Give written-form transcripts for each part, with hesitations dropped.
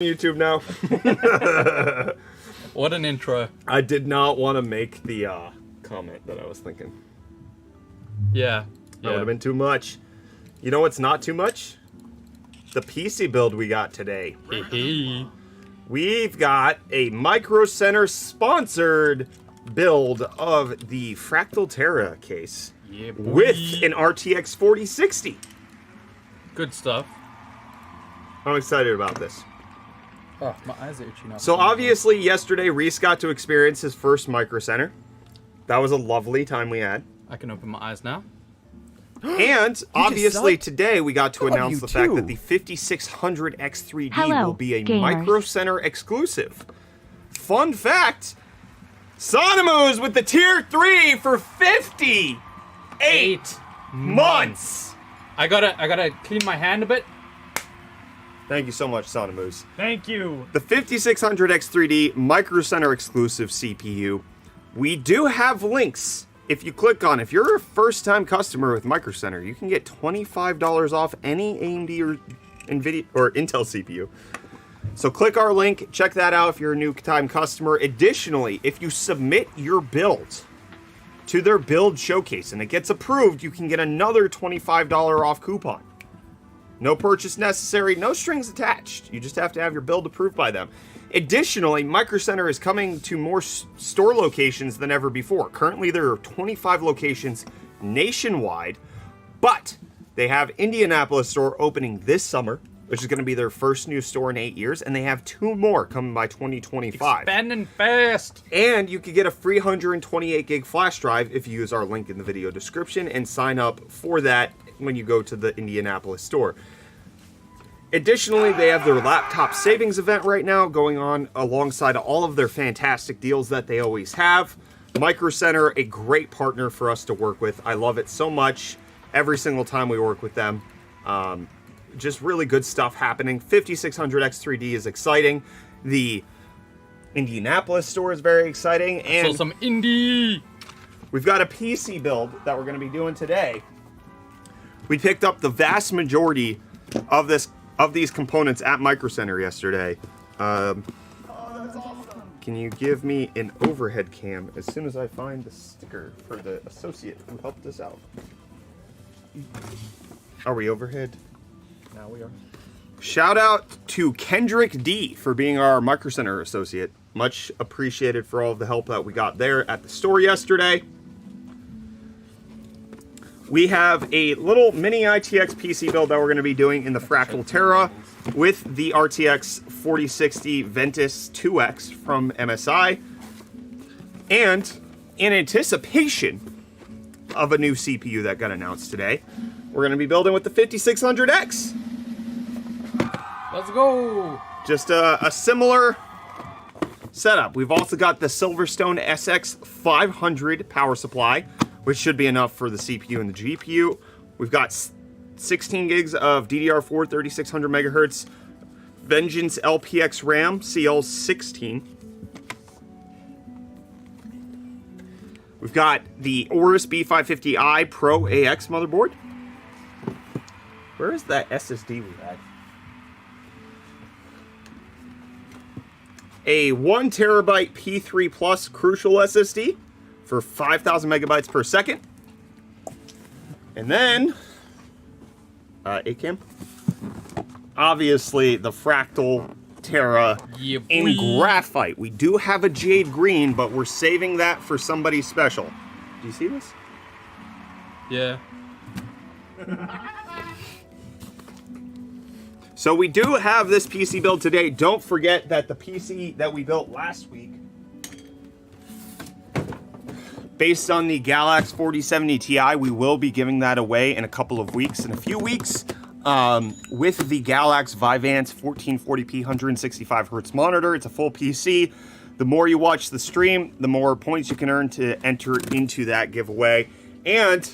YouTube now. What an intro. I did not want to make the comment that I was thinking. Yeah. That would have been too much. You know what's not too much? The PC build we got today. We've got a Micro Center sponsored build of the Fractal Terra case with an RTX 4060. Good stuff. I'm excited about this. Oh, my eyes are itchy now. So obviously yesterday Reese got to experience his first Micro Center. That was a lovely time we had. I can open my eyes now. And obviously today we got to announce the fact that the 5600X3D will be a Micro Center exclusive. Fun fact, Sonomu's with the tier 3 for 58 months. I gotta clean my hand a bit. Thank you so much, Sonomu's. Thank you. The 5600X3D Micro Center exclusive CPU. We do have links. If you click on, if you're a first-time customer with Micro Center, you can get $25 off any AMD or NVIDIA or Intel CPU. So click our link, check that out if you're a new-time customer. Additionally, if you submit your build to their build showcase and it gets approved, you can get another $25 off coupon. No purchase necessary, no strings attached. You just have to have your build approved by them. Additionally, Micro Center is coming to more store locations than ever before. Currently, there are 25 locations nationwide, but they have Indianapolis store opening this summer, which is going to be their first new store in 8 years, and they have 2 more coming by 2025. Expanding fast. And you could get a free 128 gig flash drive if you use our link in the video description and sign up for that when you go to the Indianapolis store. Additionally, they have their laptop savings event right now going on alongside all of their fantastic deals that they always have. Micro Center, a great partner for us to work with. I love it so much every single time we work with them. Just really good stuff happening. 5600X3D is exciting. The Indianapolis store is very exciting. And so some indie. We've got a PC build that we're going to be doing today. We picked up the vast majority of these components at Micro Center yesterday. That's awesome. Can you give me an overhead cam as soon as I find the sticker for the associate who helped us out? Are we overhead? Now we are. Shout out to Kendrick D for being our Micro Center associate. Much appreciated for all of the help that we got there at the store yesterday. We have a little mini ITX PC build that we're going to be doing in the Fractal Terra with the RTX 4060 Ventus 2X from MSI. And in anticipation of a new CPU that got announced today, we're going to be building with the 5600X. Let's go. Just a similar setup. We've also got the Silverstone SX500 power supply, which should be enough for the CPU and the GPU. We've got 16 gigs of DDR4 3600 megahertz Vengeance LPX RAM CL16. We've got the Aorus B550i Pro AX motherboard. Where is that SSD we had? A 1 terabyte P3 Plus Crucial SSD for 5,000 megabytes per second. And then, ACAM. Obviously, the Fractal Terra in graphite. We do have a jade green, but we're saving that for somebody special. Do you see this? Yeah. So we do have this PC build today. Don't forget that the PC that we built last week, based on the Galax 4070 Ti, we will be giving that away in a couple of weeks, in a few weeks, with the Galax Vivance 1440p 165Hz monitor. It's a full PC. The more you watch the stream, the more points you can earn to enter into that giveaway. And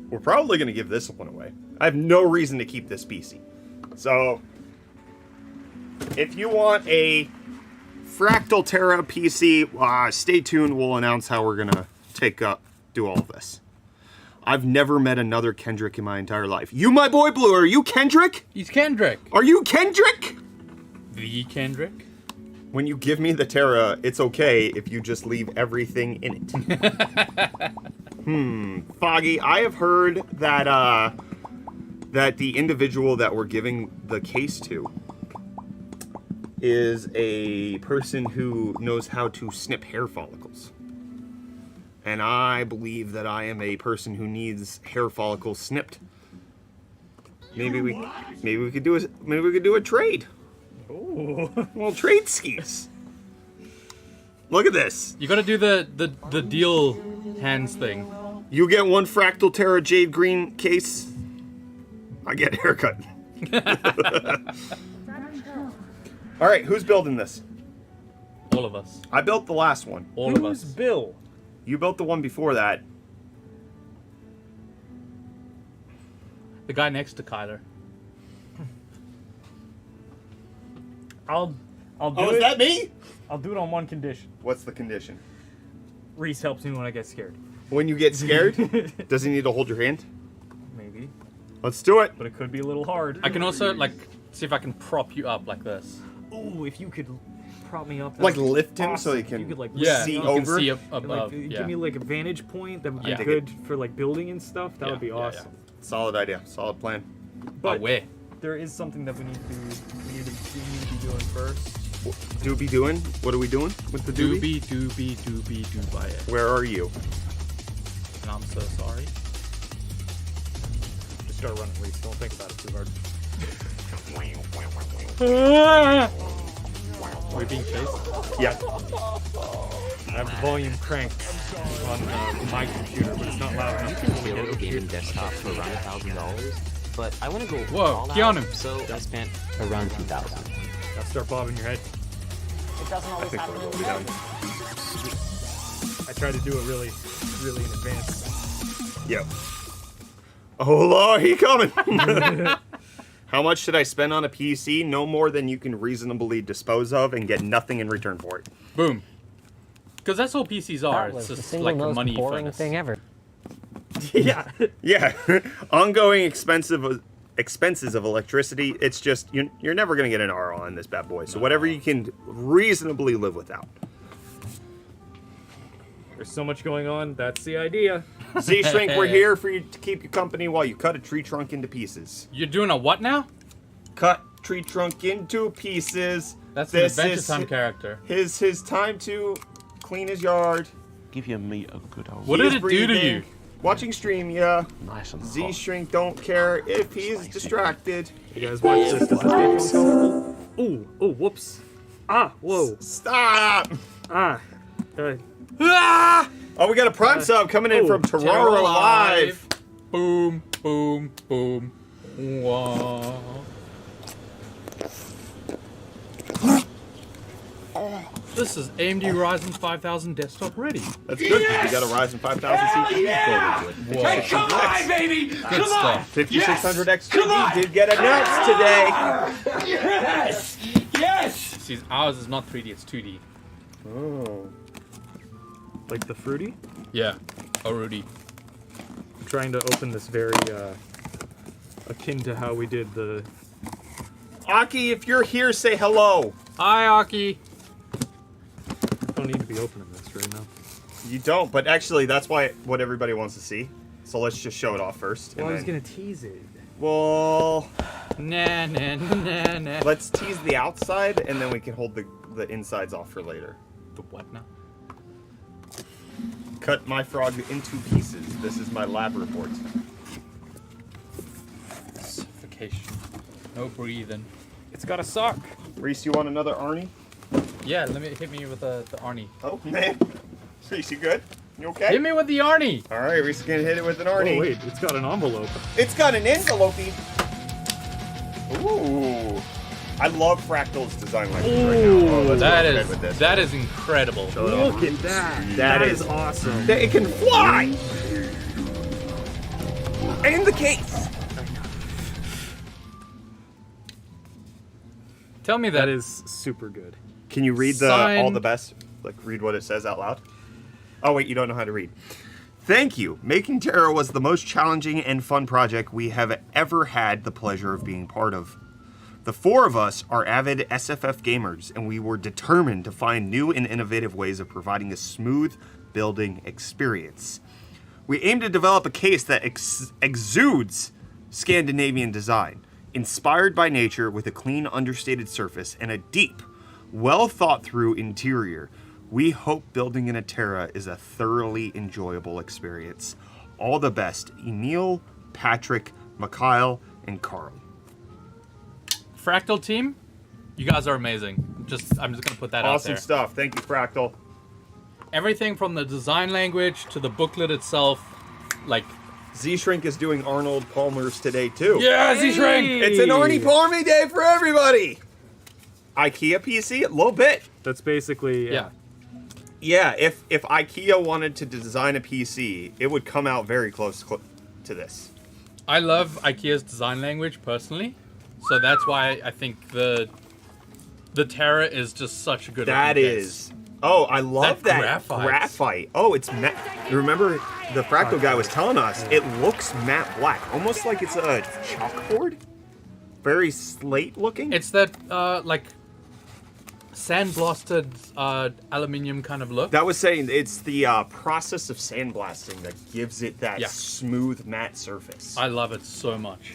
we're probably going to give this one away. I have no reason to keep this PC. So, if you want a Fractal Terra PC, stay tuned. We'll announce how we're going to do all of this. I've never met another Kendrick in my entire life. You, my boy Blue, are you Kendrick? He's Kendrick. Are you Kendrick? The Kendrick? When you give me the Terra, it's okay if you just leave everything in it. Foggy, I have heard that that the individual that we're giving the case to is a person who knows how to snip hair follicles. And I believe that I am a person who needs hair follicles snipped. Maybe we could do a trade. Ooh. Well, trade skis. Look at this. You gotta do the deal hands thing. You get one Fractal Terra Jade Green case. I get a haircut. All right, who's building this? All of us. I built the last one. All of Who's us. Bill? You built the one before that. The guy next to Kyler. I'll do Oh, it. is that me? I'll do it on one condition. What's the condition? Reese helps me when I get scared. When you get scared, does he need to hold your hand? Maybe, Let's do it. but it could be a little hard. I can also like see if I can prop you up like this. Ooh, if you could prop me up, that Like would be lift him so awesome. he can You could like Yeah, see you lift me up. can over. see And, above. like, Yeah. give me like a vantage point that would be Yeah. good for like building and stuff. That Yeah, would be yeah, yeah. awesome. Solid idea. Solid plan. But Where? there is something that we need to be doing first. Doobie doing? What are we doing with the doobie? Doobie. Where are you? And I'm so sorry. Just start running, Reese. Don't think about it too hard. Are we being chased? Yeah. I have the volume cranked on my computer, but it's not loud enough. You can build a gaming desktop for around $1,000, but I want to go Whoa, all Keanu. out, so I spent around $2,000. Now start bobbing your head. It doesn't always happen in the morning. I tried to do it really in advance. Yep. Oh Lord, he coming. How much did I spend on a PC? No more than you can reasonably dispose of and get nothing in return for it. Boom. Because that's all PCs are. That was It's the just single like a most money boring furnace. thing ever. Yeah. Yeah. Ongoing expenses of electricity. It's just you're never gonna get an R on this bad boy. So whatever you can reasonably live without. There's so much going on. That's the idea. Z Shrink, we're here for you to keep you company while you cut a tree trunk into pieces. You're doing a what now? Cut tree trunk into pieces. That's an Adventure Time character. His time to clean his yard. Give your meat a good old What He did is it do to breathing. you? Watching stream, yeah. nice and Z hot. Shrink don't care if he's distracted. You guys watch this. Does this make Ooh, oh, whoops. Ah, whoa. Stop! Ah. Ah! Oh, we got a Prime sub coming in from Terra Live. Boom, boom, boom. Whoa. This is AMD Ryzen 5000 desktop ready. That's good. You got a Ryzen 5000 CPU. Whoa. Come on, baby! Good stuff. 5600 XT did get announced today. Yes! Yes! See, ours is not 3D, it's 2D. Oh. Like the fruity? Yeah. Oh, Rudy. I'm trying to open this very akin to how we did the. Aki, if you're here, say hello. Hi, Aki. I don't need to be opening this right now. You don't, but actually, that's what everybody wants to see. So let's just show it off first. Well, I and was then- gonna tease it. Well, Nah, nah, nah, nah. let's tease the outside, and then we can hold the insides off for later. The what now? Cut my frog into pieces. This is my lab report. Suffocation. No breathing. It's got a sock. Reese, you want another Arnie? Yeah, hit me with the Arnie. Oh, man. Reese, you good? You okay? Hit me with the Arnie! All right, Reese is going to hit it with an Arnie. Oh wait, it's got an envelope. It's got an envelope. Ooh. I love Fractal's design like this right now. Oh, let's That go ahead is with this. that is incredible. Show it off. Look at that. That is is- awesome. It can fly! In the case! Tell me That is super good. Can you read Signed. all the best? Like, read what it says out loud? Oh, wait, you don't know how to read. Thank you. Making Terra was the most challenging and fun project we have ever had the pleasure of being part of. The four of us are avid SFF gamers, and we were determined to find new and innovative ways of providing a smooth building experience. We aim to develop a case that exudes Scandinavian design, inspired by nature with a clean, understated surface and a deep, well-thought-through interior. We hope building in a Terra is a thoroughly enjoyable experience. All the best, Emil, Patrick, Mikhail, and Carl. Fractal team, you guys are amazing. I'm just gonna put that out there. Awesome stuff. Thank you, Fractal. Everything from the design language to the booklet itself, like, Z-Shrink is doing Arnold Palmer's today, too. yeah, Z-Shrink! It's an Arnie Palmy day for everybody! IKEA PC? A little bit. That's basically Yeah. Yeah, if IKEA wanted to design a PC, it would come out very close to this. I love IKEA's design language personally, so that's why I think the Terra is just such a good. That looking is. Oh, I love that graphite. Oh, it's matte. Remember, the Fractal guy was telling us it looks matte black, almost like it's a chalkboard. Very slate looking. It's that like sandblasted aluminium kind of look. That was saying it's the process of sandblasting that gives it that Yeah. smooth matte surface. I love it so much.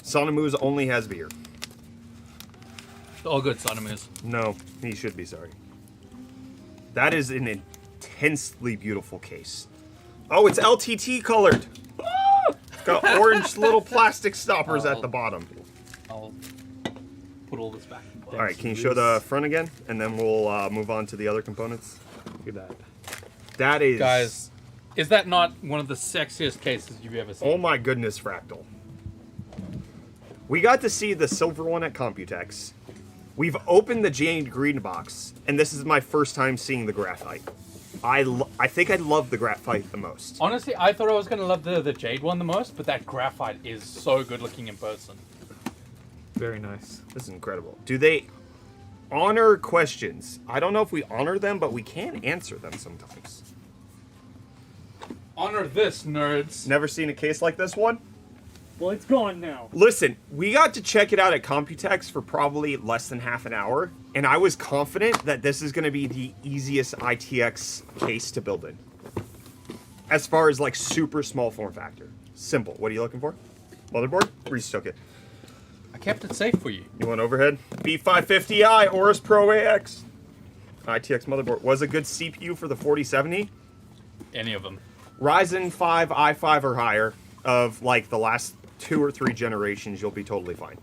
Sonamu's only has beer. All good, Sonamus. No, he should be sorry. That is an intensely beautiful case. Oh, it's LTT colored. Ah! Got orange little plastic stoppers at the bottom. I'll put all this back. All right, can you show the front again? And then we'll move on to the other components. Look at that. That is... Guys, is that not one of the sexiest cases you've ever seen? Oh my goodness, Fractal. We got to see the silver one at Computex. We've opened the jade green box, and this is my first time seeing the graphite. I think I love the graphite the most. Honestly, I thought I was going to love the jade one the most, but that graphite is so good looking in person. Very nice. This is incredible. Do they honor questions? I don't know if we honor them, but we can answer them sometimes. Honor this, nerds. Never seen a case like this one? Well, it's gone now. Listen, we got to check it out at Computex for probably less than half an hour, and I was confident that this is going to be the easiest ITX case to build in. As far as like super small form factor. Simple. What are you looking for? Motherboard? Reese took it. I kept it safe for you. You want overhead? B550i Aorus Pro AX. ITX motherboard. Was a good CPU for the 4070. Any of them. Ryzen 5 i5 or higher of like the last 2 or 3 generations, you'll be totally fine.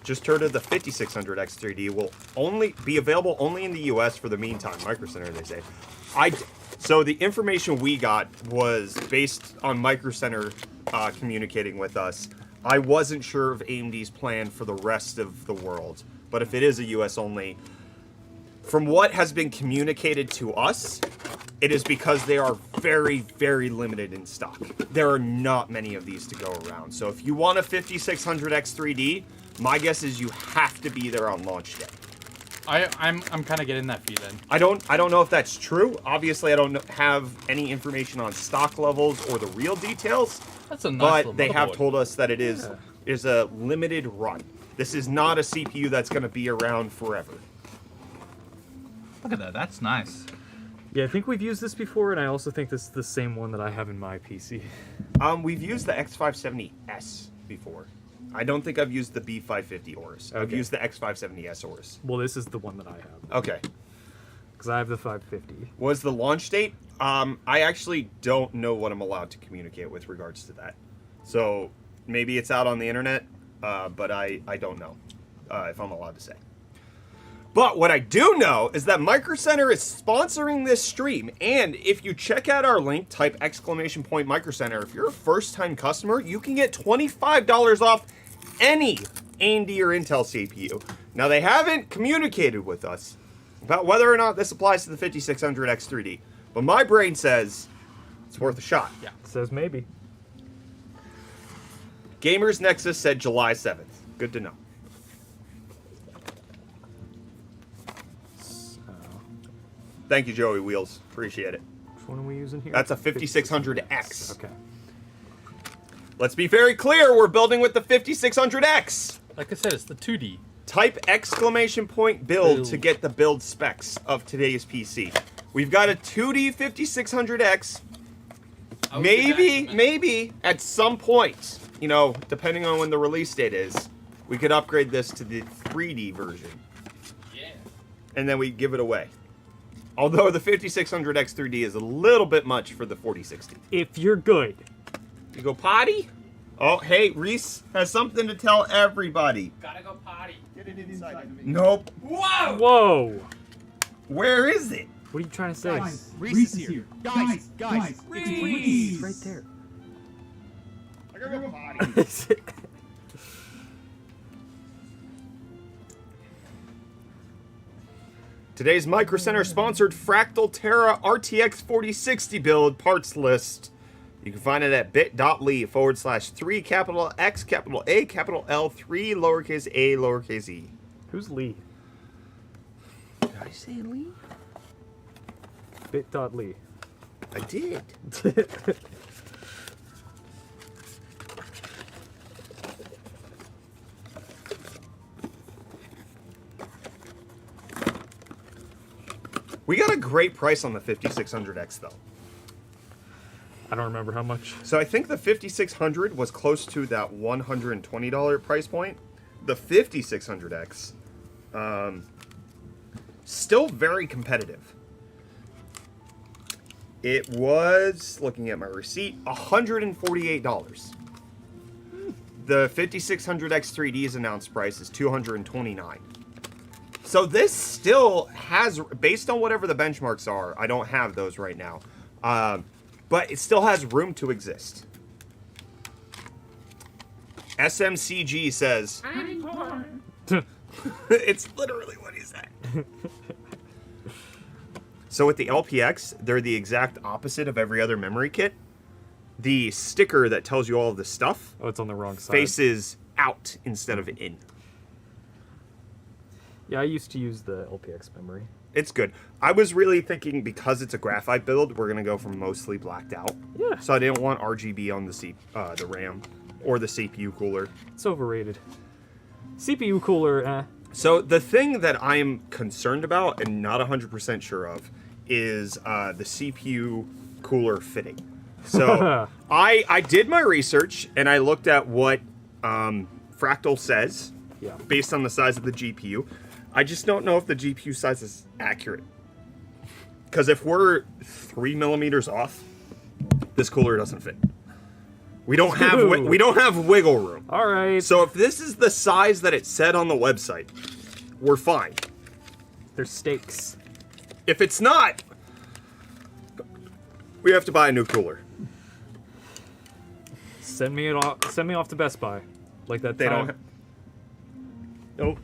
Just heard of the 5600X3D will only be available only in the US for the meantime. Micro Center, they say. So the information we got was based on Micro Center communicating with us. I wasn't sure of AMD's plan for the rest of the world, but if it is a US only, from what has been communicated to us, it is because they are very, very limited in stock. There are not many of these to go around. So if you want a 5600X3D, my guess is you have to be there on launch day. I'm kind of getting that feeling. I don't know if that's true. Obviously, I don't have any information on stock levels or the real details. That's a nice but little they have motherboard. told us that it is a limited run. This is not a CPU that's going to be around forever. Look at that. That's nice. Yeah, I think we've used this before, and I also think this is the same one that I have in my PC. We've used the X570S before. I don't think I've used the B550 Aorus. I've Okay. used the X570S Aorus. Well, this is the one that I have. Okay. Because I have the 550. Was the launch date? I actually don't know what I'm allowed to communicate with regards to that. So maybe it's out on the internet, but I don't know if I'm allowed to say. But what I do know is that Micro Center is sponsoring this stream, and if you check out our link, type !Micro Center. If you're a first-time customer, you can get $25 off any AMD or Intel CPU. Now, they haven't communicated with us about whether or not this applies to the 5600X3D, but my brain says it's worth a shot. Yeah. It says maybe. Gamers Nexus said July 7th. Good to know. Thank you, Joey Wheels. Appreciate it. Which one are we using here? That's a 5600X. Okay. Let's be very clear. We're building with the 5600X. Like I said, it's the 2D. Type exclamation point build to get the build specs of today's PC. We've got a 2D 5600X. Maybe at some point, you know, depending on when the release date is, we could upgrade this to the 3D version. Yeah. And then we give it away. Although the 5600X 3D is a little bit much for the 4060. If you're good. You go potty? Oh, hey, Reese has something to tell everybody. Gotta go potty. Get it inside of me. Nope. Whoa! Whoa! Where is it? What are you trying to say? Reese is here. Guys. It's right there. I gotta go potty. Today's Micro Center sponsored Fractal Terra RTX 4060 build parts list. You can find it at bit.ly/3 capital X capital A capital L 3 lowercase a lowercase e. Who's Lee? Did I say Lee? Bit.ly. I did. We got a great price on the 5600X though. I don't remember how much. So I think the 5600 was close to that $120 price point. The 5600X, still very competitive. It was, looking at my receipt, $148. The 5600X 3D's announced price is $229. So this still has, based on whatever the benchmarks are, I don't have those right now, but it still has room to exist. SMCG says, it's literally what he said. So with the LPX, they're the exact opposite of every other memory kit. The sticker that tells you all of the stuff Oh, it's on the wrong side. faces out instead of in. Yeah, I used to use the LPX memory. It's good. I was really thinking because it's a graphite build, we're gonna go from mostly blacked out. Yeah. So I didn't want RGB on the RAM or the CPU cooler. It's overrated. CPU cooler, So the thing that I'm concerned about and not 100% sure of is the CPU cooler fitting. So I did my research and I looked at what Fractal says Yeah. based on the size of the GPU. I just don't know if the GPU size is accurate. Because if we're 3 millimeters off, this cooler doesn't fit. We don't have wiggle room. All right. So if this is the size that it said on the website, we're fine. There's stakes. If it's not, we have to buy a new cooler. Send me off to Best Buy, like that. They time. don't. Nope.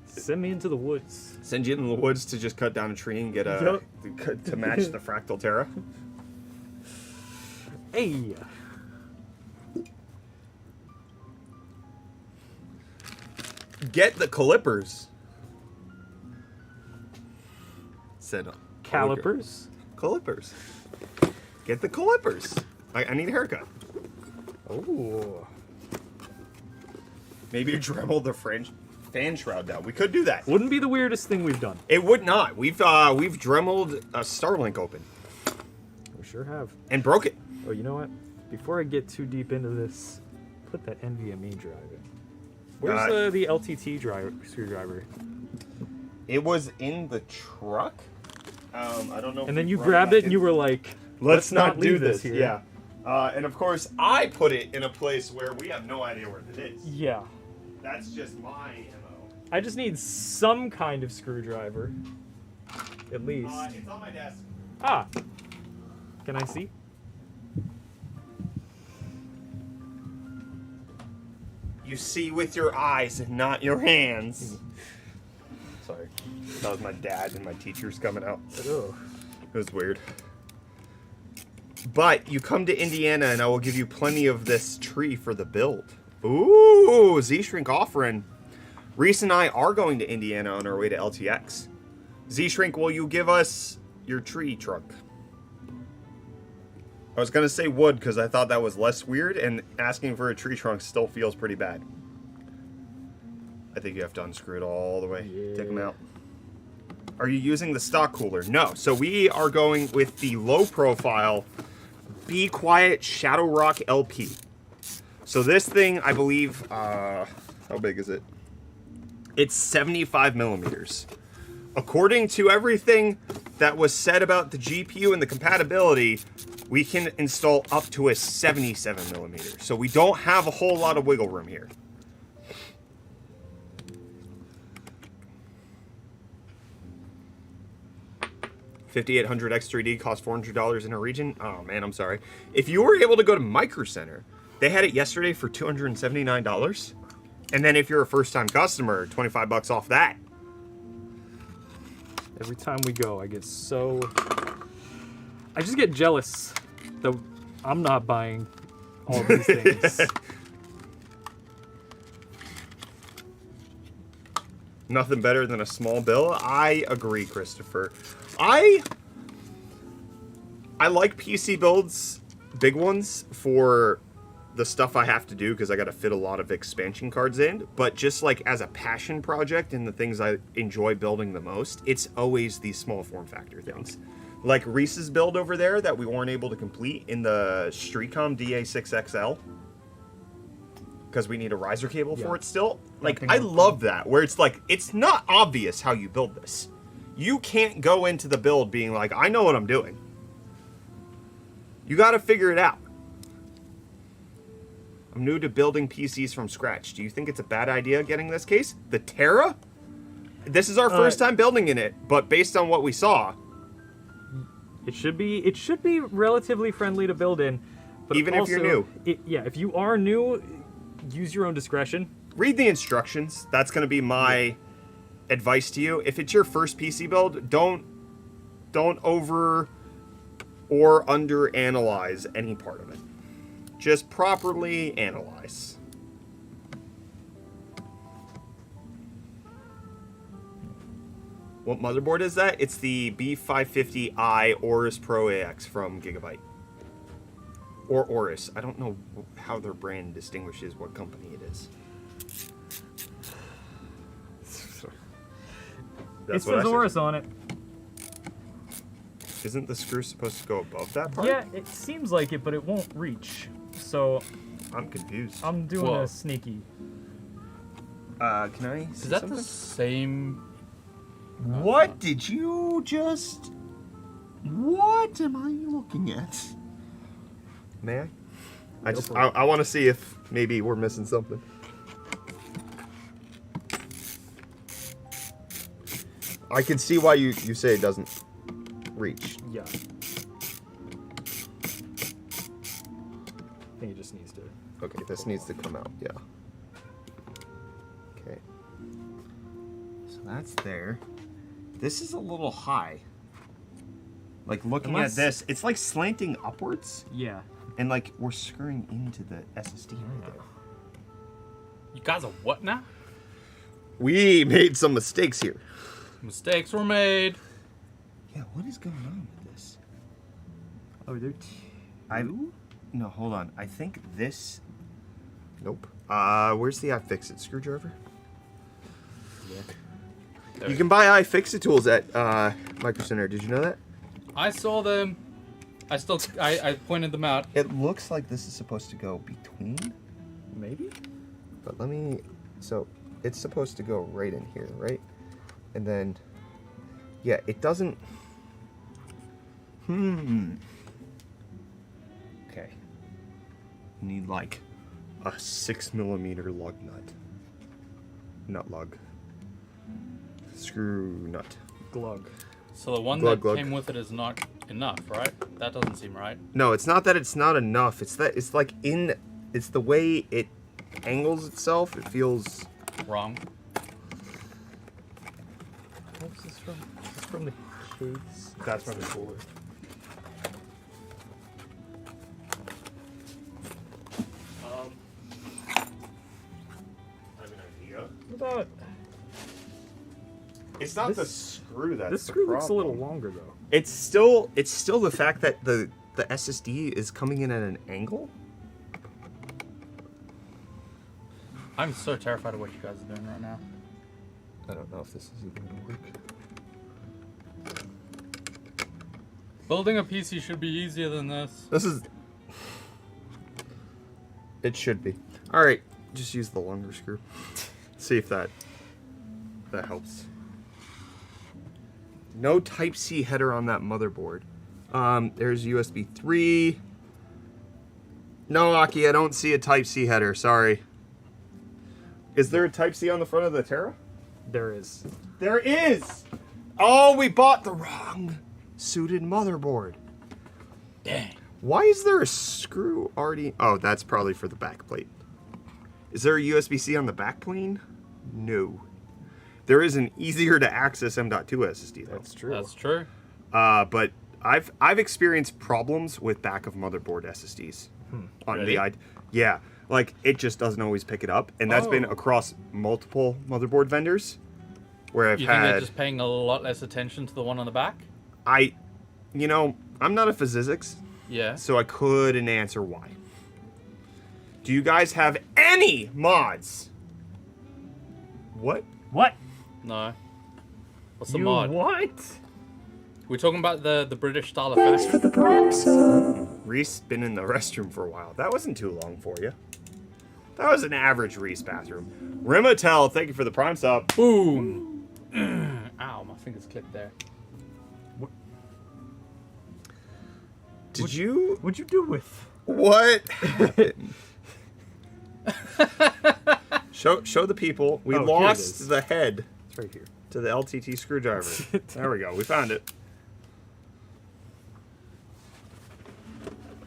Send me into the woods. Send you in the woods to just cut down a tree and get to match the Fractal Terra. Hey. Get the calipers. Said Calipers. calipers. Get the calipers. I need a haircut. Oh. Maybe you Dremel the fan shroud down. We could do that. Wouldn't be the weirdest thing we've done. It would not. We've Dremeled a Starlink open We sure have. and broke it. Oh, you know what? Before I get too deep into this, put that NVMe drive in. Where's the LTT screwdriver? It was in the truck. I don't know. If And then we you brought grabbed back it and in. you were like, Let's not do leave this. here. Yeah. And of course, I put it in a place where we have no idea where it is. Yeah. That's just my MO. I just need some kind of screwdriver. At least. It's on my desk. Ah. Can I see? You see with your eyes and not your hands. Sorry. That was my dad and my teachers coming out. Oh. It was weird. But you come to Indiana and I will give you plenty of this tree for the build. Ooh, Z-Shrink offering. Reese and I are going to Indiana on our way to LTX. Z-Shrink, will you give us your tree trunk? I was going to say wood because I thought that was less weird, and asking for a tree trunk still feels pretty bad. I think you have to unscrew it all the way. Yeah. Take them out. Are you using the stock cooler? No. So we are going with the low profile Be Quiet Shadow Rock LP. So this thing, I believe, how big is it? It's 75 millimeters. According to everything that was said about the GPU and the compatibility, we can install up to a 77 millimeter. So we don't have a whole lot of wiggle room here. $5,800X3D costs $400 in our region. Oh man, I'm sorry. If you were able to go to Micro Center, they had it yesterday for $279. And then if you're a first-time customer, 25 bucks off that. Every time we go, I get so... I just get jealous that I'm not buying all these things. Nothing better than a small bill. I agree, Christopher. I like PC builds, big ones, for the stuff I have to do because I got to fit a lot of expansion cards in. But just like as a passion project and the things I enjoy building the most, it's always these small form factor things. Like Reese's build over there that we weren't able to complete in the Streetcom DA6XL because we need a riser cable for it still. Like, I love that, where it's like, it's not obvious how you build this. You can't go into the build being like, I know what I'm doing. You got to figure it out. I'm new to building PCs from scratch. Do you think it's a bad idea getting this case? The Terra? This is our first time building in it, but based on what we saw, it should be relatively friendly to build in. But even also, if you're new. If you are new, use your own discretion. Read the instructions. That's going to be my advice to you. If it's your first PC build, don't over or under analyze any part of it. Just properly analyze. What motherboard is that? It's the B550i Aorus Pro AX from Gigabyte. Or Aorus. I don't know how their brand distinguishes what company it is. It says Aorus on it. Isn't the screw supposed to go above that part? Yeah, it seems like it, but it won't reach. So I'm confused. I'm doing a sneaky. Can I? Is that something? The same? What did you just? What am I looking at? May I? I want to see if maybe we're missing something. I can see why you say it doesn't reach. Yeah. I think it just needs to. Okay, this needs to come out. Yeah. Okay. So that's there. This is a little high. Like looking at this, it's like slanting upwards. Yeah. And like we're screwing into the SSD right there. You guys are what now? We made some mistakes here. Mistakes were made. Yeah, what is going on with this? Oh, they're two? No, hold on. I think this... Nope. Where's the iFixit screwdriver? Yeah. You can buy iFixit tools at Micro Center. Did you know that? I saw them. I pointed them out. It looks like this is supposed to go between. Maybe? But let me... So, it's supposed to go right in here, right? And then... Yeah, it doesn't... Okay. Need like a 6mm lug nut. Nut lug. Screw nut. Glug. So the one Glug, that glug. came with it is not enough, right? That doesn't seem right. No, it's not that it's not enough. It's that it's like in... It's the way it angles itself. It feels... Wrong. What's this from? Is this from the case? That's from the cooler. not the screw that's This the screw looks a little problem. longer though. It's still the fact that the SSD is coming in at an angle. I'm so terrified of what you guys are doing right now. I don't know if this is even gonna work. Building a PC should be easier than this. This is. It should be. All right, just use the longer screw. See if that helps. No Type-C header on that motherboard. There's USB 3. No, Aki, I don't see a Type-C header. Sorry. Is there a Type-C on the front of the Terra? There is. There is! Oh, we bought the wrong suited motherboard. Dang. Why is there a screw already? Oh, that's probably for the back plate. Is there a USB-C on the back plane? No. There is an easier to access M.2 SSD though. That's true. That's true. But I've experienced problems with back of motherboard SSDs. On Really? Yeah, like it just doesn't always pick it up, and that's been Oh. across multiple motherboard vendors. Where I've You think they're had just paying a lot less attention to the one on the back? I'm not a physicist, Yeah. so I couldn't answer why. Do you guys have any mods? What? What? No. What's the You mod? what? We're talking about the British style of fashion. Reese been in the restroom for a while. That wasn't too long for you. That was an average Reese bathroom. Rimatel, thank you for the prime sub. Boom. Ow, my fingers clipped there. Did you? What'd you do with? What happened? show the people. We Oh, here it lost is. the head It's right here. to the LTT screwdriver. There we go. We found it.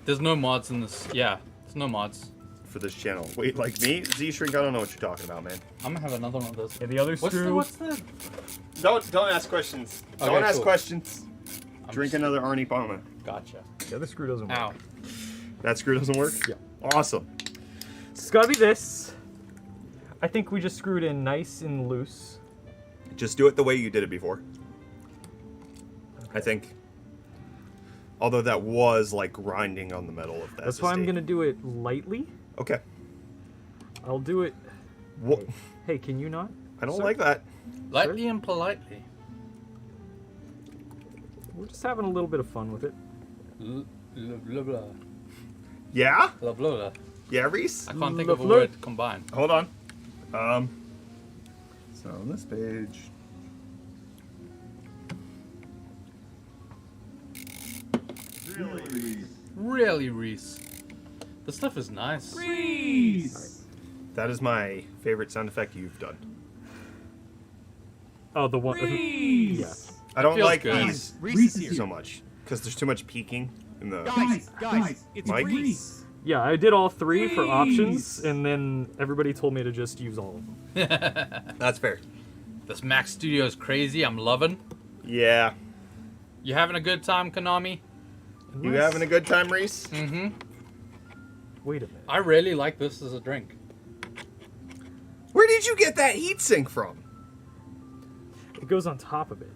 There's no mods in this. Yeah, there's no mods. For this channel. Wait, like me? Z-Shrink, I don't know what you're talking about, man. I'm gonna have another one of those. Yeah, the other screw. What's the? Don't ask questions. Okay, Don't ask cool. questions. Drink just- another Arnie Palmer. Gotcha. The other screw doesn't work. Ow. That screw doesn't work? Yeah. Awesome. It's gotta be this. I think we just screwed in nice and loose. Just do it the way you did it before. I think. Although that was like grinding on the metal of that. That's why I'm gonna do it lightly. Okay. I'll do it. What? Hey, can you not? I don't Sir? like that. Lightly and politely. We're just having a little bit of fun with it. Blah blah blah. Yeah? Blah blah blah. Yeah, Reese? I can't think of a Blah, blah. word combined. Hold on. So on this page. Really, Reese. The stuff is nice. That is my favorite sound effect you've done. Oh, the one. Yeah. I don't feels like good. these Reese is here. so much because there's too much peeking in the. Guys, it's Mike? Reese. Yeah, I did all three for options, and then everybody told me to just use all of them. That's fair. This Mac Studio is crazy. I'm loving. Yeah. You having a good time, Konami? You having a good time, Reese? Mm-hmm. Wait a minute. I really like this as a drink. Where did you get that heatsink from? It goes on top of it.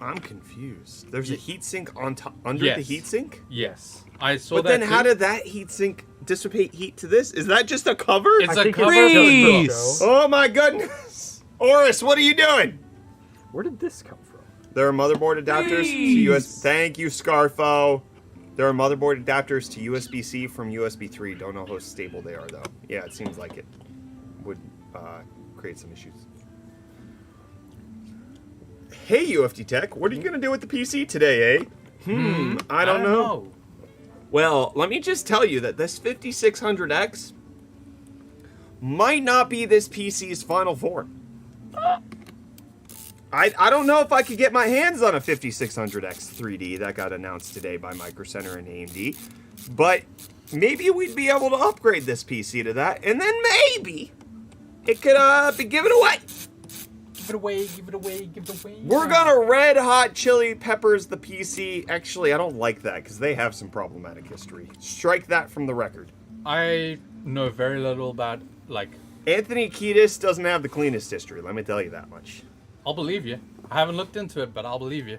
I'm confused. There's a heatsink on top under Yes. the heatsink? Yes. I saw But that then too. how did that heatsink dissipate heat to this? Is that just a cover? It's I a think cover it's for just the a show. show. Oh my goodness! Oris, what are you doing? Where did this come from? There are motherboard adapters to USB. Thank you, Scarfo. There are motherboard adapters to USB-C from USB 3. Don't know how stable they are, though. Yeah, it seems like it would create some issues. Hey, UFT Tech, what are you going to do with the PC today, eh? I don't know. Well, let me just tell you that this 5600X might not be this PC's final form. I don't know if I could get my hands on a 5600X 3D that got announced today by Micro Center and AMD, but maybe we'd be able to upgrade this PC to that, and then maybe it could be given away. Give it away, give it away, give it away. We're gonna Red Hot Chili Peppers the PC. Actually, I don't like that because they have some problematic history. Strike that from the record. I know very little about, like, Anthony Kiedis doesn't have the cleanest history, let me tell you that much. I'll believe you. I haven't looked into it, but I'll believe you.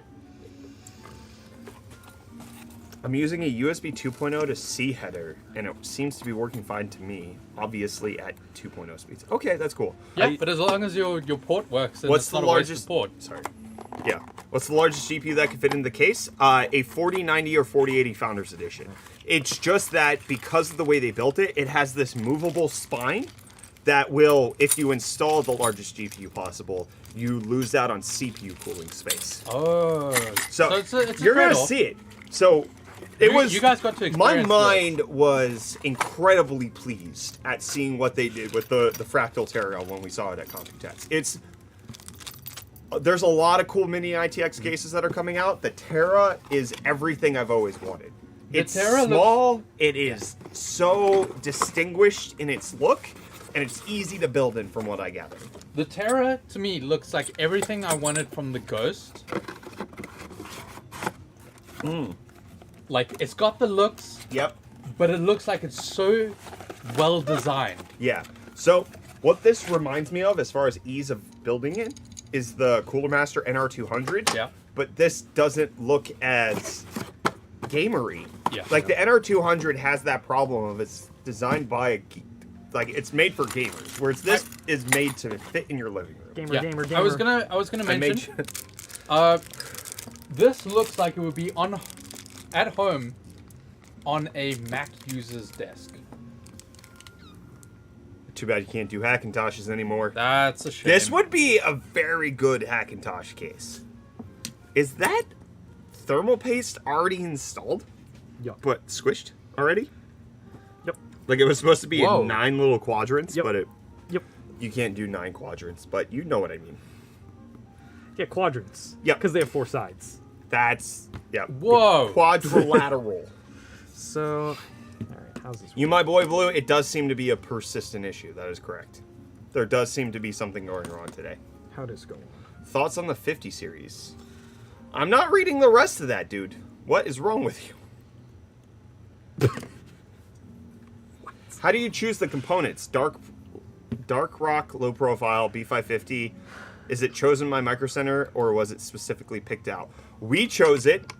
I'm using a USB 2.0 to C header, and it seems to be working fine to me. Obviously at 2.0 speeds. Okay, that's cool. Yeah, but as long as your port works, and What's it's the not a waste largest of port. Sorry. Yeah. What's the largest GPU that can fit in the case? A 4090 or 4080 Founders Edition. It's just that because of the way they built it, it has this movable spine that will, if you install the largest GPU possible, you lose out on CPU cooling space. Oh. So, it's a you're gonna trade-off. see it. So it was. You guys got to my experience mind was incredibly pleased at seeing what they did with the Fractal Terra when we saw it at Computex. There's a lot of cool mini ITX cases that are coming out. The Terra is everything I've always wanted. It's Terra small. It is so distinguished in its look, and it's easy to build in, from what I gather. The Terra, to me, looks like everything I wanted from the Ghost. Like, it's got the looks, Yep. but it looks like it's so well designed. Yeah. So what this reminds me of, as far as ease of building it, is the Cooler Master NR200. Yeah. But this doesn't look as gamery. Yeah. Like the NR200 has that problem of it's designed by it's made for gamers, whereas this is made to fit in your living room. Gamer, Yeah. gamer, gamer. I was gonna mention. This looks like it would be at home on a Mac user's desk. Too bad you can't do Hackintoshes anymore. That's a shame. This would be a very good Hackintosh case. Is that thermal paste already installed? Yup. But squished already? Yep. Like it was supposed to be Whoa. in 9 little quadrants, Yep. but Yep. you can't do 9 quadrants, but you know what I mean. Yeah, quadrants. Yep. Because they have 4 sides. That's, yeah. Whoa. Quadrilateral. So, all right, how's this? You, my boy Blue, it does seem to be a persistent issue. That is correct. There does seem to be something going wrong today. How does go on? Thoughts on the 50 series? I'm not reading the rest of that, dude. What is wrong with you? How do you choose the components? Dark rock, low profile, B550. Is it chosen by Micro Center, or was it specifically picked out? We chose it,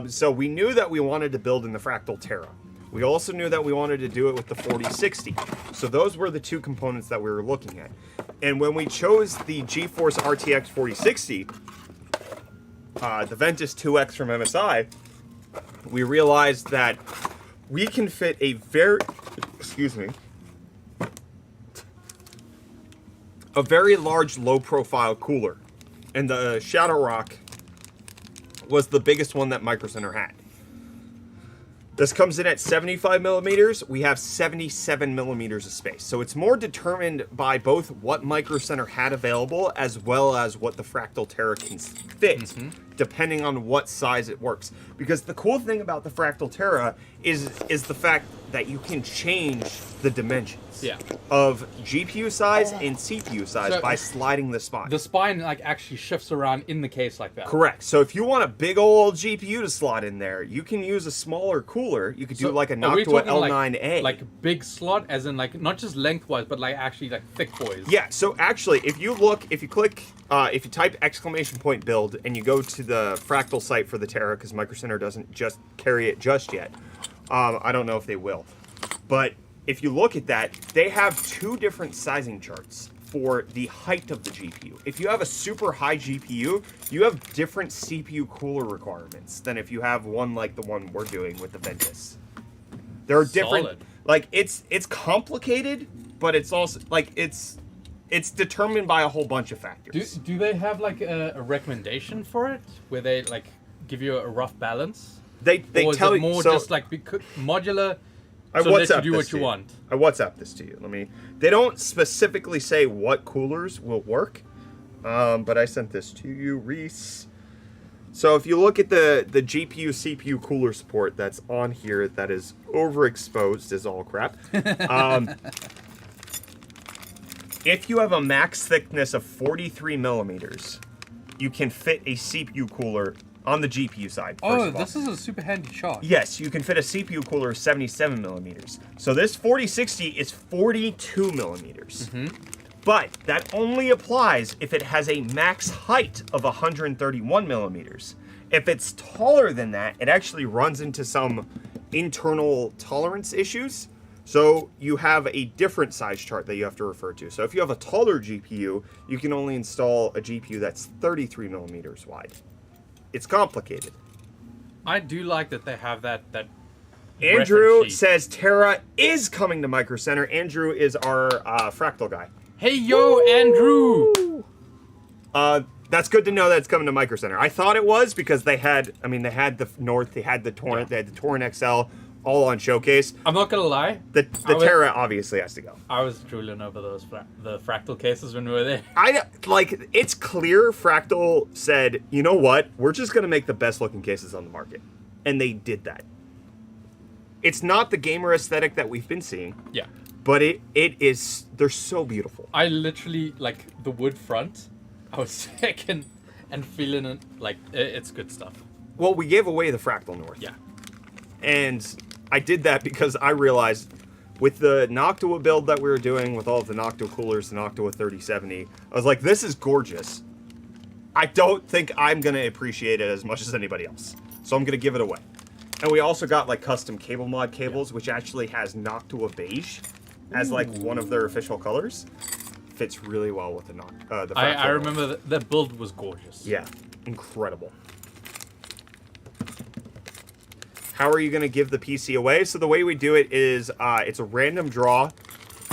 so we knew that we wanted to build in the Fractal Terra. We also knew that we wanted to do it with the 4060. So those were the 2 components that we were looking at. And when we chose the GeForce RTX 4060, the Ventus 2X from MSI, we realized that we can fit a very large low-profile cooler, and the Shadow Rock was the biggest one that Micro Center had. This comes in at 75 millimeters. We have 77 millimeters of space. So it's more determined by both what Micro Center had available as well as what the Fractal Terra can fit, depending on what size it works. Because the cool thing about the Fractal Terra is the fact that you can change the dimensions of GPU size and CPU size So by sliding the spine. The spine actually shifts around in the case like that. Correct. So if you want a big old GPU to slot in there, you can use a smaller cooler. You could do like a Are we Noctua talking L9A. like big slot, as in like not just lengthwise, but like actually like thick boys. Yeah, so actually, if you type !build and you go to the Fractal site for the Terra, because Micro Center doesn't just carry it just yet. I don't know if they will. But if you look at that, they have 2 different sizing charts for the height of the GPU. If you have a super high GPU, you have different CPU cooler requirements than if you have one like the one we're doing with the Ventus. There are different, Solid. like it's complicated, but it's also like it's determined by a whole bunch of factors. Do they have like a recommendation for it, where they like give you a rough balance? They or is tell it you more so, just like modular, I so that you WhatsApp do this what to you want? I WhatsApp this to you. They don't specifically say what coolers will work, but I sent this to you, Reese. So if you look at the GPU CPU cooler support that's on here, that is overexposed as all crap. If you have a max thickness of 43 millimeters, you can fit a CPU cooler on the GPU side. Oh, this is a super handy chart. Yes, you can fit a CPU cooler of 77 millimeters. So this 4060 is 42 millimeters. But that only applies if it has a max height of 131 millimeters. If it's taller than that, it actually runs into some internal tolerance issues. So you have a different size chart that you have to refer to. So if you have a taller GPU, you can only install a GPU that's 33 millimeters wide. It's complicated. I do like that they have that Andrew reference sheet. says Terra is coming to Micro Center. Andrew is our Fractal guy. Hey yo, Andrew! That's good to know that it's coming to Micro Center. I thought it was because they had the North, they had the Torrent, they had the Torrent XL, all on showcase. I'm not gonna lie. The Terra obviously has to go. I was drooling over the Fractal cases when we were there. It's clear Fractal said, you know what, we're just gonna make the best looking cases on the market, and they did that. It's not the gamer aesthetic that we've been seeing. Yeah. But it is, they're so beautiful. I literally, like, the wood front, I was checking and feeling it, like, it's good stuff. Well, we gave away the Fractal North. Yeah. And I did that because I realized with the Noctua build that we were doing, with all of the Noctua coolers, the Noctua 3070, I was like, this is gorgeous. I don't think I'm going to appreciate it as much as anybody else. So I'm going to give it away. And we also got, like, custom cable mod cables, which actually has Noctua beige as like one of their official colors. Fits really well with the Fractal. I remember that build was gorgeous. Yeah, incredible. How are you going to give the PC away? So the way we do it is it's a random draw.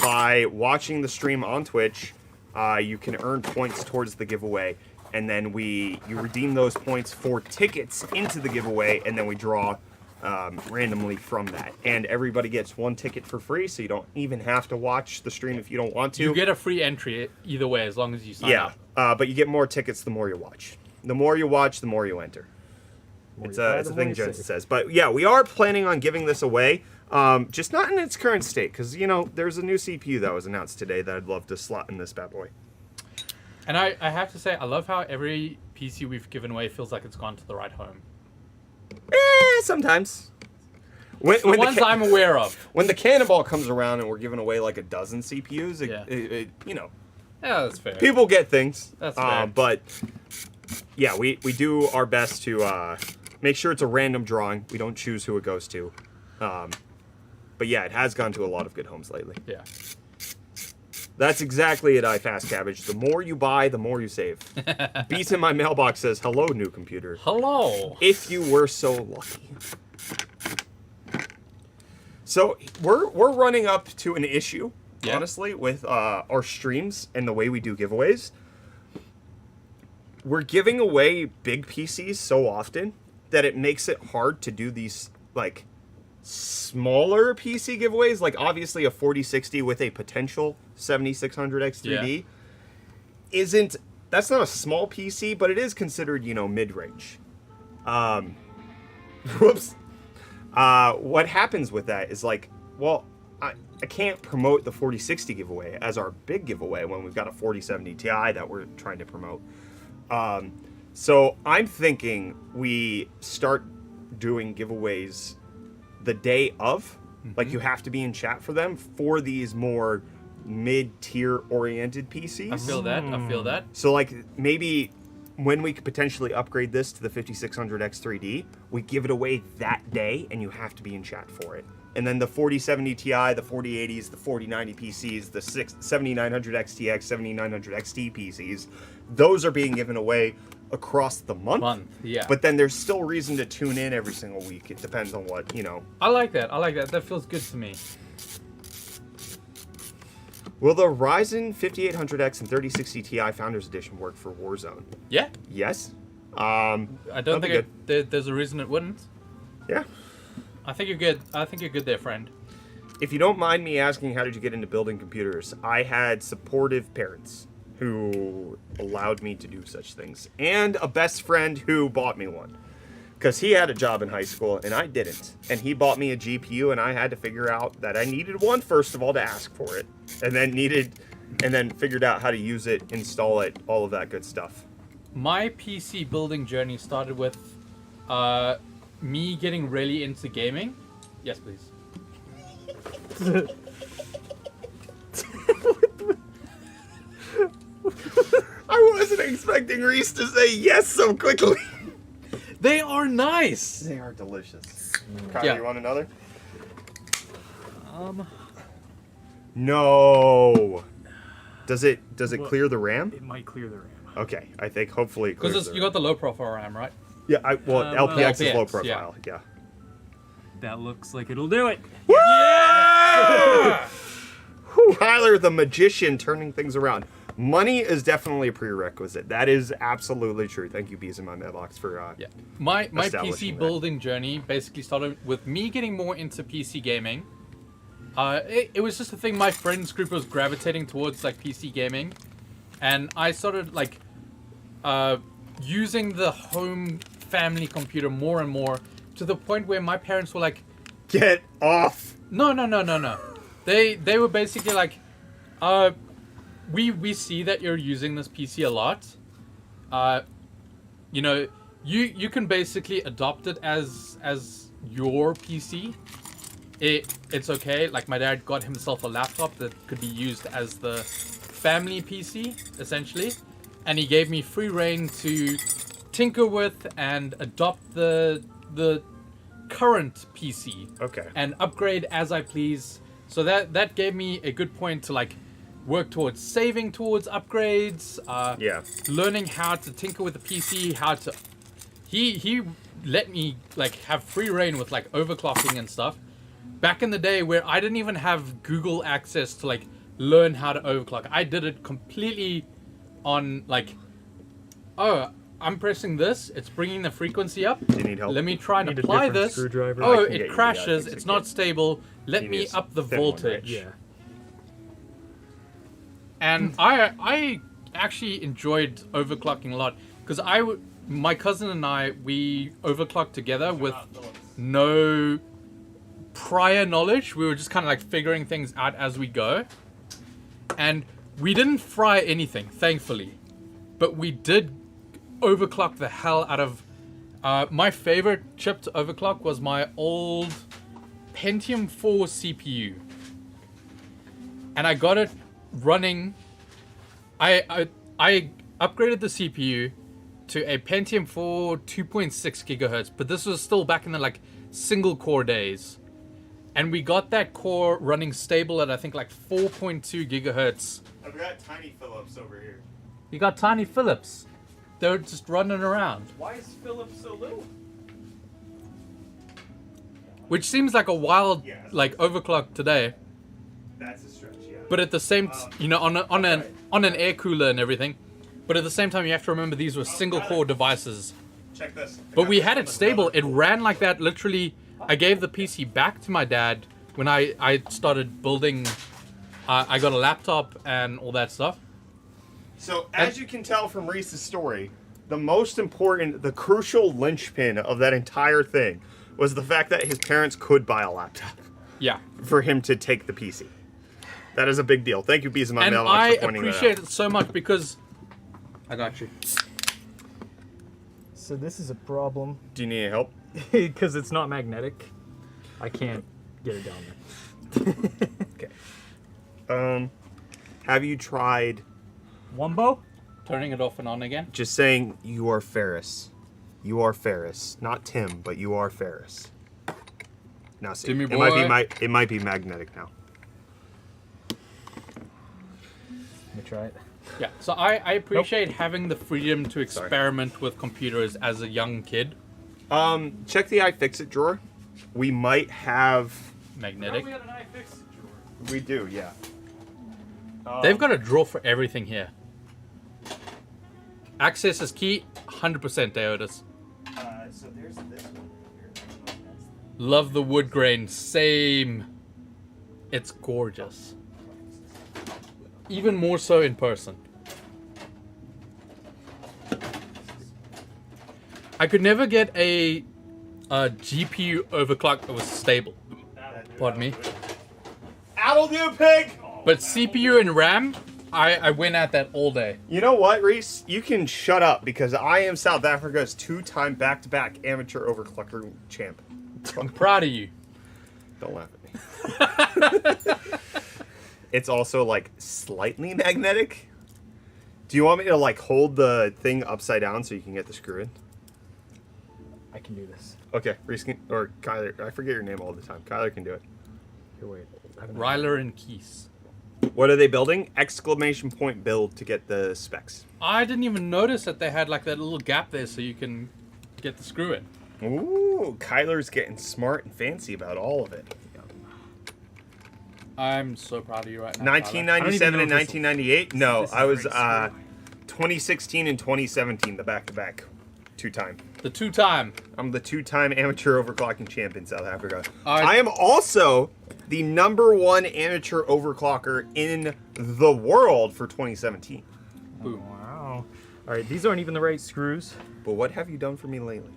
By watching the stream on Twitch, you can earn points towards the giveaway, and then you redeem those points for tickets into the giveaway, and then we draw randomly from that. And everybody gets one ticket for free, so you don't even have to watch the stream if you don't want to. You get a free entry either way, as long as you sign up. But you get more tickets the more you watch. The more you watch, the more you enter. It's a thing Jensen says. But yeah, we are planning on giving this away, just not in its current state, because, you know, there's a new CPU that was announced today that I'd love to slot in this bad boy. And I have to say, I love how every PC we've given away feels like it's gone to the right home. Sometimes. The ones I'm aware of. When the Cannonball comes around and we're giving away like a dozen CPUs, you know. Yeah, that's fair. People get things. That's fair. But, yeah, we do our best to make sure it's a random drawing. We don't choose who it goes to. But, yeah, it has gone to a lot of good homes lately. Yeah. That's exactly it, iFast Cabbage. The more you buy, the more you save. Beats in my mailbox says, hello, new computer. Hello. If you were so lucky. So we're running up to an issue, honestly, with our streams and the way we do giveaways. We're giving away big PCs so often that it makes it hard to do these, like, smaller PC giveaways. Like, obviously, a 4060 with a potential 7600X3D that's not a small PC, but it is considered, you know, mid-range. Whoops. What happens with that is, like, well, I can't promote the 4060 giveaway as our big giveaway when we've got a 4070 Ti that we're trying to promote. So I'm thinking we start doing giveaways the day of. Like, you have to be in chat for them for these more mid-tier oriented PCs. I feel that. So, like, maybe when we could potentially upgrade this to the 5600X3D, we give it away that day, and you have to be in chat for it. And then the 4070 Ti, the 4080s, the 4090 PCs, the 7900 XTX, 7900 XT PCs, those are being given away across the month. Yeah. But then there's still reason to tune in every single week. It depends on what, you know. I like that. That feels good to me. Will the Ryzen 5800X and 3060 Ti Founders Edition work for Warzone? Yeah. Yes. I don't think there's a reason it wouldn't. Yeah. I think you're good. I think you're good there, friend. If you don't mind me asking, how did you get into building computers? I had supportive parents who allowed me to do such things, and a best friend who bought me one. Because he had a job in high school, and I didn't. And he bought me a GPU, and I had to figure out that I needed one, first of all, to ask for it. And then figured out how to use it, install it, all of that good stuff. My PC building journey started with me getting really into gaming. Yes, please. expecting Reese to say yes so quickly. They are nice. They are delicious. Kyle, Yeah. you want another? Um, No. Does it Well, clear the RAM? it might clear the RAM. Okay, I think hopefully it clears Because the you got the low profile RAM, right? Yeah, LPX is low LPX, profile. Yeah. That looks like it'll do it. Yeah! Whew, Tyler, the magician, turning things around. Money is definitely a prerequisite. That is absolutely true. Thank you, Bees in my mailbox, for Yeah. My establishing PC that. building journey basically started with me getting more into PC gaming. It was just a thing. My friends group was gravitating towards like PC gaming, and I started like using the home family computer more and more to the point where my parents were like, Get off! No. They were basically like, we see that you're using this PC a lot. You know, you can basically adopt it as your PC. It's okay. Like my dad got himself a laptop that could be used as the family PC essentially, and he gave me free reign to tinker with and adopt the current PC. Okay. And upgrade as I please. So that gave me a good point to like work towards saving towards upgrades. Yeah. Learning how to tinker with the PC, how to. He let me like have free reign with like overclocking and stuff. Back in the day where I didn't even have Google access to like learn how to overclock. I did it completely on like, oh, I'm pressing this. It's bringing the frequency up. Do you need help? Let me try and Need a apply different this. screwdriver? Oh, I can get it you, crashes. yeah, It's not stable. Let You me need a up the thin one, right? voltage. Yeah. And I actually enjoyed overclocking a lot because my cousin and I, we overclocked together with no prior knowledge. We were just kind of like figuring things out as we go. And we didn't fry anything, thankfully. But we did overclock the hell out of... my favorite chip to overclock was my old Pentium 4 CPU. And I got it running... I upgraded the CPU to a Pentium 4 2.6 gigahertz, but this was still back in the like single core days. And we got that core running stable at I think like 4.2 gigahertz. I've got Tiny Phillips over here. You got Tiny Phillips. They're just running around. Why is Philips so little? Which seems like a wild Yeah. like overclock today. That's a stretch, yeah. But at the same you know, on an air cooler and everything. But at the same time you have to remember these were single core devices. Check this. But we had it stable. It ran like that literally. I gave the PC back to my dad when I started building. I got a laptop and all that stuff. So, as you can tell from Reese's story, the most important, the crucial linchpin of that entire thing was the fact that his parents could buy a laptop Yeah. for him to take the PC. That is a big deal. Thank you, Bees in my And mailbox, I for pointing appreciate that out. it so much because I got you. So this is a problem Do you need any help? because it's not magnetic. I can't get it down there. Okay. Have you tried Wumbo? Turning it off and on again. just saying you are Ferris? You are Ferris, not Tim, but you are Ferris. Now see, Timmy it might boy. be it might be magnetic now. Let me try it. Yeah. So I appreciate having the freedom to experiment with computers as a young kid. Check the iFixit drawer. We might have. Magnetic. got an iFixit drawer. We do, yeah. They've got a drawer for everything here. Access is key. 100% Deotis. So there's this one here. Love the wood grain. Same. It's gorgeous. Even more so in person. I could never get a GPU overclock that was stable. Pardon me. That'll do, pig! But CPU and RAM, I went at that all day. You know what, Reese? You can shut up because I am South Africa's 2-time back-to-back amateur overclocker champ. I'm proud of you. Don't laugh at me. It's also like slightly magnetic. Do you want me to like hold the thing upside down so you can get the screw in? I can do this. Okay, Reese can, or Kyler. I forget your name all the time. Kyler can do it. Here, wait. Ryler and Keys. What are they building? Exclamation point build to get the specs. I didn't even notice that they had like that little gap there so you can get the screw in. Ooh, Kyler's getting smart and fancy about all of it. I'm so proud of you right now. 1997 and know if this 1998? No, this is I was right, 2016 and 2017, the back-to-back. Two-time. The two-time. I'm the two-time amateur overclocking champ in South Africa. Alright. I am also the #1 amateur overclocker in the world for 2017. Boom. Wow. All right, these aren't even the right screws. But what have you done for me lately?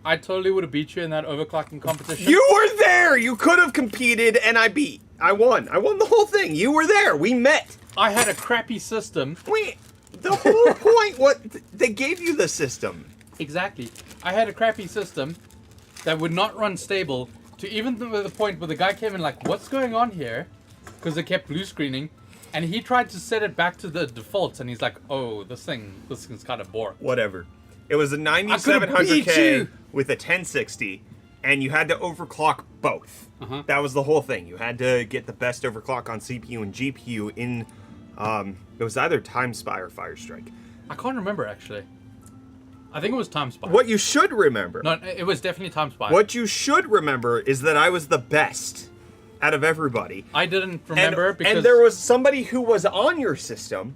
I totally would have beat you in that overclocking competition. You were there! You could have competed, and I beat. I won. I won the whole thing. You were there. We met. I had a crappy system. Wait, the whole point, what? They gave you the system. Exactly. I had a crappy system that would not run stable to even the point where the guy came in like, what's going on here? Because it kept blue screening. And he tried to set it back to the defaults, and he's like, oh, this thing's kind of boring. Whatever. It was a beat 9700K you. with a 1060, and you had to overclock both. Uh-huh. That was the whole thing. You had to get the best overclock on CPU and GPU in, it was either Time Spy or Firestrike. I can't remember, actually. I think it was Time Spy. What you should remember, No, it was definitely Time Spy. what you should remember is that I was the best out of everybody. I didn't remember because... And there was somebody who was on your system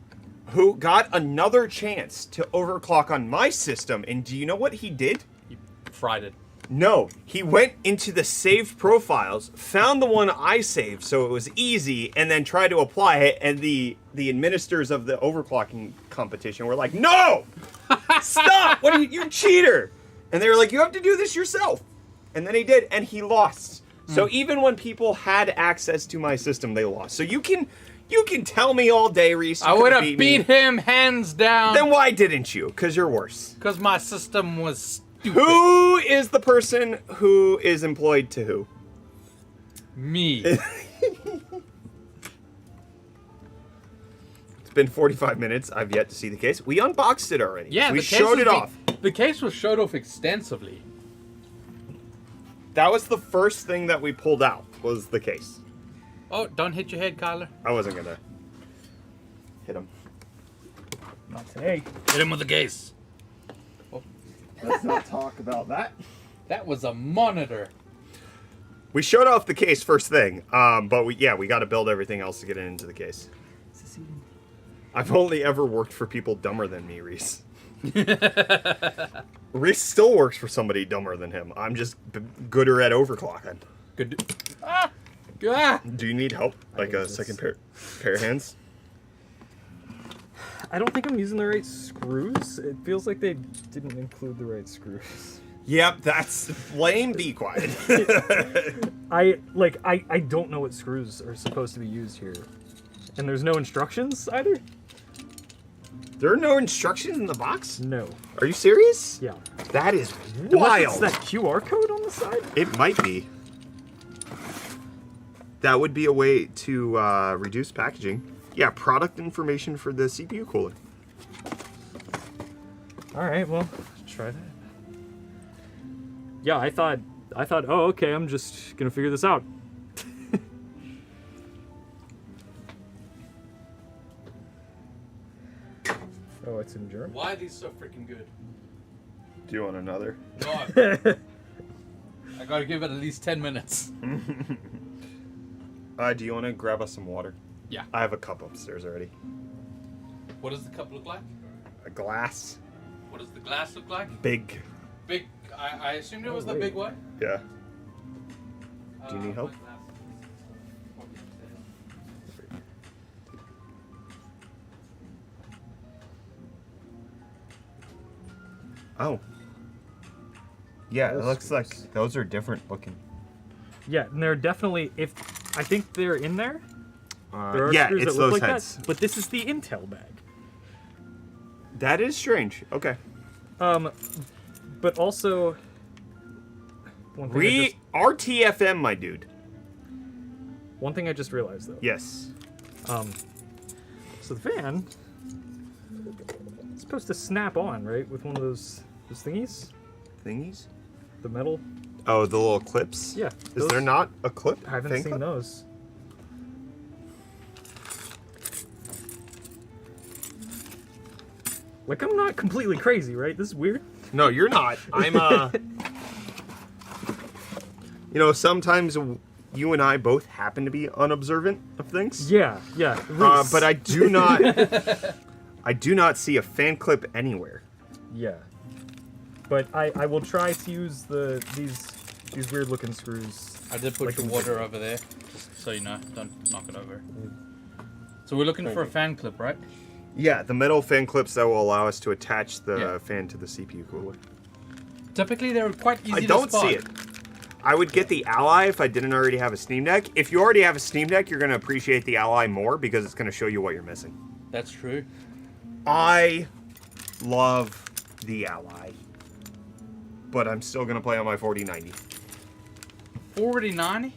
who got another chance to overclock on my system, and do you know what he did? You fried it. No, he went into the saved profiles, found the one I saved so it was easy, and then tried to apply it, and the administrators of the overclocking competition were like, no! Stop! What are you cheater! And they were like, you have to do this yourself. And then he did, and he lost. So even when people had access to my system, they lost. So you can tell me all day, Reese. You I would have could've beat him hands down. Then why didn't you? Because you're worse. Because my system was stupid. Who is the person who is employed to who? Me. It's been 45 minutes. I've yet to see the case. We unboxed it already. Yeah, we the case showed was it off. The case was showed off extensively. That was the first thing that we pulled out, was the case. Oh, don't hit your head, Kyler. I wasn't gonna hit him. Not today. Hit him with the case. Let's not talk about that. That was a monitor. We showed off the case first thing, but we got to build everything else to get it into the case. I've only ever worked for people dumber than me, Reese. Reese still works for somebody dumber than him. I'm just gooder at overclocking. Good. Ah! Ah! Do you need help? Like a second pair of hands? I don't think I'm using the right screws. It feels like they didn't include the right screws. Yep, that's blame. Be quiet. I don't know what screws are supposed to be used here. And there's no instructions either? There are no instructions in the box? No. Are you serious? Yeah. That is Unless wild. it's that QR code on the side? It might be. That would be a way to reduce packaging. Yeah, product information for the CPU cooler. Alright, well, try that. Yeah, I thought, oh, okay, I'm just gonna figure this out. Oh, it's in German? Why are these so freaking good? Do you want another? No, I gotta give it at least 10 minutes. Do you want to grab us some water? Yeah. I have a cup upstairs already. What does the cup look like? A glass. What does the glass look like? Big. Big. I assumed it was the big one. Yeah. Do you need help? Oh. Yeah, it looks like those are different looking. Yeah, and they're definitely, I think they're in there. There are yeah, screws it's that look those like heads. that, but this is the Intel bag. That is strange. Okay. But also, one thing RTFM, my dude. One thing I just realized though. Yes. So the fan It's supposed to snap on, right? With one of those thingies? Thingies? The metal? Oh, the little clips? Yeah. Is those- there not a clip? I haven't Fan seen clip? those. Like, I'm not completely crazy, right? This is weird. No, you're not. I'm, You know, sometimes you and I both happen to be unobservant of things. Yeah. Reese. But I do not... I do not see a fan clip anywhere. Yeah. But I will try to use these weird looking screws. I did put Like your a- water over there, just so you know. Don't knock it over. So we're looking for a fan clip, right? Yeah, the metal fan clips that will allow us to attach the Yeah. fan to the CPU cooler. Typically, they're quite easy I to don't spot. see it. I would get the Ally if I didn't already have a Steam Deck. If you already have a Steam Deck, you're going to appreciate the Ally more because it's going to show you what you're missing. That's true. I love the Ally, but I'm still going to play on my 4090. 4090,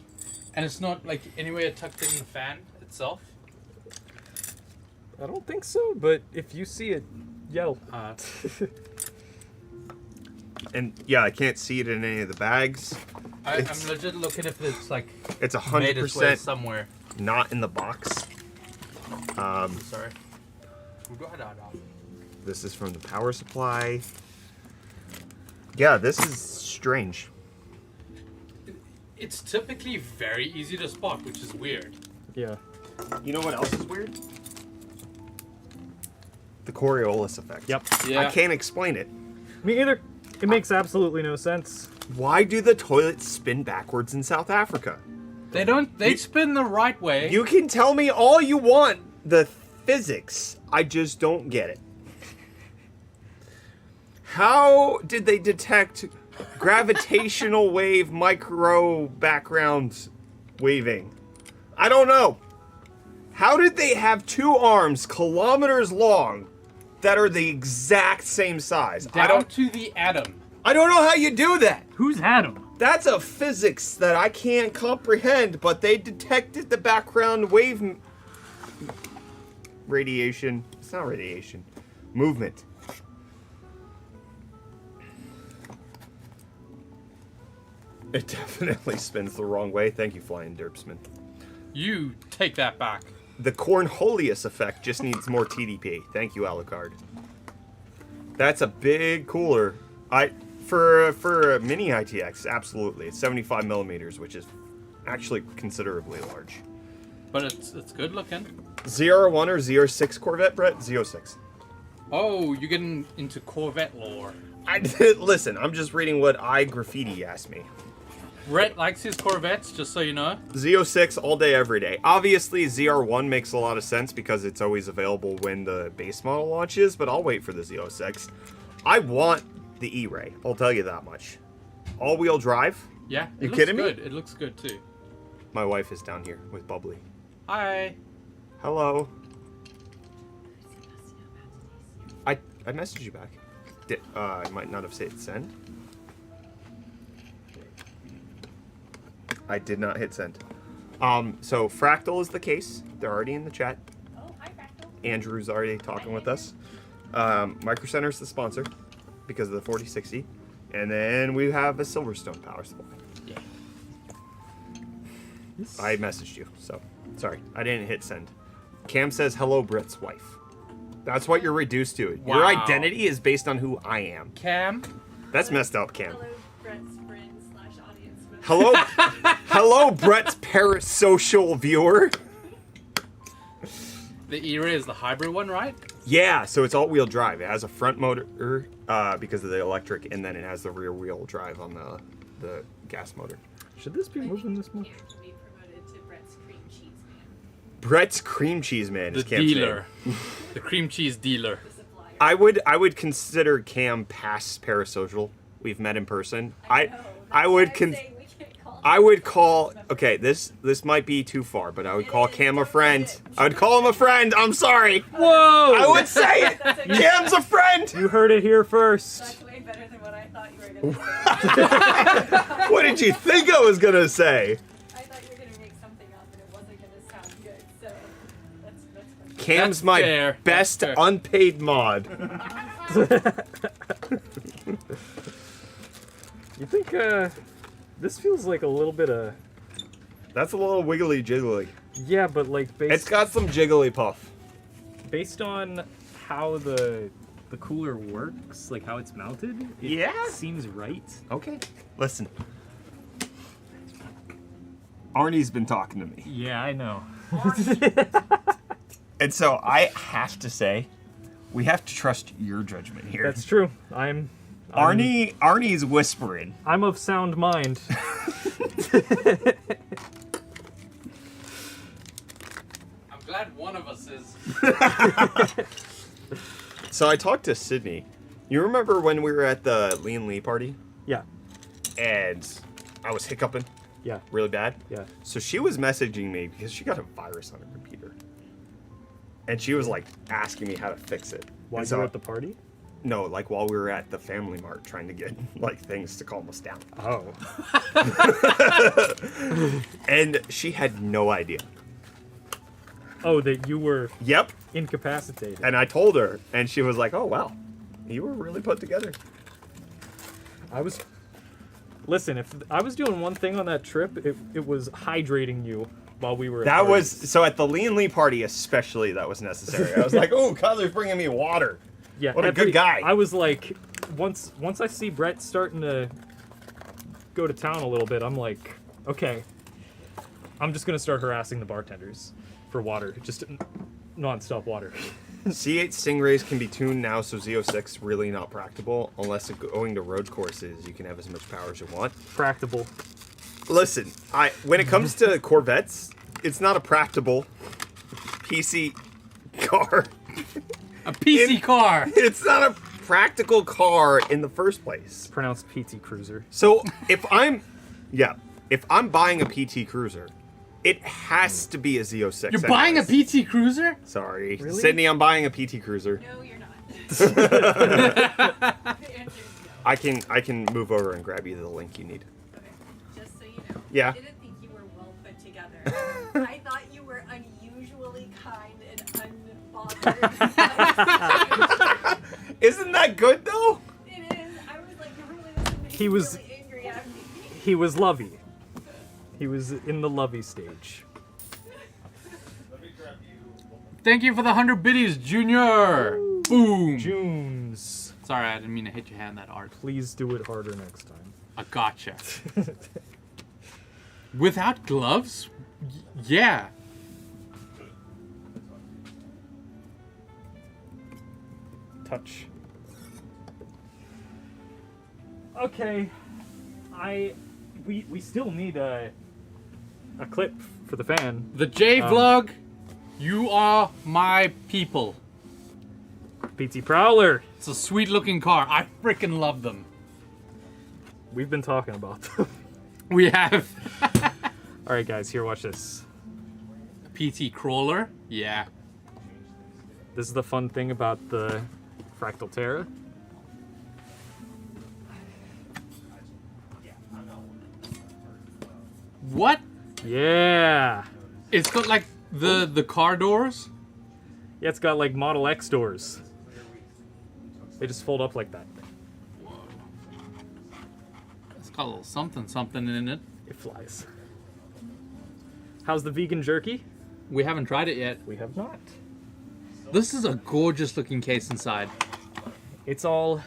and it's not like anywhere tucked in the fan itself. I don't think so, but if you see it, yell. And yeah, I can't see it in any of the bags. I'm It's- legit looking if it's like It's made its way 100% somewhere. not in the box. Sorry. This is from the power supply. Yeah, this is strange. It's typically very easy to spot, which is weird. Yeah. You know what else is weird? The Coriolis effect. Yep. Yeah. I can't explain it. Me either. It makes absolutely no sense. Why do the toilets spin backwards in South Africa? They don't. They spin the right way. You can tell me all you want, the physics. I just don't get it. How did they detect gravitational wave micro background waving? I don't know. How did they have two arms kilometers long that are the exact same size? down to the atom. I don't know how you do that. Who's had them? That's a physics that I can't comprehend, but they detected the background wave radiation. It's not radiation. Movement. It definitely spins the wrong way. Thank you, Flying Derpsman. You take that back. The Cornholius effect just needs more TDP. Thank you, Alucard. That's a big cooler. For a mini ITX, absolutely. It's 75 millimeters, which is actually considerably large. But it's good looking. ZR1 or ZR6 Corvette, Brett? Z06. Oh, you're getting into Corvette lore. Listen, I'm just reading what iGraffiti asked me. Brett likes his Corvettes, just so you know. Z06 all day, every day. Obviously, ZR1 makes a lot of sense because it's always available when the base model launches, but I'll wait for the Z06. I want the E-Ray, I'll tell you that much. All-wheel drive? Yeah, it You looks kidding me? good. It looks good too. My wife is down here with Bubbly. Hi. Hello. I messaged you back. I might not have said send. I did not hit send. So Fractal is the case. They're already in the chat. Oh, hi, Fractal. Andrew's already talking with us. Micro Center is the sponsor because of the 4060. And then we have a Silverstone power supply. Yeah. I messaged you, so sorry. I didn't hit send. Cam says, hello, Britt's wife. That's what you're reduced to. Your Wow. identity is based on who I am. Cam. That's messed up, Cam. Hello, Brett's friend / audience member. Hello, hello, Brett's parasocial viewer. The E-Ray is the hybrid one, right? Yeah, so it's all-wheel drive. It has a front motor because of the electric, and then it has the rear-wheel drive on the gas motor. Should this be moving this much? Cam should be promoted to Brett's cream cheese man. Brett's cream cheese man The is Cam's dealer. name. The cream cheese dealer. The supplier. I would consider Cam past parasocial. We've met in person. I know, I that's would why I'm con saying we can't call I him would a call member. okay, this might be too far, but I would call It is, Cam a don't friend. say it. I would call him a friend. I'm sorry. Whoa! I would say it. That's okay. Cam's a friend. You heard it here first. That's way better than what I thought you were going to say. What did you think I was gonna say? I thought you were going to make something up and it wasn't going to sound good, so that's fine. Cam's That's my fair. best That's fair. unpaid mod. You think this feels like a little bit of That's a little wiggly jiggly. yeah, but like It's got some jiggly puff. based on how the cooler works, like how it's mounted, it Yeah? seems right. Okay. Listen. Arnie's been talking to me. Yeah, I know. And so I have to say, we have to trust your judgment here. That's true. I'm Arnie's whispering. I'm of sound mind. I'm glad one of us is. So I talked to Sydney. You remember when we were at the Lean Lee party Yeah. and I was hiccuping Yeah. really bad? Yeah. So she was messaging me because she got a virus on her computer. And she was like asking me how to fix it. While And you were so- at the party? No, like while we were at the Family Mart trying to get like things to calm us down. Oh. And she had no idea. Oh, that you were Yep. incapacitated. And I told her, and she was like, "Oh wow, you were really put together." I was. Listen, if I was doing one thing on that trip, it was hydrating you while we were. At That was parties. so at the Lean Lee party, especially. That was necessary. I was like, "Oh, Kyler's bringing me water." Yeah, What a good guy. I was like, once I see Brett starting to go to town a little bit, I'm like, okay, I'm just gonna start harassing the bartenders for water, just non-stop water. C8 Stingrays can be tuned now, so Z06 really not practical unless going to road courses. You can have as much power as you want. Practical. Listen, when it comes to Corvettes, it's not a practical PC car. A PC car. It's not a practical car in the first place. Pronounced PT Cruiser. So if I'm buying a PT Cruiser, it has to be a Z06. You're buying a anyways. PT Cruiser? Sorry, Really? Sydney, I'm buying a PT Cruiser. No, you're not. The answer is no. I can move over and grab you the link you need. Okay. Just so you know. Yeah. I didn't think you were well put together. I thought you were unusually kind and unbothered. Isn't that good though? It is. I was like, really, this makes He me was- really angry at me. He was lovey. He was in the lovey stage. Thank you for the 100 biddies, Junior. Boom. Junes, Sorry, I didn't mean to hit your hand that hard. please do it harder next time. I gotcha. Without gloves? Yeah. Touch. Okay, we still need a clip for the fan. The J Vlog, you are my people. PT Prowler. It's a sweet looking car. I freaking love them. We've been talking about them. We have All right, guys, here, watch this. PT Crawler. Yeah. This is the fun thing about the Fractal Terra. What? Yeah. It's got like the car doors. Yeah, it's got like Model X doors. They just fold up like that. It's got a little something in it. It flies. How's the vegan jerky? We haven't tried it yet. We have not. This is a gorgeous looking case inside. It's all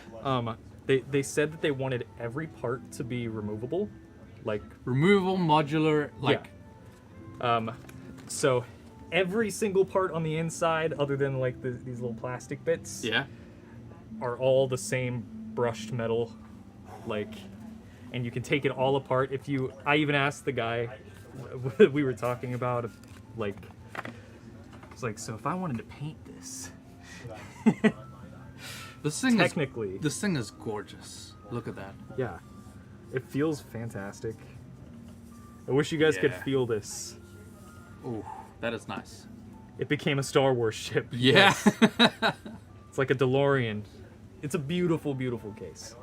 they said that they wanted every part to be removable. Like Removable, modular, like so every single part on the inside other than like these little plastic bits yeah. are all the same brushed metal, like, and you can take it all apart. If you, I even asked the guy we were talking about, like, it's like, so if I wanted to paint this, This thing technically, this thing is gorgeous. Look at that. yeah, it feels fantastic. I wish you guys could Yeah. feel this. Ooh, that is nice. It became a Star Wars ship. Yeah. It's like a DeLorean. It's a beautiful, beautiful case.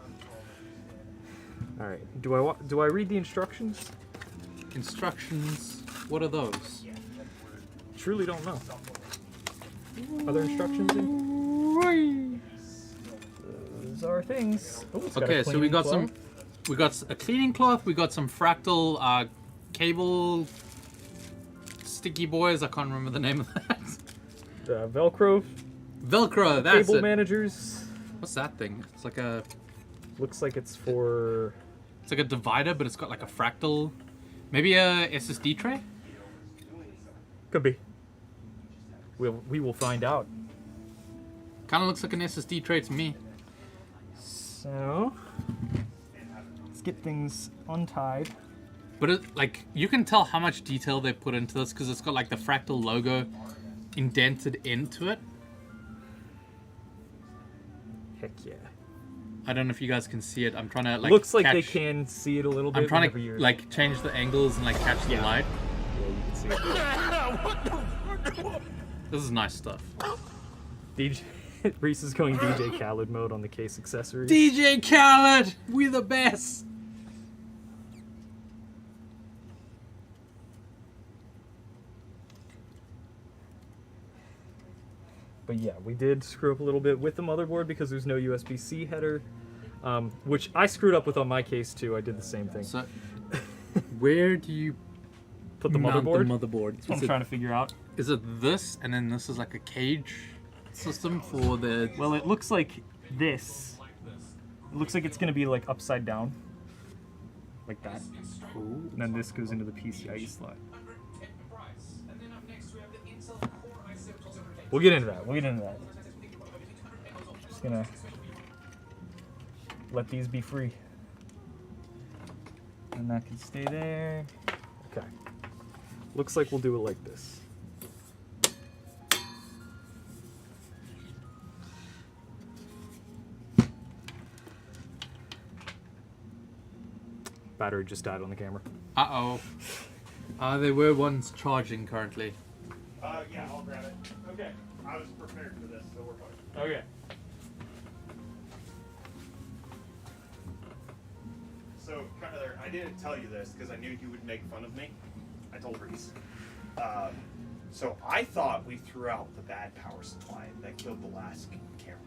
All right, do I read the instructions? Instructions. What are those? Truly don't know. other instructions in? Those are things. Oh, it's got a Okay, so we cleaning got cloth. we got a cleaning cloth. We got some Fractal cable sticky boys. I can't remember the name of that. Velcro Velcro. That's cable it. managers. What's that thing? It's like a Looks like it's for. it's like a divider, but it's got like a fractal. Maybe a SSD tray. Could be. We will find out. Kind of looks like an SSD tray to me. So let's get things untied. But it, like, you can tell how much detail they put into this because it's got like the Fractal logo indented into it. Heck yeah. I don't know if you guys can see it. I'm trying to like. Looks like they catch- can see it a little bit. I'm trying whenever to you're... like change the angles and like catch the Yeah. light. Yeah, you can see it. This is nice stuff. DJ Reese is going DJ Khaled mode on the case accessories. DJ Khaled, we the best. But yeah, we did screw up a little bit with the motherboard because there's no USB-C header, which I screwed up with on my case too. I did the same thing. So, where do you Put the mount motherboard. The motherboard. That's what I'm trying to figure out. Is it this, and then this is like a cage system for the? Well, it looks like this. It looks like it's gonna be like upside down, like that. And then this goes into the PCIe slot. We'll get into that. Just gonna let these be free. And that can stay there. Okay. Looks like we'll do it like this. Battery just died on the camera. Uh-oh. There were ones charging currently. Yeah, I'll grab it. Okay, I was prepared for this, so we're fine. Okay. So, Kyler, I didn't tell you this because I knew you would make fun of me. I told Reese. So I thought we threw out the bad power supply that killed the last camera.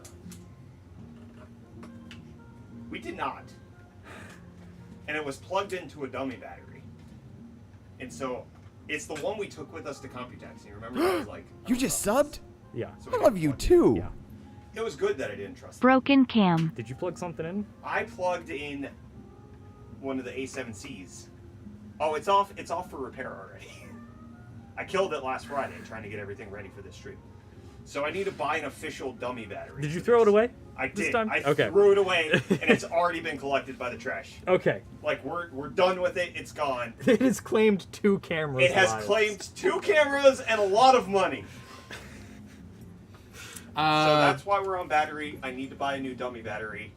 We did not. And it was plugged into a dummy battery. And so it's the one we took with us to Computex. You remember I was like, You just subbed? Yeah. so we I love you plugged it. too. Yeah. It was good that I didn't trust it. Broken cam. Did you plug something in? I plugged in one of the A7Cs. Oh, it's off for repair already. I killed it last Friday trying to get everything ready for this stream. So I need to buy an official dummy battery. Did you for throw this. it away? I this did. time? I Okay. threw it away, and it's already been collected by the trash. Okay. Like we're done with it. It's gone. It has claimed 2 cameras. It has lives. claimed 2 cameras and a lot of money. So that's why we're on battery. I need to buy a new dummy battery.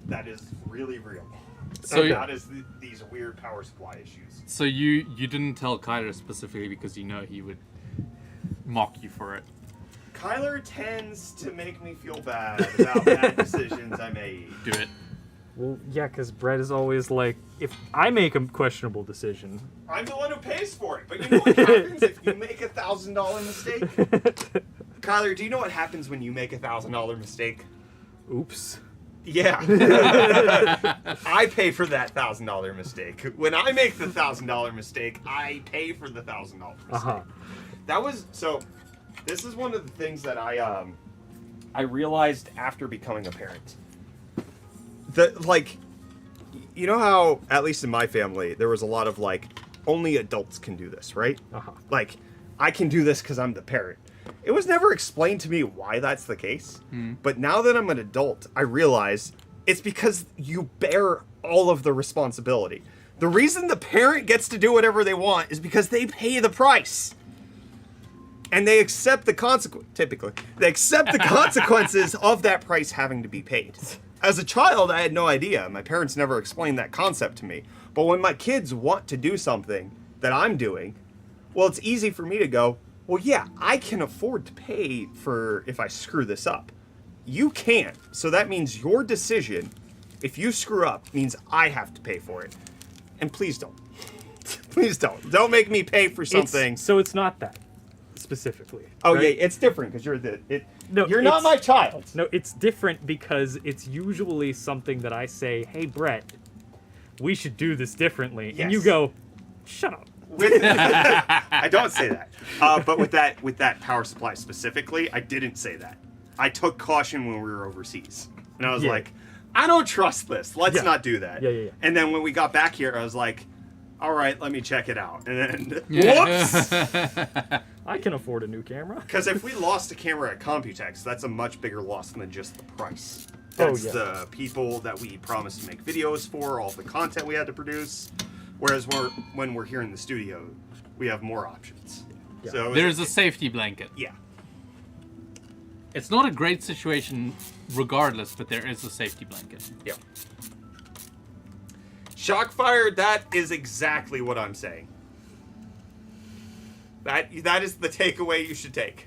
That is really real. So And that is these weird power supply issues. So you didn't tell Kyler specifically because you know he would mock you for it. Kyler tends to make me feel bad about bad decisions I made. Do it. Well, yeah, because Brett is always like, if I make a questionable decision. I'm the one who pays for it. But you know what happens if you make a $1,000 mistake? Kyler, do you know what happens when you make a $1,000 mistake? Oops. Yeah. I pay for that $1,000 mistake. When I make the $1,000 mistake, I pay for the $1,000 mistake. Uh-huh. That was so. This is one of the things that I realized after becoming a parent. You know how, at least in my family, there was a lot of like, only adults can do this, right? Uh-huh. Like, I can do this because I'm the parent. It was never explained to me why that's the case. But now that I'm an adult, I realize it's because you bear all of the responsibility. The reason the parent gets to do whatever they want is because they pay the price. And they accept the typically, they accept the consequences of that price having to be paid. As a child, I had no idea. My parents never explained that concept to me. But when my kids want to do something that I'm doing, well, it's easy for me to go, well, yeah, I can afford to pay for if I screw this up. You can't. So that means your decision, if you screw up, means I have to pay for it. And please don't. Please don't. Don't make me pay for something. So it's not that. specifically. Oh right? yeah, it's different because you're No, you're not it's- my child. No, it's different because it's usually something that I say, "Hey, Brett, we should do this differently," and you Yes. go, "Shut up." I don't say that. But with that power supply specifically, I didn't say that. I took caution when we were overseas, and I was Yeah. like, I don't trust this. Let's Yeah. not do that. Yeah. And then when we got back here, I was like, all right, let me check it out. And then, Yeah. whoops! I can afford a new camera. Because if we lost a camera at Computex, that's a much bigger loss than just the price. Oh, That's yeah. the people that we promised to make videos for, all the content we had to produce. Whereas when we're here in the studio, we have more options. Yeah. So There's a safety blanket. yeah. It's not a great situation regardless, but there is a safety blanket. Yeah. Shockfire, that is exactly what I'm saying. That is the takeaway you should take.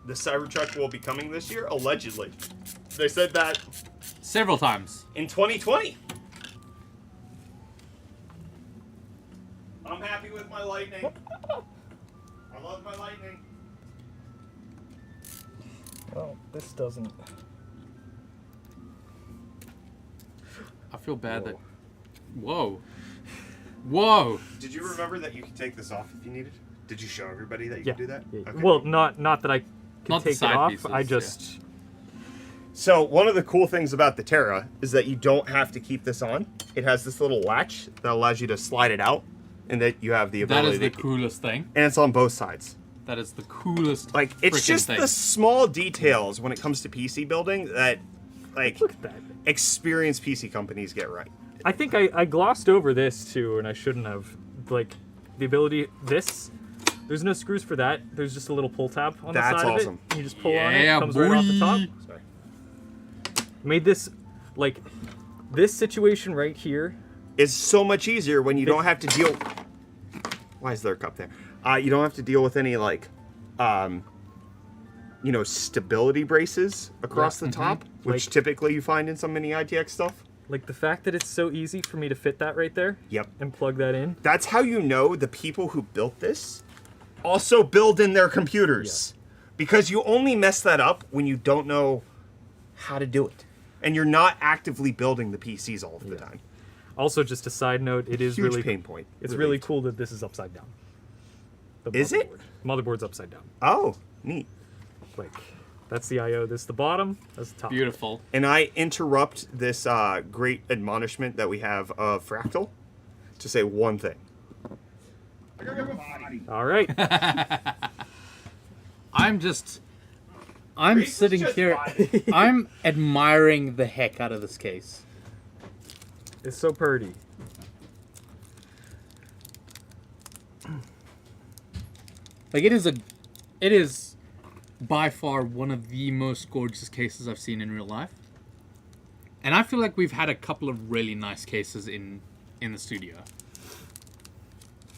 The Cybertruck will be coming this year, allegedly. They said that Several times. in 2020. I'm happy with my Lightning. I love my Lightning. Well, this doesn't. I feel bad that... Whoa. Whoa. Did you remember that you could take this off if you needed? Did you show everybody that you Yeah. could do that? Yeah. Okay. Well, not that I can Not the take it side off. pieces, I yeah. just. So one of the cool things about the Terra is that you don't have to keep this on. It has this little latch that allows you to slide it out, and that you have the That ability is the to coolest thing. and it's on both sides. That is the coolest Like it's frickin' just thing. the small details when it comes to PC building that, like, Look at that. experienced PC companies get right. I think I glossed over this too, and I shouldn't have. Like, the ability. This. There's no screws for that. There's just a little pull tab on the That's side awesome. of it. You just pull on it. Yeah, It comes right off the top. boy. Sorry. Made this, like, this situation right here. It's so much easier when you don't have to deal. Why is there a cup there? You don't have to deal with any stability braces across the top, which Like- typically you find in some mini ITX stuff. Like, the fact that it's so easy for me to fit that right there. Yep. And plug that in. That's how you know the people who built this also build in their computers. Because you only mess that up when you don't know how to do it. And you're not actively building the PCs all of the time. Also, just a side note, it is Huge really pain point. It's really cool that this is upside down. The Is it? motherboard. Motherboard's upside down. Oh, neat. Like, that's the I/O. This is the bottom. That's the top. Beautiful. And I interrupt this great admonishment that we have of Fractal to say one thing. All right. I'm Reese is sitting just here. vibing. I'm admiring the heck out of this case. It's so pretty. Like it is by far one of the most gorgeous cases I've seen in real life. And I feel like we've had a couple of really nice cases in the studio.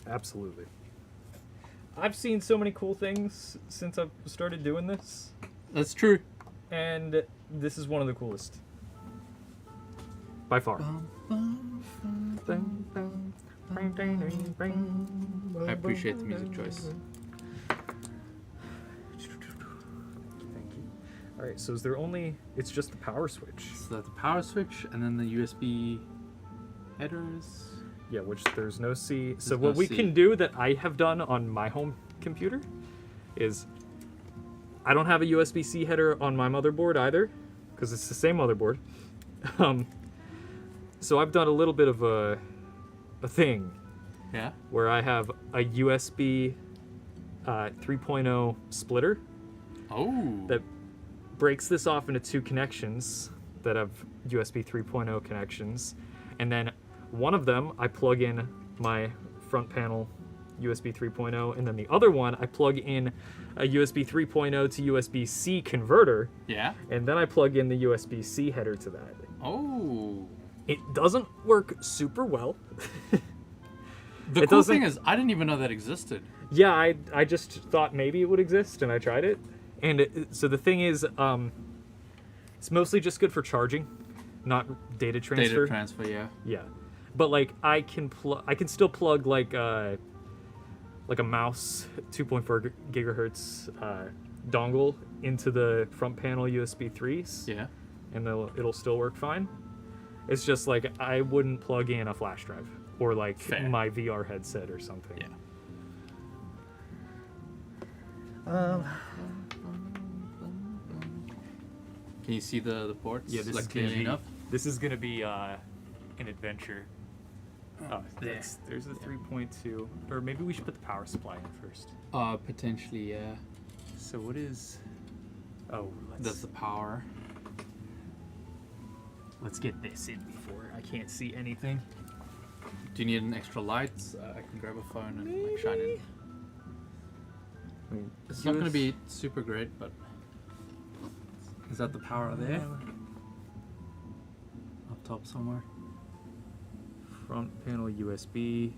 Absolutely. I've seen so many cool things since I've started doing this, That's true. and this is one of the coolest. By far. I appreciate the music choice. Thank you. Alright, so is there only... It's just the power switch. So that's the power switch and then the USB headers. Yeah, which there's no C. So There's what no we C. can do that I have done on my home computer is I don't have a USB-C header on my motherboard either, because it's the same motherboard. So I've done a little bit of a thing Yeah. where I have a USB 3.0 splitter Oh. that breaks this off into two connections that have USB 3.0 connections, and then one of them I plug in my front panel USB 3.0, and then the other one I plug in a USB 3.0 to USB-C converter, Yeah. and then I plug in the USB-C header to that. Oh. It doesn't work super well. The It cool doesn't- thing is, I didn't even know that existed. Yeah, I just thought maybe it would exist, and I tried it. And so the thing is, it's mostly just good for charging, not data transfer. Data transfer, yeah. Yeah, but like I can still plug like like a mouse 2.4 gigahertz dongle into the front panel USB 3s. Yeah. And it'll still work fine. It's just like I wouldn't plug in a flash drive or like Fair. my VR headset or something. Yeah. Can you see the ports? Yeah, this like is gonna clearly be, enough. This is gonna be an adventure. Oh, there. there's the 3.2, or maybe we should put the power supply in first. Potentially, yeah. So what is? Oh, That's the power. let's get this in before I can't see anything. Do you need an extra light? I can grab a phone and like, shine it. It's not going to be super great, but is that the power there? Up top somewhere. Front panel USB.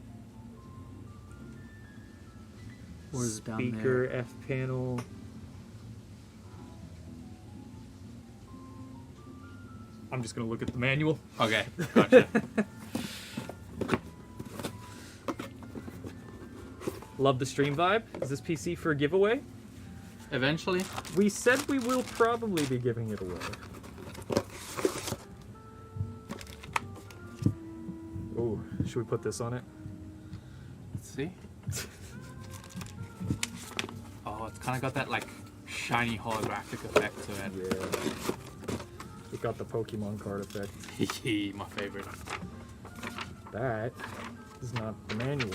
Or is it down Speaker there? F panel. I'm just gonna look at the manual. Okay, gotcha. Love the stream vibe. Is this PC for a giveaway? Eventually. We said we will probably be giving it away. Oh, should we put this on it? Let's see. Oh, it's kind of got that like shiny holographic effect to it. Yeah. It got the Pokemon card effect. My favorite. That is not the manual.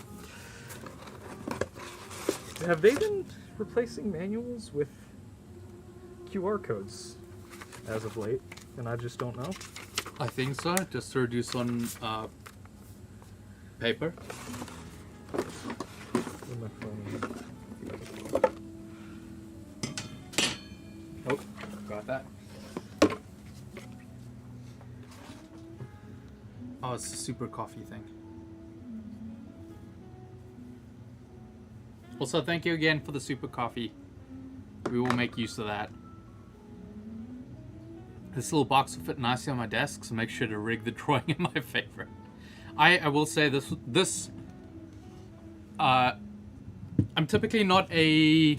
Have they been replacing manuals with QR codes as of late? And I just don't know. I think so, just to reduce on paper. Where's my phone? Oh, got that. Oh, it's a super coffee thing. Also, thank you again for the super coffee. We will make use of that. This little box will fit nicely on my desk, so make sure to rig the drawing in my favor. I will say this. I'm typically not a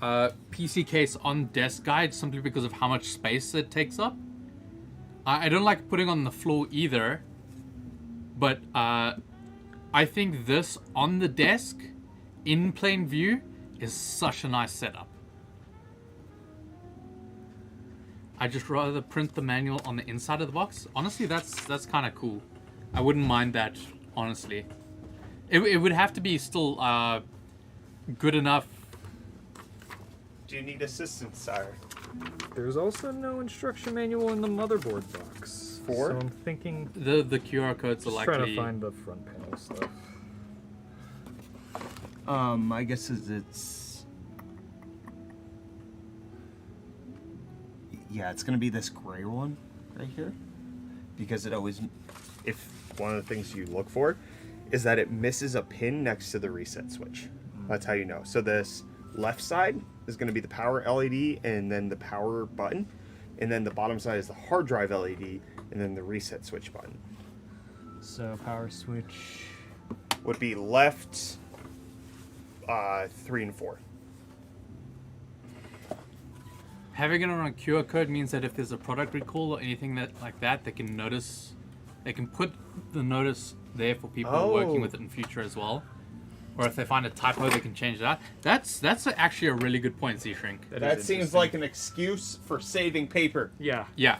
PC case on desk guy simply because of how much space it takes up. I don't like putting on the floor either, but I think this on the desk in plain view is such a nice setup. I just rather print the manual on the inside of the box. Honestly, that's kind of cool. I wouldn't mind that, honestly. It would have to be still good enough. Do you need assistance, sire? There's also no instruction manual in the motherboard box. For? So I'm thinking. The QR codes are Just likely. trying to find the front panel stuff. I guess it's yeah, it's gonna be this gray one right here, Because it always, if one of the things you look for is that it misses a pin next to the reset switch. That's how you know. So this left side is going to be the power LED and then the power button. And then the bottom side is the hard drive LED and then the reset switch button. So power switch. Would be left 3 and 4. Having it on a QR code means that if there's a product recall or anything like that, they can notice. They can put the notice there for people who are working with it in future as well. Or if they find a typo, they can change that. That's actually a really good point, Z-Shrink. That seems like an excuse for saving paper. Yeah. Yeah,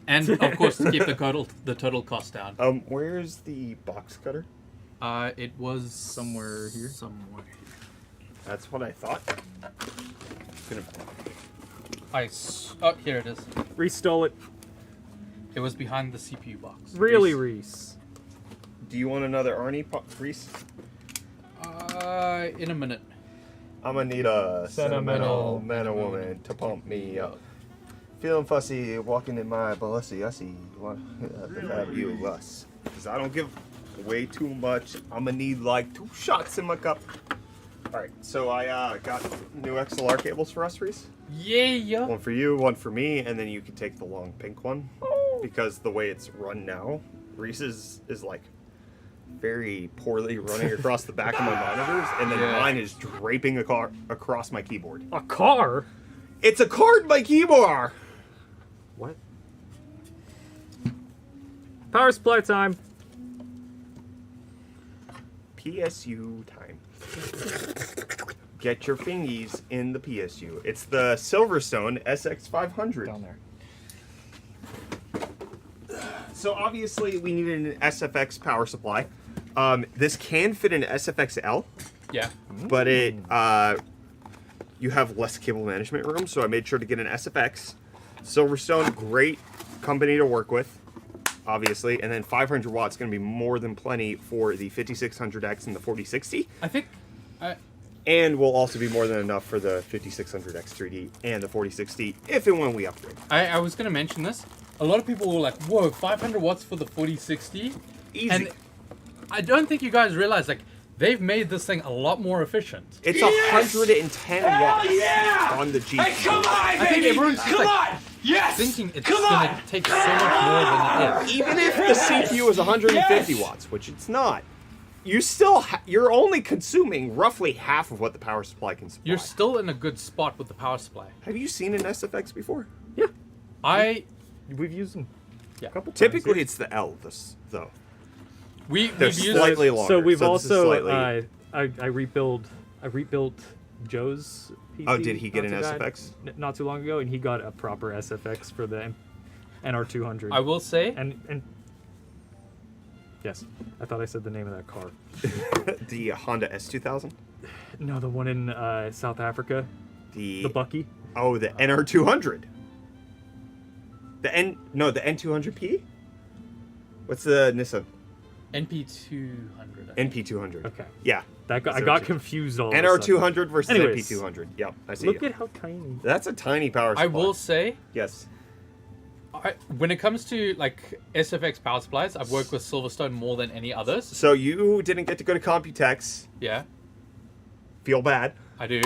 and of course to keep the total cost down. Where's the box cutter? It was Somewhere here. Somewhere here. That's what I thought. Gonna... Oh, here it is. Restole it. It was behind the CPU box. Really, Reese? Do you want another Arnie, Reese? In a minute. I'm gonna need a Sentimental man or woman to pump me up. Feeling fussy, walking in my bussy, want to have you less. Because I don't give way too much. I'm gonna need like 2 shots in my cup. Alright, so I got new XLR cables for us, Reese. Yeah. One for you, one for me, and then you can take the long pink one. Because the way it's run now, Reese's is like very poorly running across the back of my monitors, and then Yeah. mine is draping across my keyboard. A car? It's a card by keyboard! What? Power supply time. PSU time. Get your fingies in the PSU. It's the Silverstone SX500. Down there. So obviously we needed an SFX power supply. This can fit an SFXL, Yeah. but it you have less cable management room, so I made sure to get an SFX. Silverstone, great company to work with, obviously, and then 500 watts going to be more than plenty for the 5600X and the 4060, I think. and will also be more than enough for the 5600X 3D and the 4060 if and when we upgrade. I was going to mention this. A lot of people were like, whoa, 500 watts for the 4060? Easy. And I don't think you guys realize, like, they've made this thing a lot more efficient. It's 110 watts on the G. I think everyone's just, like, thinking it's going to take so much more than it is. Even if the CPU is 150 watts, which it's not, you still you're only consuming roughly half of what the power supply can supply. You're still in a good spot with the power supply. Have you seen an SFX before? We've used them Yeah. a couple times. Typically, here. it's the L, though. We've They're used slightly longer. So we've this is also slightly- I rebuilt Joe's PC. Oh, did he get an not too bad, SFX? not too long ago, and he got a proper SFX for the NR200. I will say, and yes, I thought I said the name of that car. The Honda S2000. No, the one in South Africa, The the Bucky. oh, the NR200. The N200P. What's the Nissan? NP200. NP200. Okay, Yeah. that got, I I see got what you- confused all. of a sudden. NR200 versus Anyways, NP200. Yep, I see. Look you. at how tiny. That's a tiny power supply. I will say, Yes. when it comes to like SFX power supplies, I've worked with Silverstone more than any others. So you didn't get to go to Computex. Yeah, Feel bad. I do.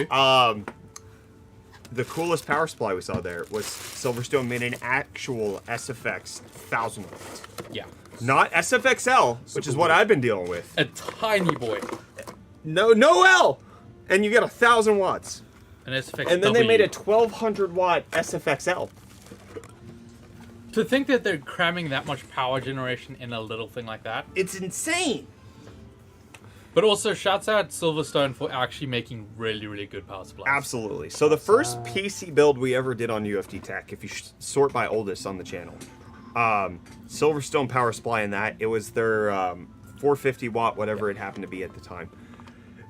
The coolest power supply we saw there was Silverstone made an actual SFX 1000 watts. Yeah, Not SFXL, which is what I've been dealing with. a tiny boy. No L! And you get 1000 watts. An SFX. And then they made a 1200 watt SFXL. To think that they're cramming that much power generation in a little thing like that. It's insane. But also, shouts out Silverstone for actually making really, really good power supplies. Absolutely. So the first PC build we ever did on UFT Tech, if you sort by oldest on the channel, Silverstone power supply in that, it was their 450 watt, whatever it happened to be at the time.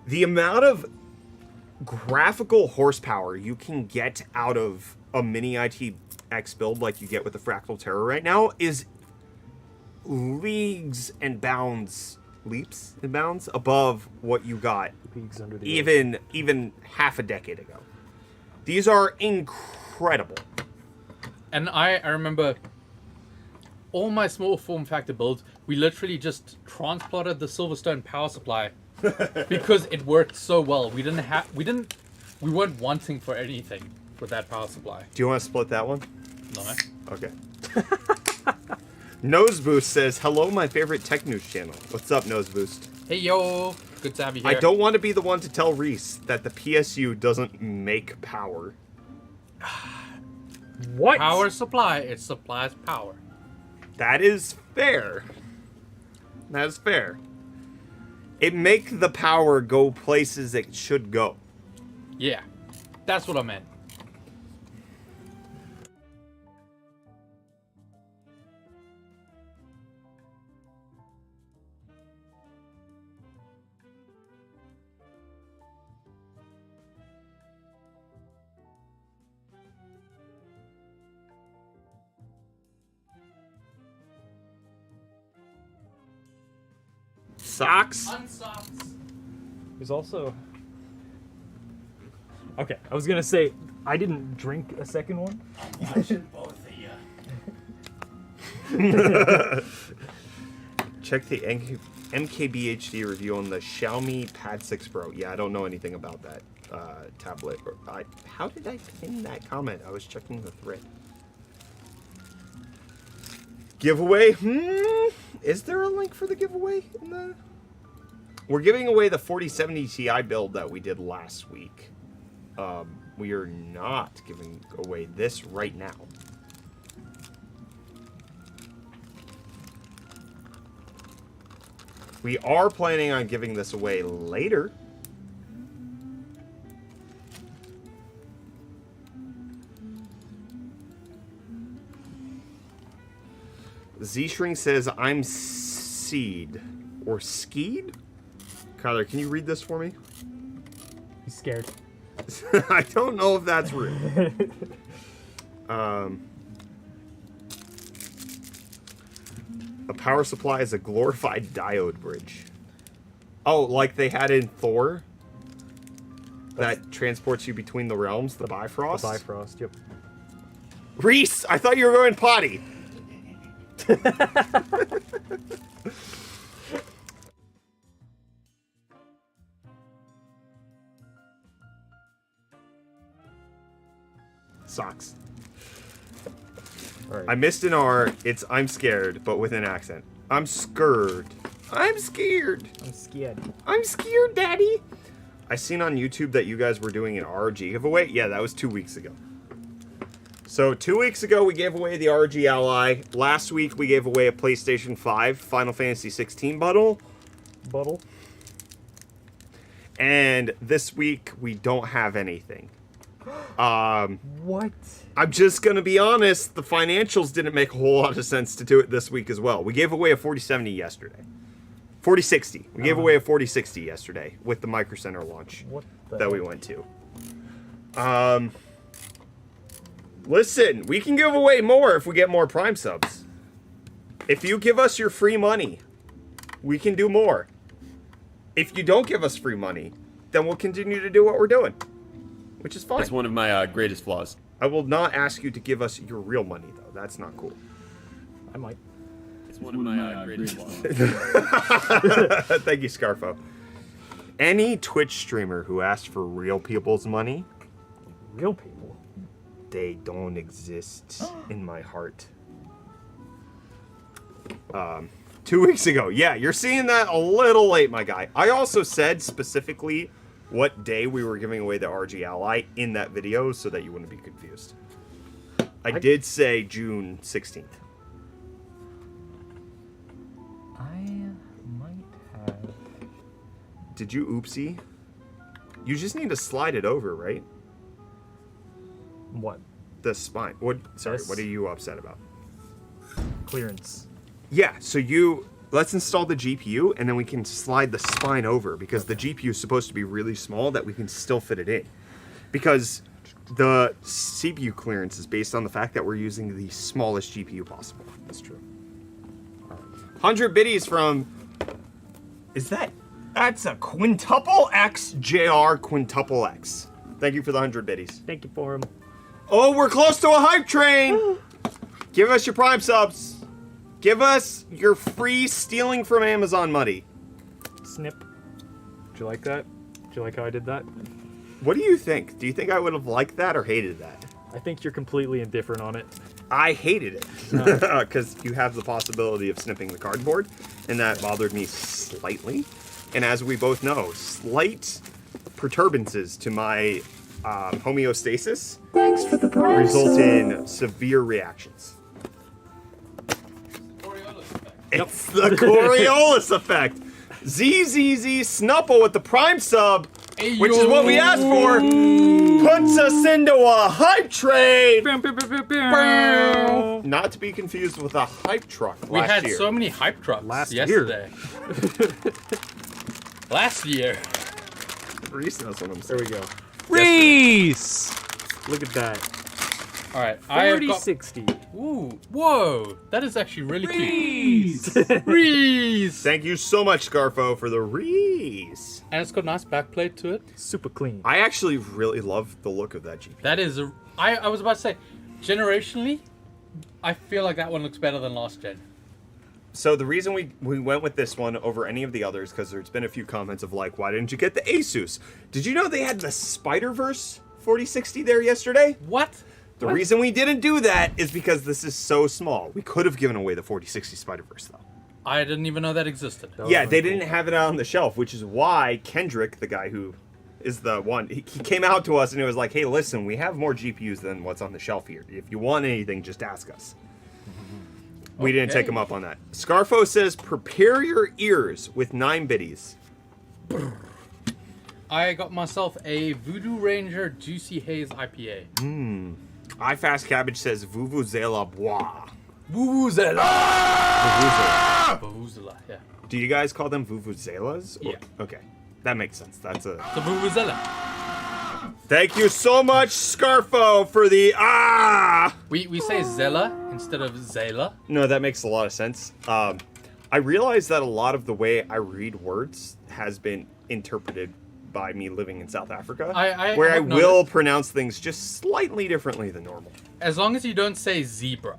The amount of graphical horsepower you can get out of a mini ITX build like you get with the Fractal Terra right now is leaps and bounds above what you got Leagues under the even half a decade ago. These are incredible. And I remember all my small form factor builds, we literally just transplanted the Silverstone power supply because it worked so well. We weren't wanting for anything with that power supply. Do you want to split that one? No. Okay. Nose Boost says, "Hello, my favorite tech news channel." What's up, Nose Boost? Hey yo, good to have you here. I don't want to be the one to tell Reese that the PSU doesn't make power. What? Power supply, it supplies power. That is fair. That is fair. It make the power go places it should go. Yeah, that's what I meant. Socks. There's also. Okay, I was gonna say I didn't drink a second one. Check the MKBHD review on the Xiaomi Pad 6 Pro. Yeah, I don't know anything about that tablet. How did I pin that comment? I was checking the thread. Giveaway? Is there a link for the giveaway in the... We're giving away the 4070 Ti build that we did last week. We are not giving away this right now. We are planning on giving this away later. Z-Shrink says, I'm seed. Or skied? Kyler, can you read this for me? He's scared. I don't know if that's real. A power supply is a glorified diode bridge. Oh, like they had in Thor? That transports you between the realms, the Bifrost? The Bifrost, yep. Reese, I thought you were going potty. Socks. All right. I missed an R. It's I'm scared, but with an accent. I'm scared. I'm scared. I'm scared. I'm scared, Daddy. I seen on YouTube that you guys were doing an ROG giveaway. Yeah, that was 2 weeks ago. So 2 weeks ago, we gave away the ROG Ally. Last week, we gave away a PlayStation 5 Final Fantasy 16 bundle. And this week, we don't have anything. What? I'm just going to be honest. The financials didn't make a whole lot of sense to do it this week as well. We gave away a 4070 yesterday. 4060. We gave away a 4060 yesterday with the Micro Center launch that we went to. Listen, we can give away more if we get more Prime subs. If you give us your free money, we can do more. If you don't give us free money, then we'll continue to do what we're doing, which is fine. It's one of my greatest flaws. I will not ask you to give us your real money, though. That's not cool. I might. It's one of my greatest flaws. Thank you, Scarfo. Any Twitch streamer who asks for real people's money, Real people? they don't exist in my heart. 2 weeks ago. Yeah, you're seeing that a little late, my guy. I also said specifically what day we were giving away the RG Ally in that video so that you wouldn't be confused. I did say June 16th. I might have. Did you oopsie? You just need to slide it over, right? What? The spine. What? Sorry, This? what are you upset about? Clearance. Yeah, so let's install the GPU and then we can slide the spine over because the GPU is supposed to be really small that we can still fit it in. Because the CPU clearance is based on the fact that we're using the smallest GPU possible. That's true. 100 biddies from... That's a quintuple X JR quintuple X. Thank you for the 100 biddies. Thank you for him. Oh, we're close to a hype train! Give us your Prime subs. Give us your free stealing from Amazon money. Snip. Did you like that? Did you like how I did that? What do you think? Do you think I would have liked that or hated that? I think you're completely indifferent on it. I hated it. Because you have the possibility of snipping the cardboard, and that bothered me slightly. And as we both know, slight perturbances to my homeostasis result in severe reactions. It's the Coriolis effect. ZZZ Snupple with the Prime sub, which is what we asked for, puts us into a hype train. Not to be confused with a hype truck. We last had year. so many hype trucks Last yesterday. Last year. Reese knows what I'm There saying. we go. Reese! Look at that. All right, I have got. 4060. Ooh, whoa! That is actually really Reese! cute. Reese. Thank you so much, Scarfo, for the Reese. And it's got a nice backplate to it. Super clean. I actually really love the look of that GPU. That is a. I was about to say, generationally, I feel like that one looks better than last gen. So the reason we went with this one over any of the others, because there's been a few comments of like, why didn't you get the Asus? Did you know they had the Spider-Verse 4060 there yesterday? What? The reason we didn't do that is because this is so small. We could have given away the 4060 Spider-Verse, though. I didn't even know that existed. Yeah, they didn't have it out on the shelf, which is why Kendrick, the guy who is the one, he came out to us and he was like, hey, listen, we have more GPUs than what's on the shelf here. If you want anything, just ask us. We didn't take him up on that. Scarfo says, prepare your ears with 9 biddies. I got myself a Voodoo Ranger Juicy Haze IPA. iFast Cabbage says, Vuvuzela Bois. Vuvuzela! Vuvuzela. Vuvuzela, yeah. Do you guys call them Vuvuzelas? Yeah. Okay, that makes sense. That's a... The Vuvuzela. Thank you so much, Scarfo, for the We say Zella instead of Zela. No, that makes a lot of sense. I realize that a lot of the way I read words has been interpreted by me living in South Africa, where I will pronounce things just slightly differently than normal. As long as you don't say zebra.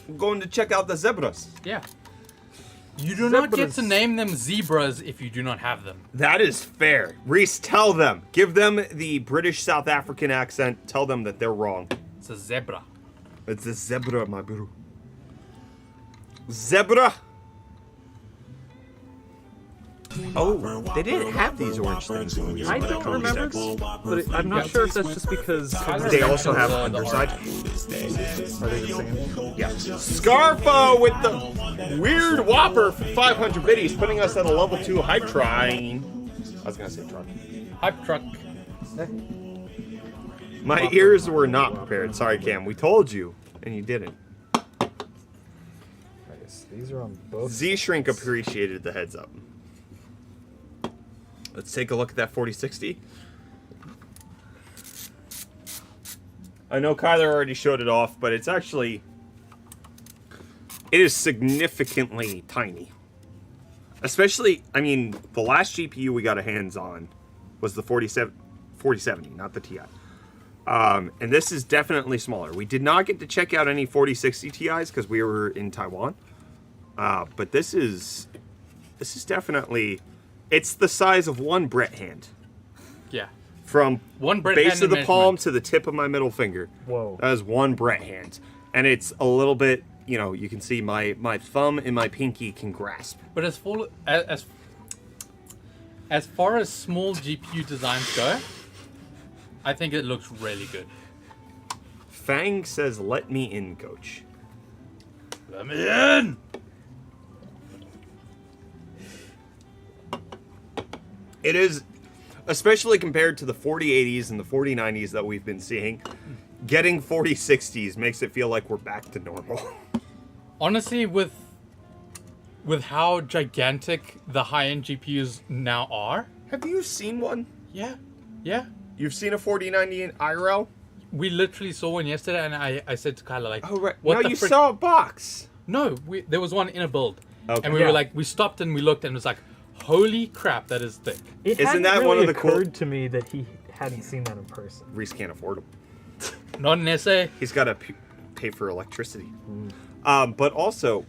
I'm going to check out the zebras. Yeah. You do not get to name them zebras if you do not have them. That is fair. Reese, tell them. Give them the British South African accent. Tell them that they're wrong. It's a zebra. It's a zebra, my bro. Zebra. Oh, they didn't have these orange things when we I used don't the remember, but I'm not sure if that's just because They also have underside. Are they the same? Yeah. Scarfo with the weird Whopper for 500 biddies, putting us at a level 2 hype train. I was gonna say truck. Hype truck. My ears were not prepared. Sorry, Cam. We told you, and you didn't. Nice. These are on both. Z Shrink appreciated the heads up. Let's take a look at that 4060. I know Kyler already showed it off, but it's actually... It is significantly tiny. Especially, I mean, the last GPU we got a hands on was the 4070, not the Ti. And this is definitely smaller. We did not get to check out any 4060 Ti's because we were in Taiwan. But this is definitely... It's the size of one Brett hand. Yeah. From one Brett base hand of the in palm measurement. to the tip of my middle finger. Whoa. That is one Brett hand. And it's a little bit, you know, you can see my thumb and my pinky can grasp. But as far as small GPU designs go, I think it looks really good. Fang says, let me in, coach. Let me in! It is, especially compared to the 4080s and the 4090s that we've been seeing, getting 4060s makes it feel like we're back to normal. Honestly, with how gigantic the high-end GPUs now are. Have you seen one? Yeah. You've seen a 4090 in IRL? We literally saw one yesterday, and I said to Kyla, like, Oh, right. what Now the you frick? saw a box. No, there was one in a build. Okay. And we Yeah. were like, we stopped and we looked, and it was like, holy crap, that is thick. It Isn't hadn't that really one of the cool- occurred to me that he hadn't seen that in person. Reese can't afford them. Not an essay. He's got to pay for electricity. But also,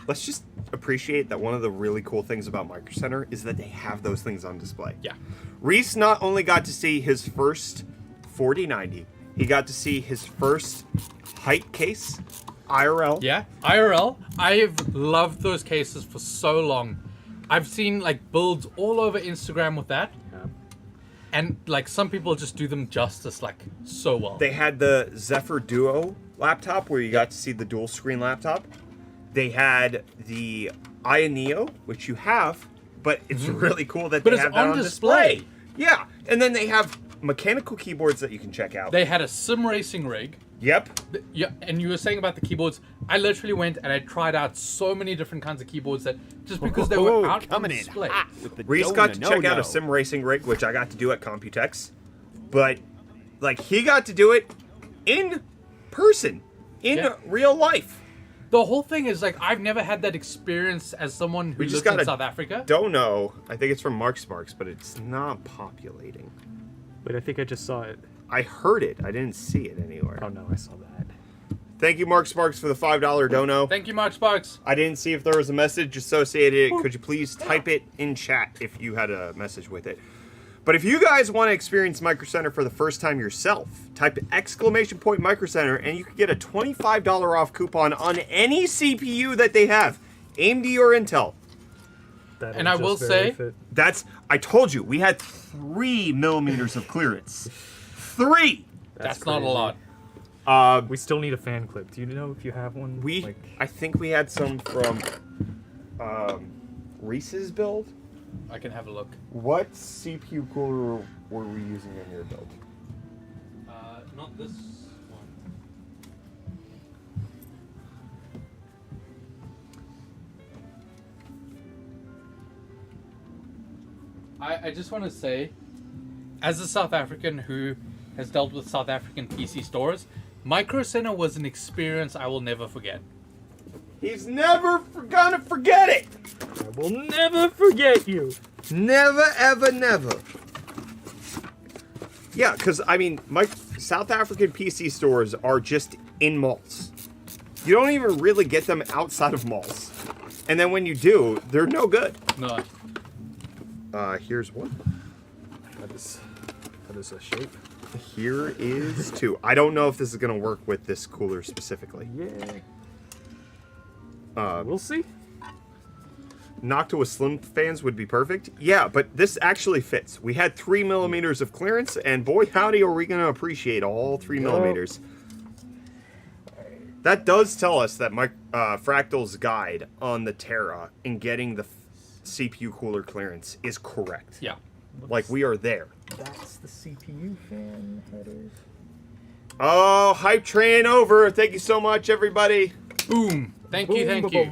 let's just appreciate that one of the really cool things about Micro Center is that they have those things on display. Yeah. Reese not only got to see his first 4090, he got to see his first height case, IRL. Yeah, IRL. I've loved those cases for so long. I've seen like builds all over Instagram with that. And like some people just do them justice like so well. They had the Zephyr Duo laptop where you got to see the dual screen laptop. They had the Aya Neo, which you have, but it's really cool that But they it's have that on on display. Yeah, and then they have mechanical keyboards that you can check out. They had a sim racing rig. Yep. Yeah, and you were saying about the keyboards. I literally went and I tried out so many different kinds of keyboards that just because they were out on coming in display. hot with the Reese got to check out a sim racing rig, which I got to do at Computex. But, like, he got to do it in person, in real life. The whole thing is like I've never had that experience as someone who We just lives got in South Africa. Don't know. I think it's from Mark Sparks, but it's not populating. But I think I just saw it. I heard it. I didn't see it anywhere. Oh no, I saw that. Thank you, Mark Sparks, for the $5 dono. Thank you, Mark Sparks. I didn't see if there was a message associated. Could you please type it in chat if you had a message with it? But if you guys want to experience Micro Center for the first time yourself, type !Micro Center and you can get a $25 off coupon on any CPU that they have, AMD or Intel. That'll And I just will barely say- fit. I told you, we had 3 millimeters of clearance. 3! That's not a crazy. lot. We still need a fan clip. Do you know if you have one? I think we had some from Reese's build. I can have a look. What CPU cooler were we using in your build? Not this one. I just want to say, as a South African who has dealt with South African PC stores, Micro Center was an experience I will never forget. He's never gonna forget it! I will never forget you. Never, ever, never. Yeah, because, I mean, South African PC stores are just in malls. You don't even really get them outside of malls. And then when you do, they're no good. No. Here's one. That is a shape. Here is 2. I don't know if this is going to work with this cooler specifically. Yeah. We'll see. Noctua Slim fans would be perfect. Yeah, but this actually fits. We had 3 millimeters of clearance, and boy howdy are we going to appreciate all 3 millimeters. That does tell us that Fractal's guide on the Terra in getting the CPU cooler clearance is correct. Yeah. Like, we are there. That's the CPU fan headers. Oh, hype train over. Thank you so much, everybody. Boom. Thank you, thank you.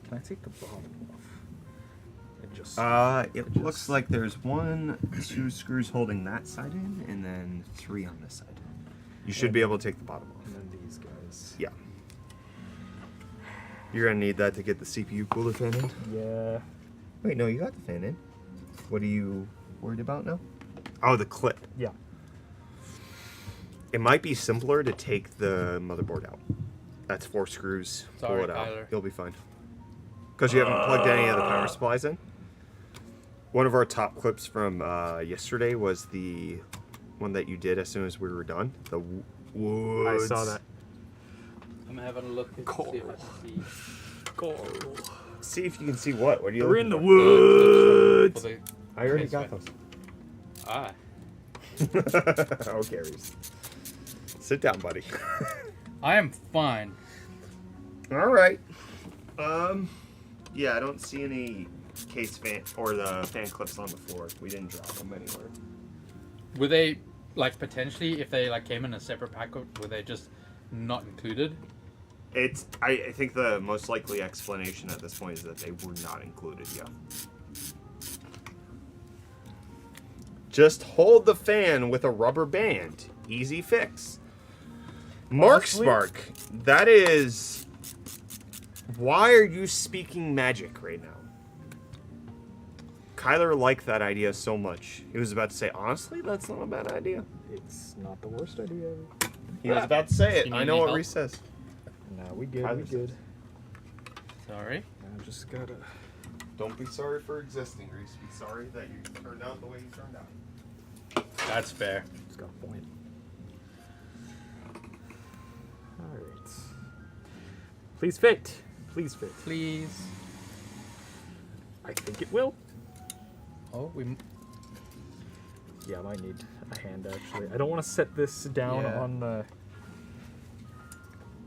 Can I take the bottom off? And just It looks like there's 1, 2 screws holding that side in, and then 3 on this side. You should be able to take the bottom off. and then these guys. Yeah. You're gonna need that to get the CPU cooler fan in. Yeah. Wait, no, you got the fan in. What are you worried about now? Oh, the clip. Yeah. It might be simpler to take the motherboard out. That's 4 screws. Sorry, Pull it out. Tyler. You'll be fine. Because you haven't plugged any of the power supplies in. One of our top clips from yesterday was the one that you did as soon as we were done. The woods. I saw that. I'm having a look to see if I can see. Coral. See if you can see what. What are you We're in the looking woods. For I already Okay, got so- those. Ah. Okay, Reese. Sit down, buddy. I am fine. All right. Yeah, I don't see any case fan or the fan clips on the floor. We didn't drop them anywhere. Were they, like, potentially, if they, like, came in a separate pack, were they just not included? I think the most likely explanation at this point is that they were not included, yeah. Just hold the fan with a rubber band. Easy fix. Mark Honestly? Spark, that is... Why are you speaking magic right now? Kyler liked that idea so much. He was about to say, honestly, that's not a bad idea. It's not the worst idea. He was about to say it. You need I know any what help? Reese says. Nah, we good. Tyler We good. Sorry. I just gotta. Don't be sorry for existing, Reese. Be sorry that you turned out the way you turned out. That's fair. Just got a point. All right. Please fit. Please fit. Please. I think it will. Oh, we... Yeah, I might need a hand actually. I don't want to set this down Yeah. on the.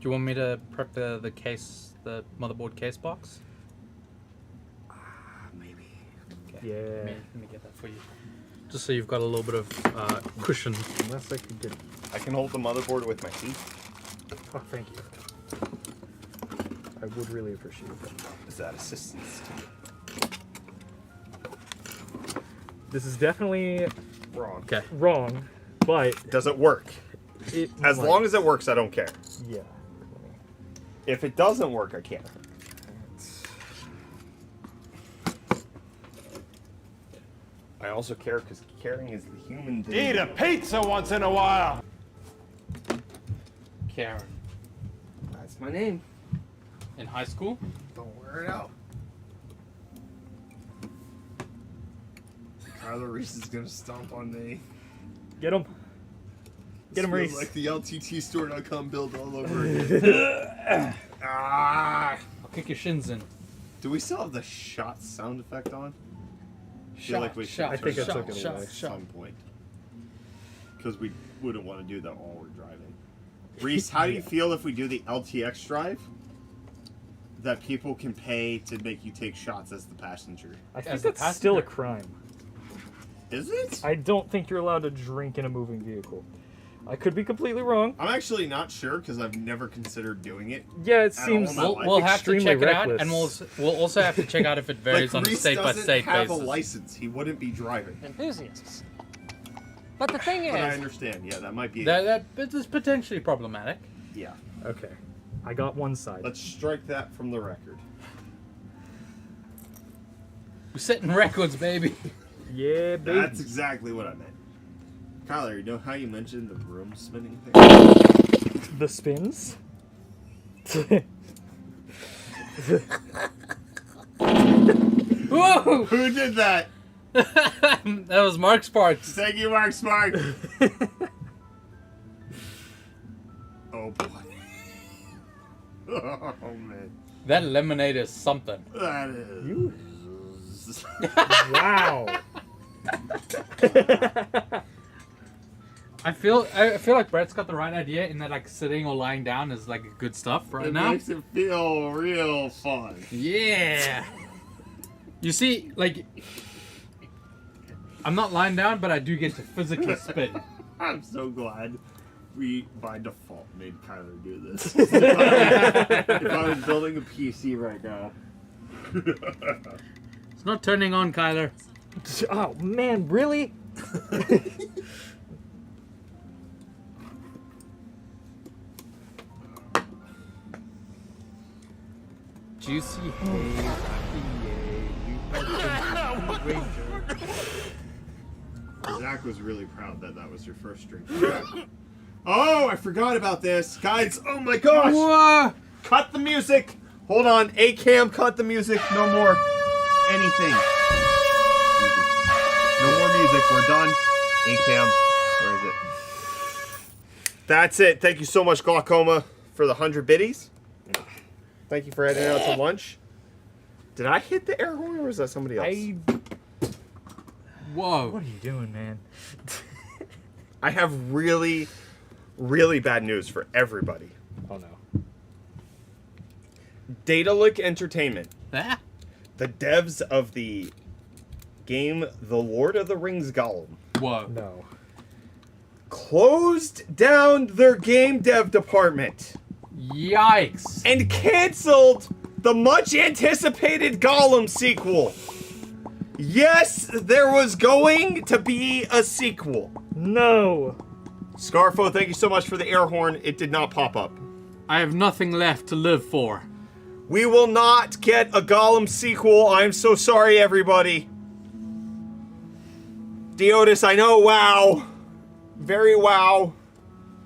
Do you want me to prep the case, the motherboard case box? Maybe. Okay. Yeah. Let me get that for you. Just so you've got a little bit of cushion. Unless I could get. I can hold the motherboard with my feet. Oh, thank you. I would really appreciate that. Is that assistance? This is definitely Wrong. Okay. wrong, but Does it work? it. As might. long as it works, I don't care. Yeah. If it doesn't work, I care. I also care because caring is the human thing. Eat a pizza once in a while. Karen. That's my name. In high school? Don't wear it out. Tyler Reese is gonna stomp on me. Get him. Get him, Feels Reese. like the LTTstore.com build all over again. Ah! I'll kick your shins in. Do we still have the shot sound effect on? I feel Shot, like we should shot, I think I turn took it it off away. at some point. Because we wouldn't want to do that while we're driving. Reese, how do you feel if we do the LTX drive? That people can pay to make you take shots as the passenger. I think As the that's still a passenger. crime. Is it? I don't think you're allowed to drink in a moving vehicle. I could be completely wrong. I'm actually not sure because I've never considered doing it. Yeah, it all seems in my life. We'll have to extremely check it out, reckless. and we'll also have to check out if it varies Like, on a Reese state-by-state doesn't have basis. a license. He wouldn't be driving. Enthusiasts. But the thing But I is, understand. Yeah, that might be. That is potentially problematic. Yeah. Okay. I got one side. Let's strike that from the record. We're setting records, baby. Yeah, baby. That's exactly what I meant. Kyler, you know how you mentioned the room spinning thing? The spins? Whoa! Who did that? That was Mark Sparks. Thank you, Mark Smart. Oh boy. Oh man. That lemonade is something. That is. You- Wow. I feel like Brett's got the right idea in that like sitting or lying down is like good stuff right It now. makes it feel real fun. Yeah. You see, like, I'm not lying down, but I do get to physically spin. I'm so glad we, by default, made Kyler do this. If I was building a PC right now. It's not turning on, Kyler. Oh, man, really? Juicy hay. Zach was really proud that that was your first drink. Oh, I forgot about this. Guys, oh my gosh. Whoa! Cut the music. Hold on. A-Cam, cut the music. No more anything. No more music. We're done. A-Cam, where is it? That's it. Thank you so much, Glaucoma, for the 100 biddies. Thank you for heading out to lunch. Did I hit the air horn or was that somebody else? Whoa. What are you doing, man? I have really, really bad news for everybody. Oh, no. Daedalic Entertainment, Ah. the devs of the game The Lord of the Rings Gollum, Whoa. No. closed down their game dev department Yikes. and canceled the much anticipated Gollum sequel. Yes, there was going to be a sequel. No. Scarfo, thank you so much for the air horn. It did not pop up. I have nothing left to live for. We will not get a Gollum sequel. I'm so sorry, everybody. Deotis, I know, wow. Very wow.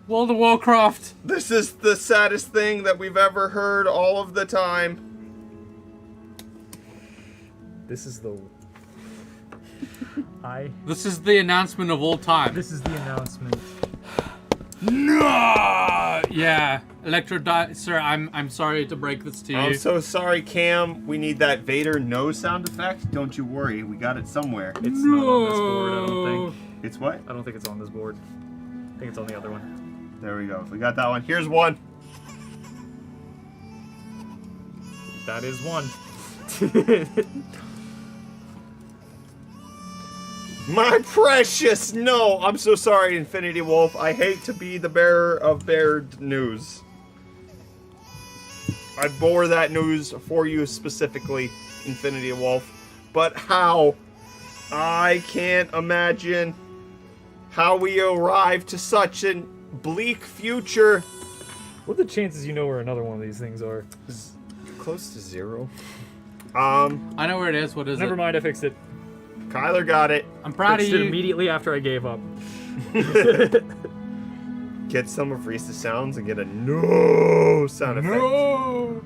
World of Warcraft. This is the saddest thing that we've ever heard all of the time. This is the... This is the announcement of all time. This is the announcement. No! Yeah. Sir, I'm sorry to break this to you. I'm so sorry, Cam. We need that Vader no sound effect. Don't you worry, we got it somewhere. It's not on this board, I don't think. It's what? I don't think it's on this board. I think it's on the other one. There we go. We got that one. Here's one. That is one. My precious, no. I'm so sorry, Infinity Wolf. I hate to be the bearer of bad news. I bore that news for you specifically, Infinity Wolf. But how? I can't imagine how we arrived to such a bleak future. What are the chances you know where another one of these things are? Close to zero. I know where it is. What is Never it? mind, I fixed it. Kyler got it. I'm proud of Fixed it you. immediately after I gave up. Get some of Reese's sounds and get a no sound effect. No.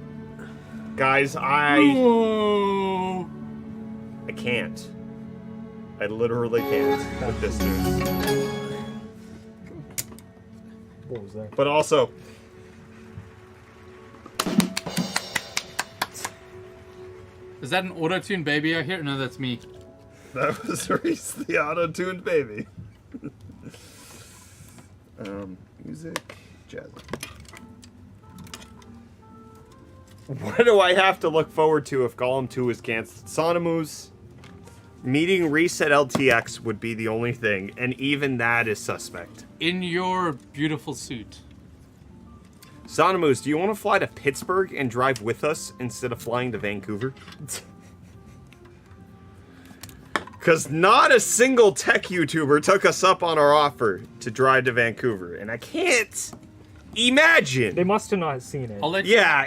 Guys, No. I can't. I literally can't with this news. What was that? But also, Is that an auto-tune baby I hear? No, that's me. that was Reese, the auto-tuned baby. Music, jazz. What do I have to look forward to if Golem 2 is canceled? Sonomus. Meeting Reese at LTX would be the only thing, and even that is suspect. In your beautiful suit. Sonomus, do you want to fly to Pittsburgh and drive with us instead of flying to Vancouver? Because not a single tech YouTuber took us up on our offer to drive to Vancouver, and I can't imagine. They must have not seen it. I'll let you. Yeah,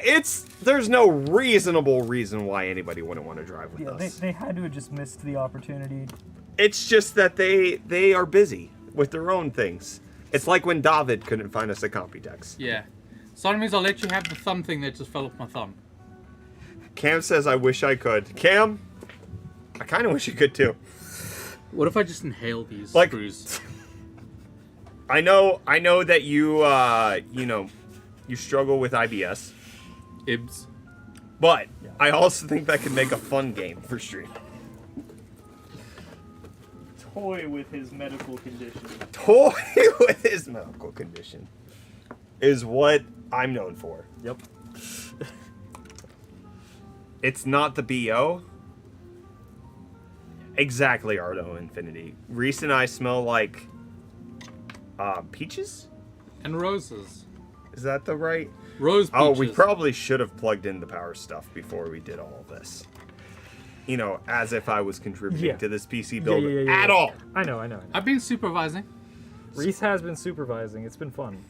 there's no reasonable reason why anybody wouldn't want to drive with us. They had to have just missed the opportunity. It's just that they are busy with their own things. It's like when David couldn't find us at Computex. Yeah. Sonomies, I'll let you have the thumb thing that just fell off my thumb. Cam says, I wish I could. Cam, I kind of wish you could too. What if I just inhale these Like- screws? I know that you, you struggle with IBS, Ibs. but I also think that could make a fun game for stream. Toy with his medical condition. Toy with his medical condition is what I'm known for. Yep. It's not the BO. Exactly, Ardo Infinity. Reese and I smell like peaches? And roses. Is that the right? Rose peaches. Oh, we probably should have plugged in the power stuff before we did all of this. You know, as if I was contributing to this PC build at all. I know. I've been supervising. Reese has been supervising. It's been fun.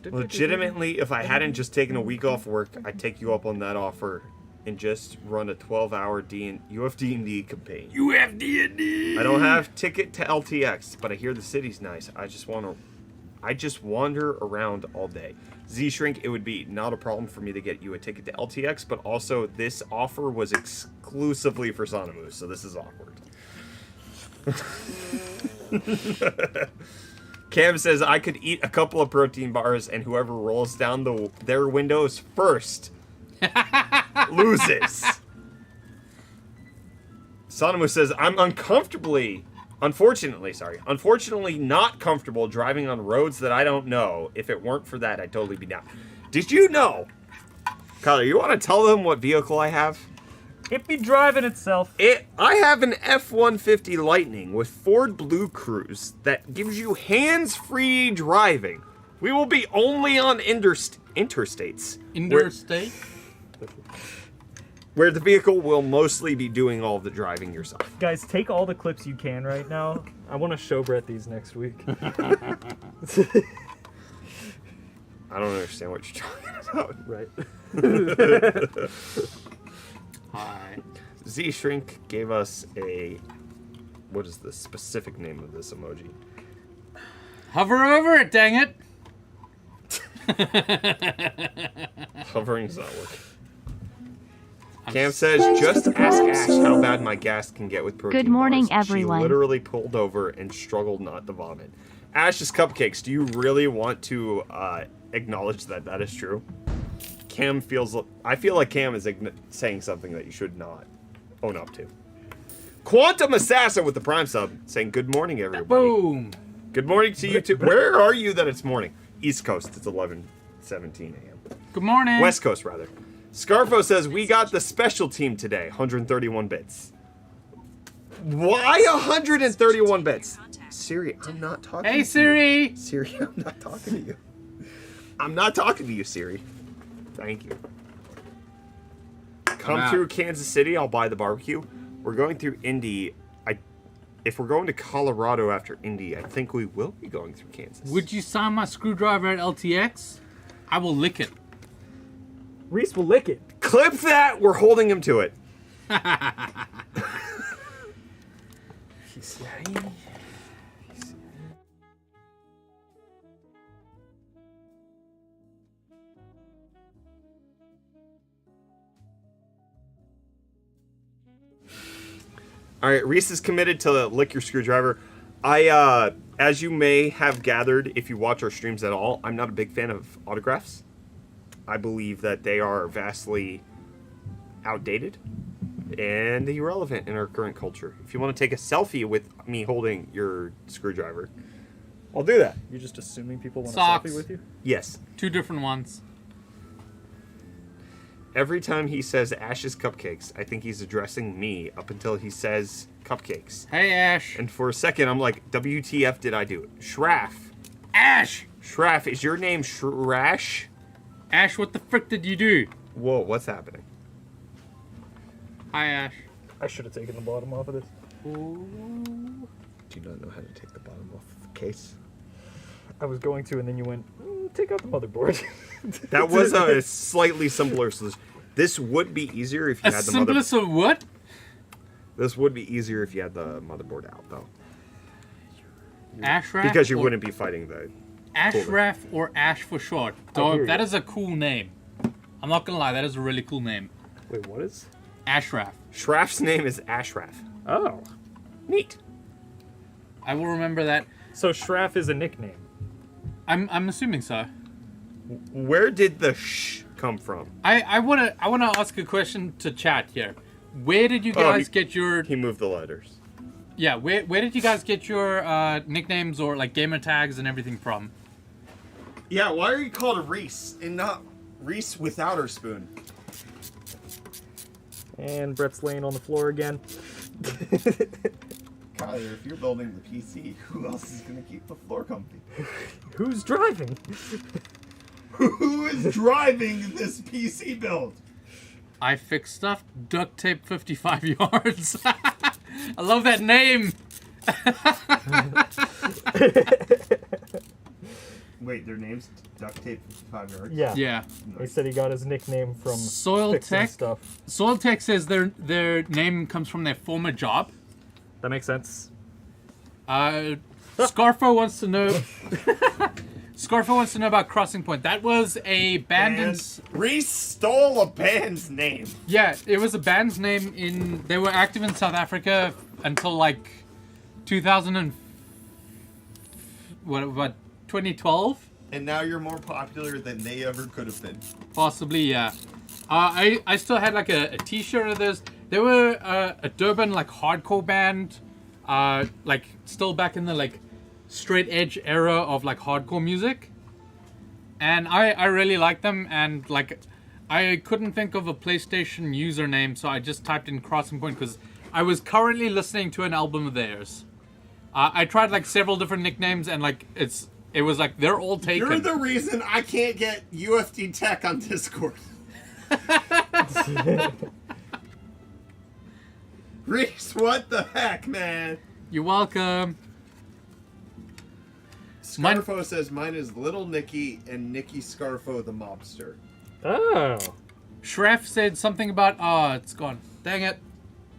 Legitimately, if I hadn't just taken a week off work, I'd take you up on that offer and just run a 12-hour UFD&D campaign. UFD&D! I don't have ticket to LTX, but I hear the city's nice. I just wander around all day. Z-Shrink, it would be not a problem for me to get you a ticket to LTX, but also this offer was exclusively for Sonomus, so this is awkward. Cam says, I could eat a couple of protein bars and whoever rolls down their windows first loses. Sonomus says, I'm unfortunately not comfortable driving on roads that I don't know. If it weren't for that, I'd totally be down. Did you know? Kyler, you want to tell them what vehicle I have? It be driving itself. I have an F-150 Lightning with Ford Blue Cruise that gives you hands-free driving. We will be only on interstates. Interstate? Where the vehicle will mostly be doing all the driving yourself. Guys, take all the clips you can right now. I want to show Brett these next week. I don't understand what you're talking about. Right. Hi. Z-Shrink gave us a... What is the specific name of this emoji? Hover over it, dang it! Hovering's not working. Cam says, just ask Ash how bad my gas can get with protein Good morning, bars. everyone. She literally pulled over and struggled not to vomit. Ash's Cupcakes, do you really want to acknowledge that that is true? Cam feels... I feel like Cam is saying something that you should not own up to. Quantum Assassin with the Prime sub saying, good morning, everybody. Boom! Good morning to you too. Where are you that it's morning? East Coast, it's 11:17 a.m. Good morning! West Coast, rather. Scarfo says, we got the special team today, 131 bits. Why 131 bits? Siri, I'm not talking to you. Hey, Siri! Siri, I'm not talking to you. I'm not talking to you, Siri. Thank you. Come through Kansas City, I'll buy the barbecue. We're going through Indy. If we're going to Colorado after Indy, I think we will be going through Kansas. Would you sign my screwdriver at LTX? I will lick it. Reese will lick it. Clip that! We're holding him to it. All right, Reese is committed to lick your screwdriver. As you may have gathered, if you watch our streams at all, I'm not a big fan of autographs. I believe that they are vastly outdated and irrelevant in our current culture. If you want to take a selfie with me holding your screwdriver, I'll do that. You're just assuming people want Socks. a selfie with you? Yes. 2 different ones. Every time he says Ash's Cupcakes, I think he's addressing me up until he says Cupcakes. Hey, Ash. And for a second, I'm like, WTF did I do? Shraff. Ash! Shraff, is your name Shrash? Ash, what the frick did you do? Whoa, what's happening? Hi, Ash. I should have taken the bottom off of this. Do you not know how to take the bottom off of the case? I was going to, and then you went, take out the motherboard. That was a slightly simpler solution. This would be easier if you had the simplest of what? This would be easier if you had the motherboard out, though. Ashraf? Because you wouldn't be fighting the... Ashraf or Ash for short. Dog, that is a cool name. I'm not gonna lie, that is a really cool name. Wait, what is? Ashraf. Shraff's name is Ashraf. Oh. Neat. I will remember that. So Shraff is a nickname. I'm assuming so. Where did the sh come from? I wanna ask a question to chat here. Where did you guys get your... He moved the letters. Yeah, where did you guys get your nicknames or like gamer tags and everything from? Yeah, why are you called Reese and not Reese without her spoon? And Brett's laying on the floor again. Kyler, if you're building the PC, who else is going to keep the floor comfy? Who's driving? Who is driving this PC build? I fix stuff, duct tape 55 yards. I love that name. Wait, their name's Duct Tape 55 Yards? Yeah. Yeah. He said he got his nickname from Soil fixing Tech. stuff. Soil Tech says their name comes from their former job. That makes sense. Scarfo wants to know. Scarfo wants to know about Crossing Point. That was a band in. Reese stole a band's name. Yeah, it was a band's name in. They were active in South Africa until like 2000 and what 2012. And now you're more popular than they ever could have been. Possibly, yeah. I still had like a T-shirt of this. They were a Durban like hardcore band, like still back in the like straight edge era of like hardcore music. And I really liked them, and like I couldn't think of a PlayStation username, so I just typed in Crossing Point because I was currently listening to an album of theirs. I tried like several different nicknames, and like it was like they're all taken. You're the reason I can't get UFD Tech on Discord. Reese, what the heck, man? You're welcome. Scarfo says mine is Little Nicky and Nicky Scarfo the mobster. Oh. Shraff said something about it's gone. Dang it.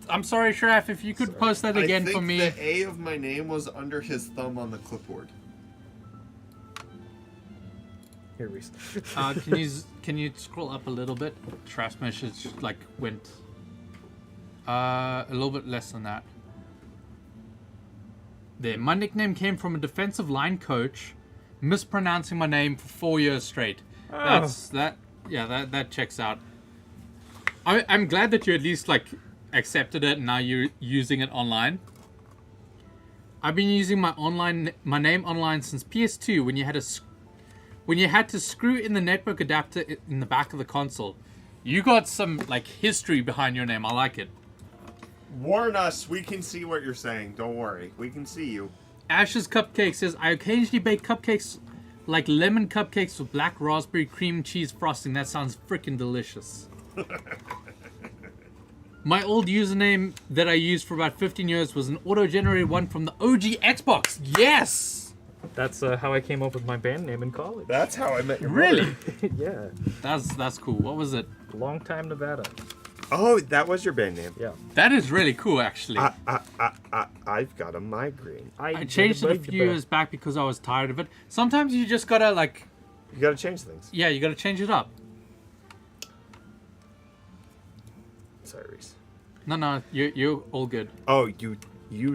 I'm sorry, Shraff, if you could post that again for me. I think the A of my name was under his thumb on the clipboard. Here, Reese. Can you scroll up a little bit? Shraff's message like went a little bit less than that. There. My nickname came from a defensive line coach mispronouncing my name for 4 years straight. Oh. That checks out. I'm glad that you at least like accepted it and now you're using it online. I've been using my name online since PS2 when you had to screw in the network adapter in the back of the console. You got some like history behind your name. I like it. Warn us, we can see what you're saying. Don't worry, we can see you. Ash's Cupcake says, I occasionally bake cupcakes like lemon cupcakes with black raspberry cream cheese frosting. That sounds freaking delicious. My old username that I used for about 15 years was an auto-generated one from the OG Xbox. Yes! That's how I came up with my band name in college. That's how I met your Really? Yeah. That's cool. What was it? Long Time Nevada. Oh, that was your band name. Yeah. That is really cool, actually. I've got a migraine. I changed it a few years back because I was tired of it. Sometimes you just gotta like... You gotta change things. Yeah, you gotta change it up. Sorry, Reese. No, you're all good. Oh, you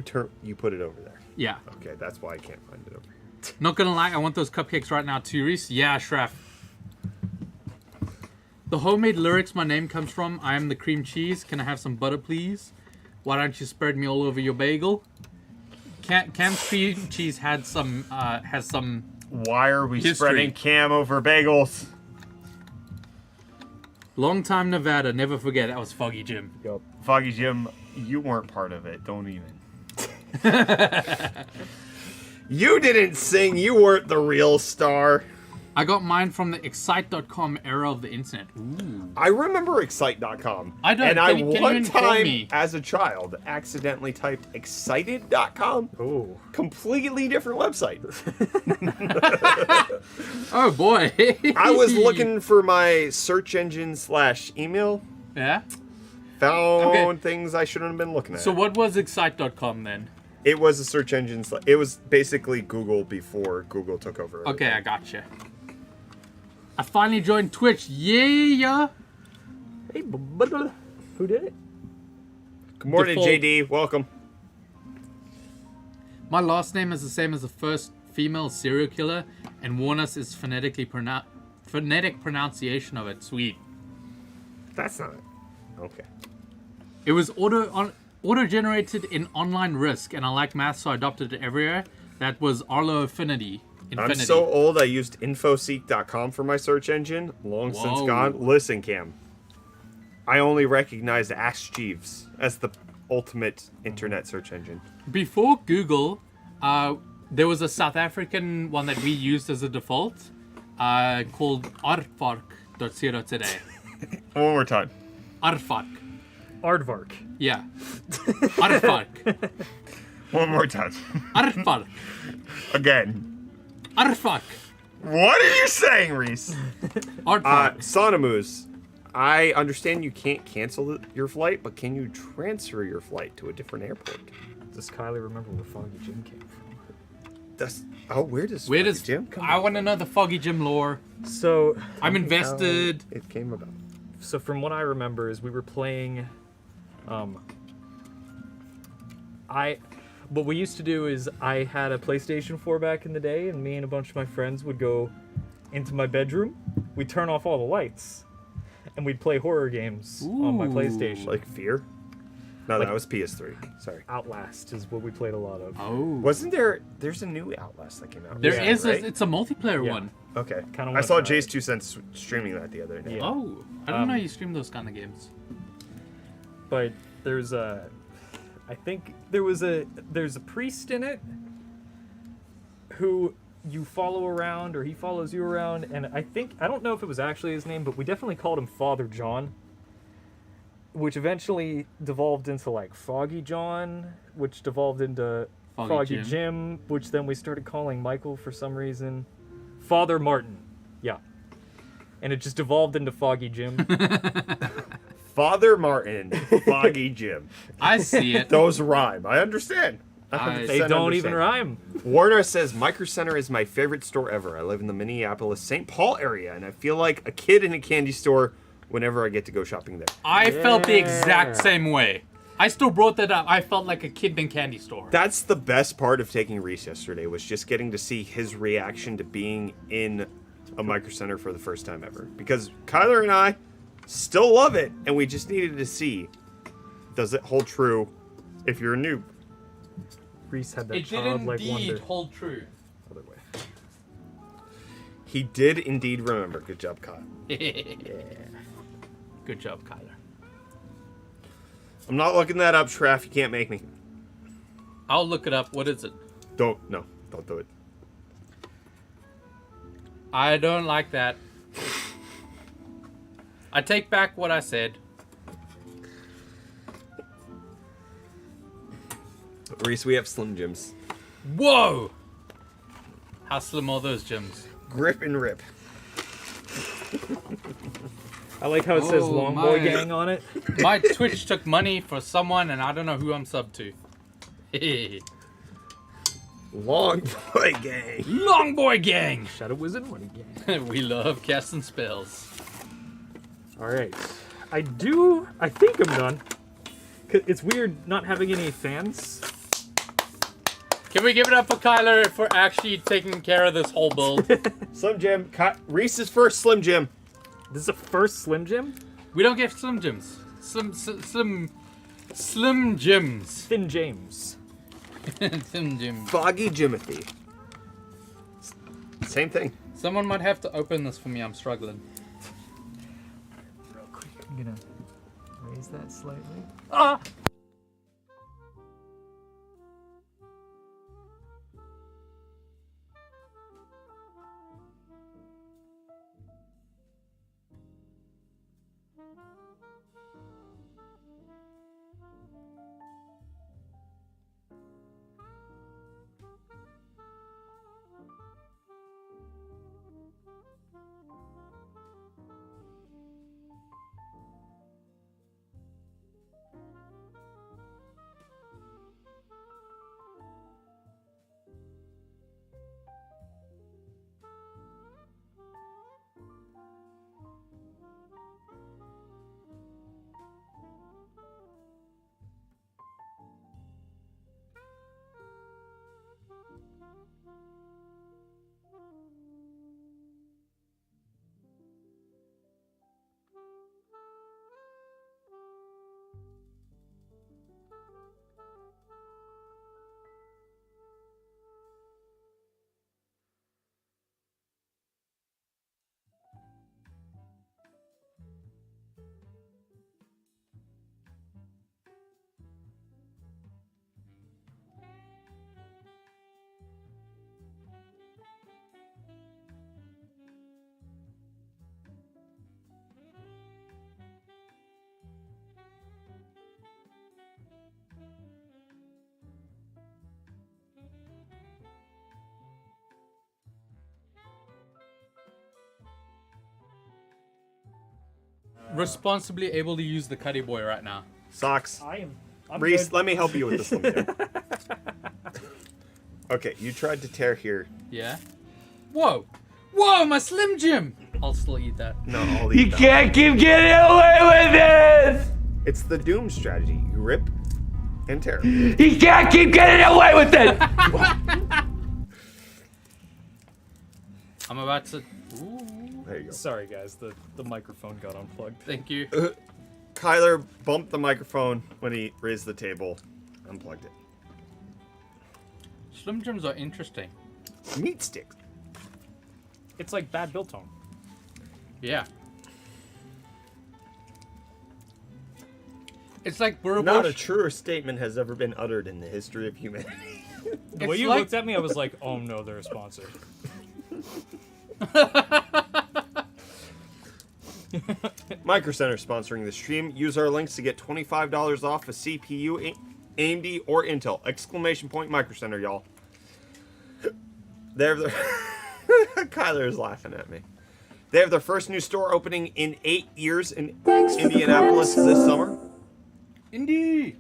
put it over there. Yeah. Okay, that's why I can't find it over here. Not gonna lie, I want those cupcakes right now too, Reese. Yeah, Shraf. The homemade lyrics my name comes from. I am the cream cheese. Can I have some butter, please? Why don't you spread me all over your bagel? Cam's cream cheese has some. Why are we History. spreading Cam over bagels? Long time Nevada, never forget. That was Foggy Jim. Yup. Foggy Jim, you weren't part of it. Don't even. You didn't sing. You weren't the real star. I got mine from the Excite.com era of the internet. Ooh. I remember Excite.com. I don't. And Can I you one inform time, me? as a child, accidentally typed Excited.com. Oh. Completely different website. Oh boy. I was looking for my search engine / email. Yeah. Found things I shouldn't have been looking at. So what was Excite.com then? It was a search engine. It was basically Google before Google took over. Okay, I gotcha. I finally joined Twitch. Yeah. Hey, who did it? Good morning, Default. JD. Welcome. My last name is the same as the first female serial killer, and Warnus is phonetic pronunciation of it. Sweet. That's not it. Okay. It was auto-generated in online Risk, and I like math, so I adopted it everywhere. That was Arlo Infinity. I'm so old, I used infoseek.com for my search engine. Long since Whoa. gone. Listen, Cam. I only recognized Ask Jeeves as the ultimate internet search engine. Before Google, there was a South African one that we used as a default called aardvark.co.za. One more time. Aardvark. Aardvark. Yeah. Aardvark. One more time. Aardvark. Again. Aardvark. What are you saying, Reese? Aardvark. Sonamoose, I understand you can't cancel your flight, but can you transfer your flight to a different airport? Does Kylie remember where Foggy Jim came from? Where does Jim come I want to know the Foggy Jim lore. So I'm invested. It came about. So from what I remember is we were playing. What we used to do is I had a PlayStation 4 back in the day, and me and a bunch of my friends would go into my bedroom. We'd turn off all the lights, and we'd play horror games on my PlayStation. Like Fear? No, Like- that was PS3. Sorry. Outlast is what we played a lot of. Oh. Wasn't there? There's a new Outlast that came out. There recently, is right? it's a multiplayer Yeah. one. Okay. Kinda I wanna saw try Jace it. 2 Cents streaming that the other day. Yeah. Oh. I don't know you stream those kind of games. But there's I think there's a priest in it who you follow around, or he follows you around, and I don't know if it was actually his name, but we definitely called him Father John, which eventually devolved into like Foggy John, which devolved into Foggy Jim, which then we started calling Michael for some reason. Father Martin, yeah. And it just devolved into Foggy Jim. Father Martin, Foggy Jim. I see it. Those rhyme. I understand. They don't even rhyme. Warner says, Micro Center is my favorite store ever. I live in the Minneapolis, St. Paul area, and I feel like a kid in a candy store whenever I get to go shopping there. I felt the exact same way. I still brought that up. I felt like a kid in a candy store. That's the best part of taking Reese yesterday, was just getting to see his reaction to being in a Micro Center for the first time ever. Because Kyler and I still love it, and we just needed to see, does it hold true if you're a noob? Reese had that It did childlike indeed wonder. hold true. Other way. He did indeed remember. Good job, Kyle. Good job, Kyler. I'm not looking that up, Shraff. You can't make me. I'll look it up. What is it? Don't do it. I don't like that. I take back what I said. Reese, we have Slim Jims. Whoa! How slim are those gyms? Grip and rip. I like how it says Oh, Long my. Boy Gang on it. My Twitch took money for someone, and I don't know who I'm subbed to. Long Boy Gang. Long Boy Gang! Shadow Wizard Money Gang. We love casting spells. Alright. I think I'm done. It's weird not having any fans. Can we give it up for Kyler for actually taking care of this whole build? Slim Jim. Reese's first Slim Jim. This is a first Slim Jim? We don't get Slim Jims. Slim Jims. Thin James. Slim Jims. Foggy Jimothy. Same thing. Someone might have to open this for me. I'm struggling. Real quick, I'm gonna raise that slightly. Ah! Responsibly able to use the Cuddy Boy right now. Socks. I'm Reese, good. let me help you with this Slim Jim. Okay, you tried to tear here. Yeah? Whoa! Whoa, my Slim Jim! I'll still eat that. No, I'll eat that. Can't keep getting away with this! It's the Doom strategy. You rip and tear. He can't keep getting away with it! I'm about to... Ooh, There you go. Sorry guys, the microphone got unplugged. thank you. Kyler bumped the microphone when he raised the table. Unplugged it. Slim Jims are interesting. Meat sticks. It's like bad biltong. Yeah. It's like Burr Not a Bush. truer statement has ever been uttered in the history of humanity. The way It's you like- looked at me, I was like, oh no, they're a sponsor. Micro Center sponsoring the stream. Use our links to get $25 off a CPU, AMD, or Intel. Exclamation point Micro Center, y'all. They have their Kyler is laughing at me. They have their first new store opening in 8 years in Indianapolis this summer. Indy!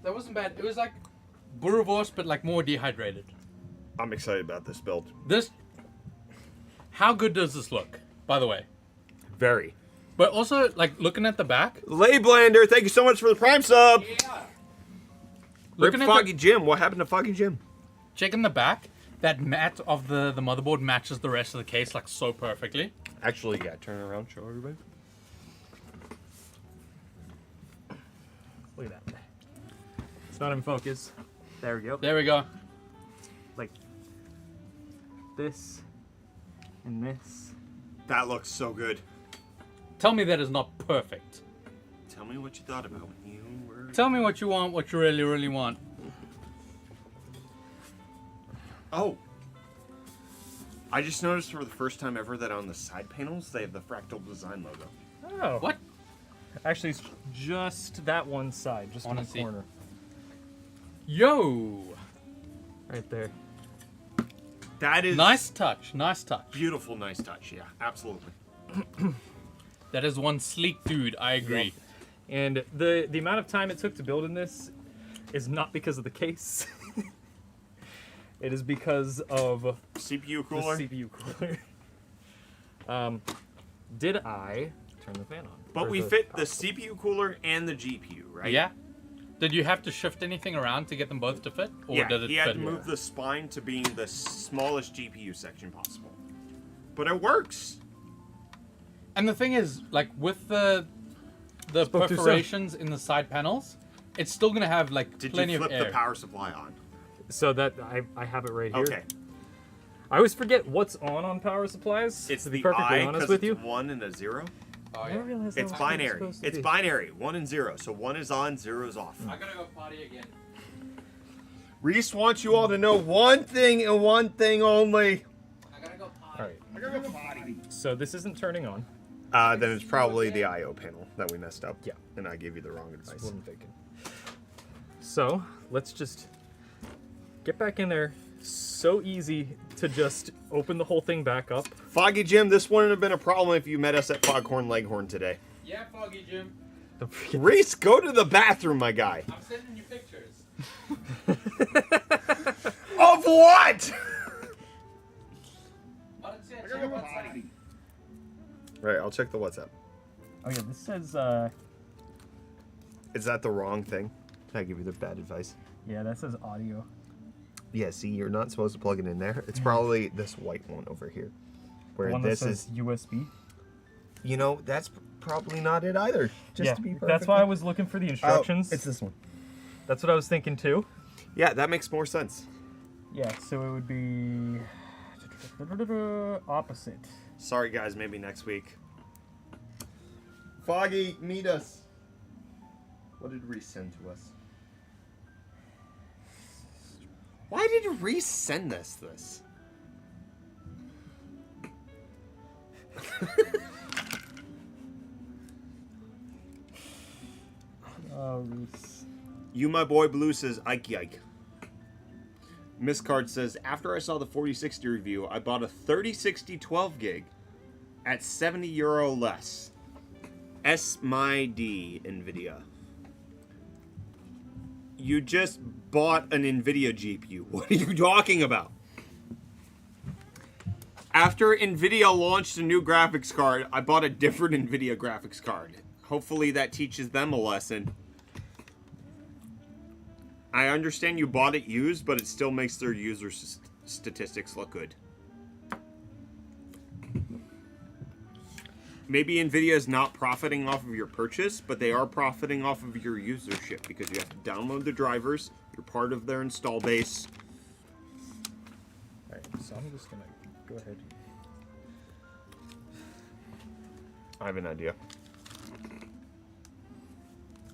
That wasn't bad. It was like Burrowurst, but like more dehydrated. I'm excited about this build. This... How good does this look, by the way? Very. But also, like, looking at the back... Layblander, thank you so much for the Prime sub. Yeah. Rip Looking at Foggy Jim. What happened to Foggy Jim? Checking the back, that mat of the motherboard matches the rest of the case, like, so perfectly. Actually, yeah. Turn around, show everybody. Look at that. It's not in focus. There we go. There we go. Like this and this. That looks so good. Tell me that is not perfect. Tell me what you thought about when you were... Tell me what you want, what you really, really want. Oh. I just noticed for the first time ever that on the side panels, they have the Fractal design logo. Oh. What? Actually, it's just that one side, just in the Honestly. corner. Yo! Right there. That is... Nice touch, nice touch. Beautiful, nice touch. Yeah, absolutely. That is one sleek dude, I agree. And the amount of time it took to build in this is not because of the case. It is because of CPU cooler? the CPU cooler. Did I turn the fan on. But Or we the fit power the CPU cooler and the GPU, right? Yeah. Did you have to shift anything around to get them both to fit? Or Yeah, did it he had fit? to move the spine to being the smallest GPU section possible. But it works. And the thing is, like with the Spoke too soon. perforations in the side panels, it's still gonna have like Did plenty you of flip air. the power supply on? So that I have it right here. Okay. I always forget what's on power supplies. It's to be the perfectly I honest because with it's you. 1 and a 0. Oh, I yeah. didn't realize that It's was what binary. supposed to It's be. binary. 1 and 0. So 1 is on, 0 is off. I gotta go potty again. Reese wants you all to know one thing and one thing only. I gotta go potty. All right. I gotta go potty. So this isn't turning on. Then it's probably the I/O panel that we messed up. Yeah. And I gave you the wrong That's advice. what I'm thinking. So let's just get back in there. So easy to just open the whole thing back up. Foggy Jim, this wouldn't have been a problem if you met us at Foghorn Leghorn today. Yeah, Foggy Jim. Don't forget- Reese, go to the bathroom, my guy. I'm sending you pictures. Of what? Right, I'll check the WhatsApp. Oh yeah, this says Is that the wrong thing? Did I give you the bad advice? yeah, that says audio. Yeah, see, you're not supposed to plug it in there. It's probably this white one over here. Where One this that says is, USB. you know, that's probably not it either. Just Yeah, to be perfect. that's why I was looking for the instructions. It's this one. That's what I was thinking too. Yeah, that makes more sense. Yeah, so it would be opposite. Sorry, guys, maybe next week. Foggy, meet us. What did Reese send to us? Why did Reese send us this? Oh, Reese. You, my boy Blue, says Ike Yike. Miss Card says, after I saw the 4060 review, I bought a 3060 12 gig at €70 less. S my D NVIDIA. You just bought an NVIDIA GPU. What are you talking about? After NVIDIA launched a new graphics card, I bought a different NVIDIA graphics card. Hopefully that teaches them a lesson. I understand you bought it used, but it still makes their user statistics look good. Maybe NVIDIA is not profiting off of your purchase, but they are profiting off of your usership because you have to download the drivers. You're part of their install base. Alright, so I'm just gonna go ahead. I have an idea.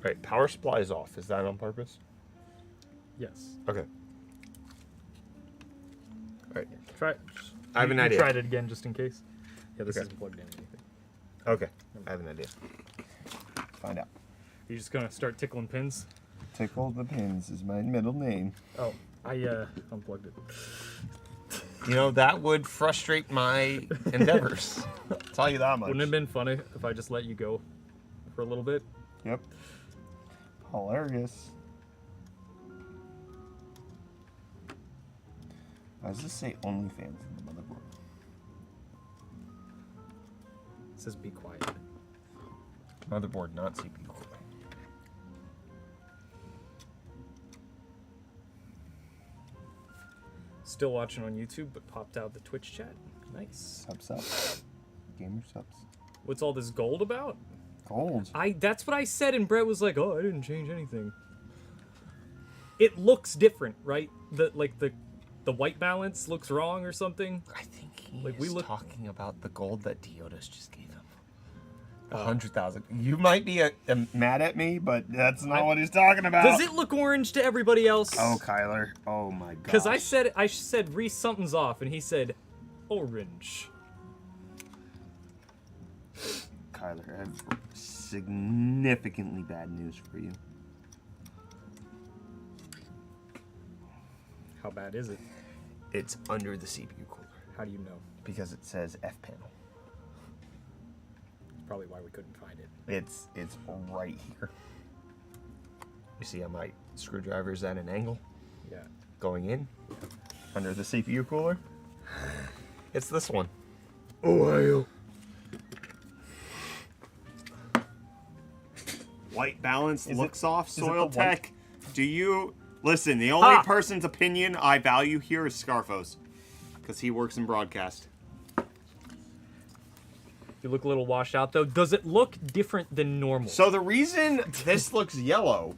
Right, power supply is off. Is that on purpose? Yes. Okay. Alright. Try. I have an you idea. Tried it again just in case. Yeah, this Okay. isn't plugged in or anything. Okay. I have an idea. Find out. You're just gonna start tickling pins. Tickle the Pins is my middle name. Oh, I unplugged it. You know, that would frustrate my endeavors. I'll tell you that much. Wouldn't it have been funny if I just let you go for a little bit? Yep. Hilarious. Why does this say OnlyFans in the motherboard? It says be quiet. Motherboard, not CPU. Still watching on YouTube, but popped out the Twitch chat. Nice. Subs up. Gamer subs. What's all this gold about? Gold. That's what I said, and Brett was like, "Oh, I didn't change anything." It looks different, right? The white balance looks wrong or something. I think he Like, is we look- talking about the gold that Diodas just gave him. 100,000. You might be mad at me, but that's not what he's talking about. Does it look orange to everybody else? Oh, Kyler. Oh my god. Because I said Reese something's off, and he said orange. Kyler, I have significantly bad news for you. How bad is it? It's under the CPU cooler How do you know? because it says F panel. Probably why we couldn't find it. It's right here. You see how my screwdriver's at an angle Yeah. going in under the CPU cooler? It's this one. Ohio. white balance Is looks it- off, is it Soil the white? Tech. Do you listen? The only Ah! person's opinion I value here is Scarfo's, because he works in broadcast. You look a little washed out though. Does it look different than normal? So the reason this looks yellow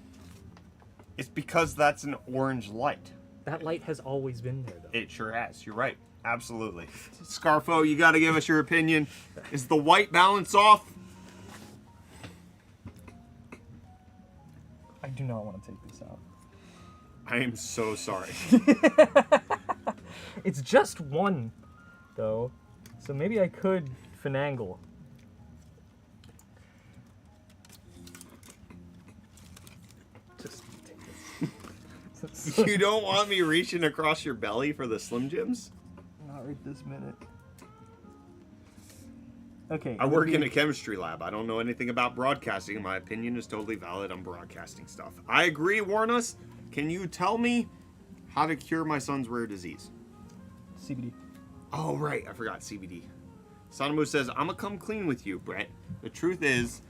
is because that's an orange light. That light has always been there though. It sure has. You're right. Absolutely. Scarfo, you got to give us your opinion. Is the white balance off? I do not want to take this out. I am so sorry. It's just one, though, so maybe I could finagle. Just take this. You don't want me reaching across your belly for the Slim Jims? Not right this minute. Okay. I work in a chemistry lab. I don't know anything about broadcasting. My opinion is totally valid on broadcasting stuff. I agree, Warnus. Can you tell me how to cure my son's rare disease? CBD. Oh, right. I forgot CBD. Sonamu says, I'm going to come clean with you, Brett. The truth is,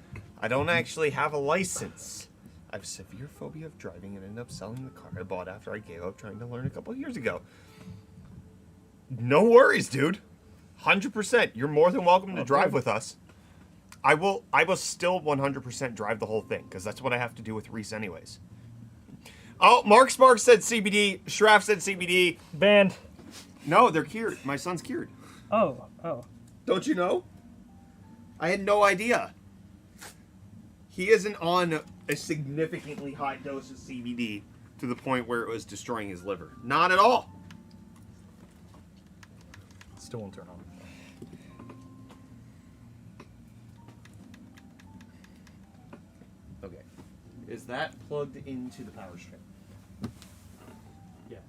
I don't actually have a license. I have severe phobia of driving and ended up selling the car I bought after I gave up trying to learn a couple years ago. No worries, dude. 100%. You're more than welcome to drive with us. I will still 100% drive the whole thing, because that's what I have to do with Reese anyways. Oh, Mark Sparks said CBD. Schraff said CBD. Banned. No, they're cured. My son's cured. Oh. Don't you know? I had no idea. He isn't on a significantly high dose of CBD to the point where it was destroying his liver. Not at all. Still won't turn on. Okay. Is that plugged into the power strip? Yes.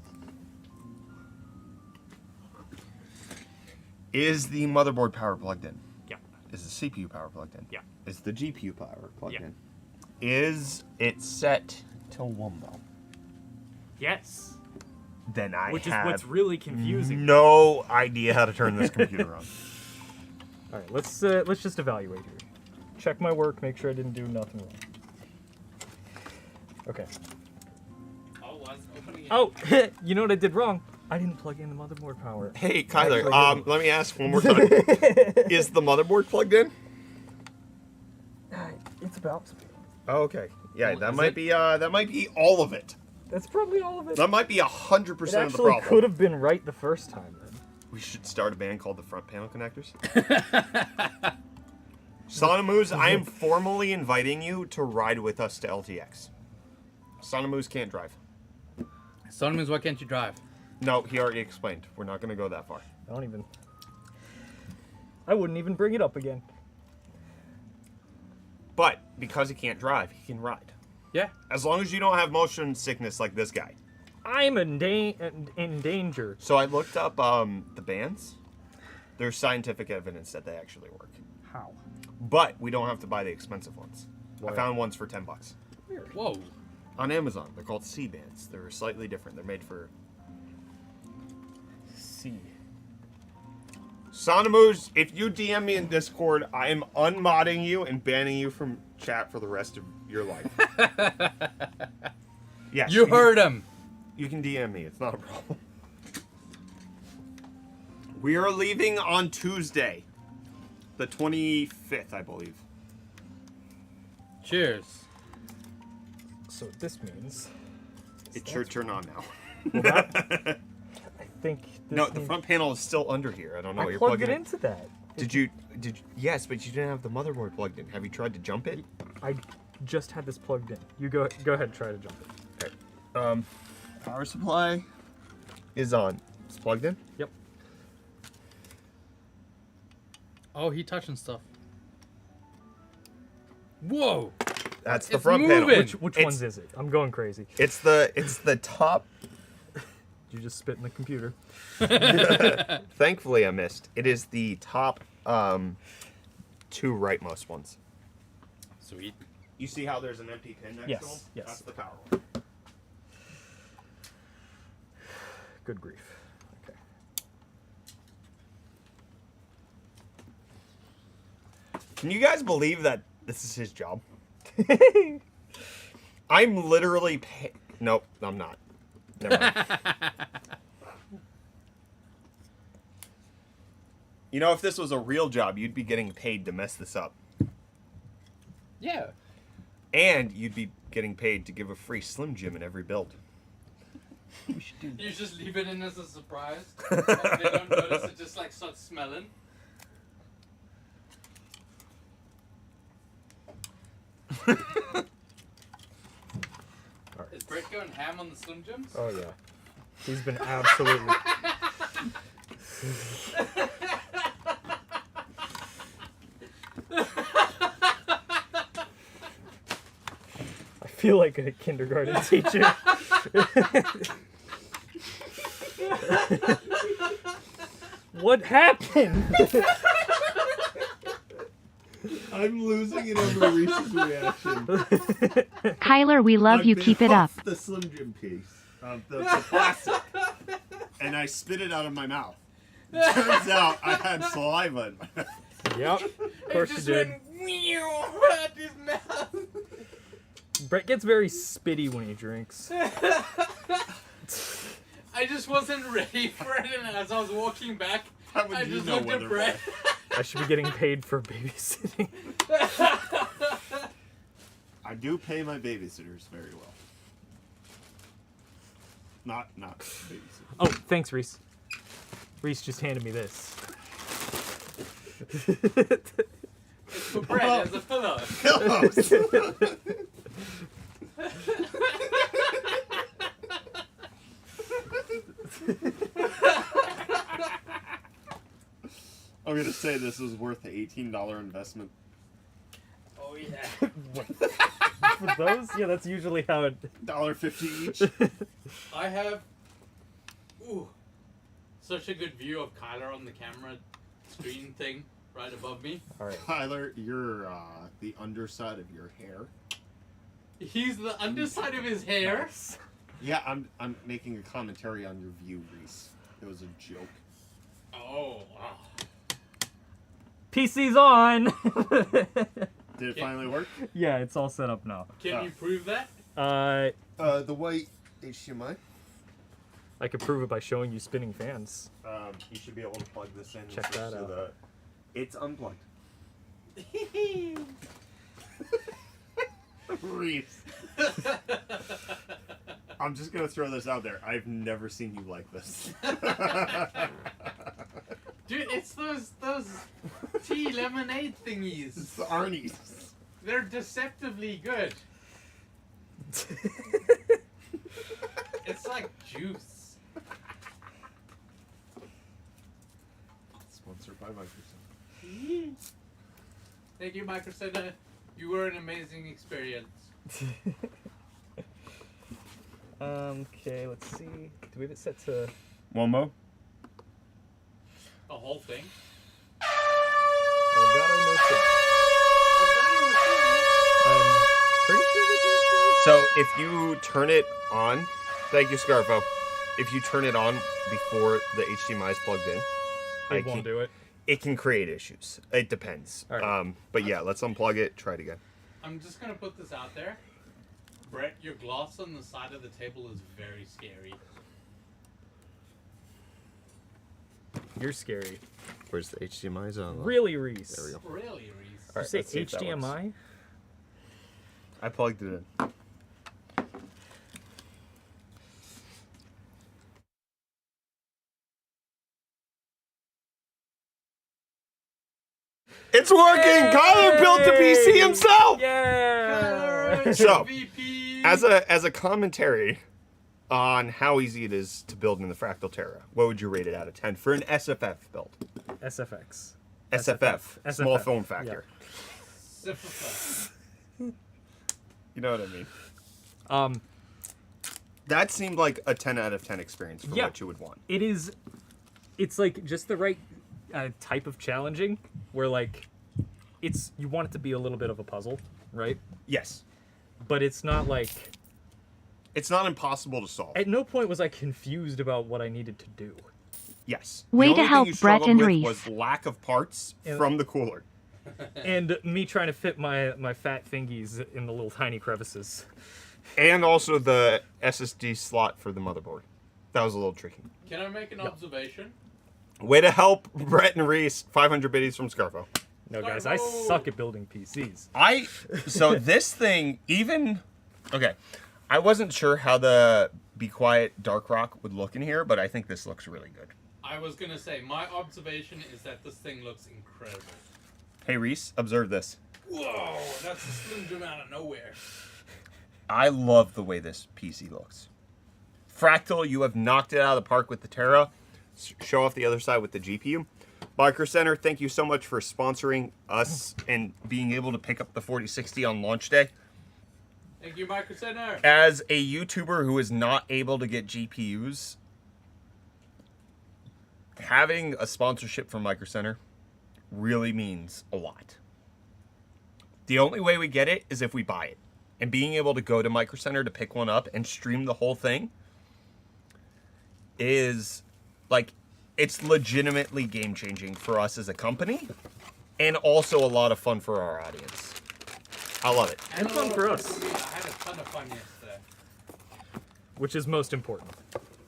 Is the motherboard power plugged in? Yeah. Is the CPU power plugged in? Yeah. Is the GPU power plugged Yeah. in? Is it set to Wumbo? Yes. Then I Which is have what's really confusing. no idea how to turn this computer on. All right, let's just evaluate here. Check my work, make sure I didn't do nothing wrong. Okay. Oh, you know what I did wrong? I didn't plug in the motherboard power. Hey, Kyler, let me ask one more time. Is the motherboard plugged in? It's about to be. Oh, okay. Yeah, Well, that is might be all of it. That's probably all of it. That might be 100% It of the actually problem. could have been right the first time then. We should start a band called the Front Panel Connectors. Sonamoose, I am formally inviting you to ride with us to LTX. Sonamoose can't drive. Son means why can't you drive? No, he already explained. We're not going to go that far. I wouldn't even bring it up again. But because he can't drive, he can ride. Yeah. As long as you don't have motion sickness like this guy. I'm in danger. So I looked up the bands. There's scientific evidence that they actually work. How? But we don't have to buy the expensive ones. Why? I found ones for $10 Whoa. on Amazon. They're called C bands. They're slightly different. They're made for C. Sonamoose. If you DM me in Discord, I am unmodding you and banning you from chat for the rest of your life. Yes, You heard him. You can DM me. It's not a problem. We are leaving on Tuesday, the 25th, I believe. Cheers. So what this means... It should turn on now. Well, that, I think... This No, the means- front panel is still under here. I don't know I what you're plugged plugging it in. into that. Did you? Yes, but you didn't have the motherboard plugged in. Have you tried to jump it? I just had this plugged in. You go ahead and try to jump it. Okay. Power supply is on. It's plugged in? Yep. Oh, he touching stuff. Whoa. That's the It's front panel. moving. Which It's- ones is it? I'm going crazy. It's the top. You just spit in the computer. Thankfully, I missed. It is the top two rightmost ones. Sweet. You see how there's an empty pin next Yes, to them? yes. That's the power one. Good grief. Okay. Can you guys believe that this is his job? I'm literally Nope, I'm not. Never mind. You know, if this was a real job, you'd be getting paid to mess this up. Yeah. And you'd be getting paid to give a free Slim Jim in every build. You just leave it in as a surprise. And they don't notice it just like starts smelling. Is Brett going ham on the Slim Jims? Oh yeah, he's been absolutely. I feel like a kindergarten teacher. What happened? I'm losing it over Reese's reaction. Kyler, we love you. Keep it up. The Slim Jim piece, the plastic, and I spit it out of my mouth. Turns out I had saliva in my mouth. Yep, of course you did. Out his mouth. Brett gets very spitty when he drinks. I just wasn't ready for it, and as I was walking back, How would I you just know looked whether at Brett. I should be getting paid for babysitting. I do pay my babysitters very well. Not babysitters. Oh, thanks, Reese. Reese just handed me this. It's for Brett as a pillow. Pillows. I'm gonna say this was worth the $18 investment. Oh yeah. For those? Yeah, that's usually how it... $1.50 each. I have such a good view of Kyler on the camera screen thing right above me. All right. Tyler, you're the underside of your hair. He's the underside of his hair. Yeah, I'm making a commentary on your view, Reese. It was a joke. Oh, wow. PC's on! Did it finally work? Yeah, it's all set up now. Can you prove that? The white HDMI. I could prove it by showing you spinning fans. You should be able to plug this in. Check that out. It's unplugged. Reese. I'm just gonna throw this out there. I've never seen you like this. Dude, it's those tea lemonade thingies. It's the Arnie's. They're deceptively good. It's like juice. Sponsored by Microsoft. Thank you, Microsoft. You were an amazing experience. Okay, let's see. Do we have it set to... Womo? The whole thing? Elgato no set. I'm pretty sure this is... So if you turn it on, thank you, Scarfo. If you turn it on before the HDMI is plugged in, It won't do it. It can create issues. It depends. All right. But yeah, let's unplug it. Try it again. I'm just gonna put this out there. Brett, your glass on the side of the table is very scary. You're scary. Where's the HDMI's on? Really, Reese? There we go. Really, Reese? All right, Did you let's see say if that works. HDMI? I plugged it in. It's working! Kyler built the PC himself! Yeah! So, MVP. as a commentary on how easy it is to build in the Fractal Terra, what would you rate it out of 10 for an SFF build? SFX. SFF, small SFF, form factor. Yeah. You know what I mean? That seemed like a 10 out of 10 experience for Yeah. what you would want. It is... It's like just the right type of challenging where like it's you want it to be a little bit of a puzzle, right? Yes. But it's not like It's not impossible to solve. at no point was I confused about what I needed to do. Yes. Way The to only thing help you Brett struggled and with Reese. was lack of parts Yeah. from the cooler. And me trying to fit my fat fingies in the little tiny crevices. And also the SSD slot for the motherboard. That was a little tricky. Can I make an observation? Way to help Brett and Reese. 500 biddies from Scarfo. No, guys, I suck at building PCs. So this thing, okay, I wasn't sure how the Be Quiet Dark Rock would look in here, but I think this looks really good. I was gonna say, my observation is that this thing looks incredible. Hey Reese, observe this. Whoa, that's a Slim Jim out of nowhere. I love the way this PC looks. Fractal, you have knocked it out of the park with the Terra. Show off the other side with the GPU. Micro Center, thank you so much for sponsoring us and being able to pick up the 4060 on launch day. Thank you, Micro Center. As a YouTuber who is not able to get GPUs, having a sponsorship from Micro Center really means a lot. The only way we get it is if we buy it. And being able to go to Micro Center to pick one up and stream the whole thing is, like, it's legitimately game-changing for us as a company and also a lot of fun for our audience. I love it. And fun for us. I had a ton of fun yesterday. Which is most important.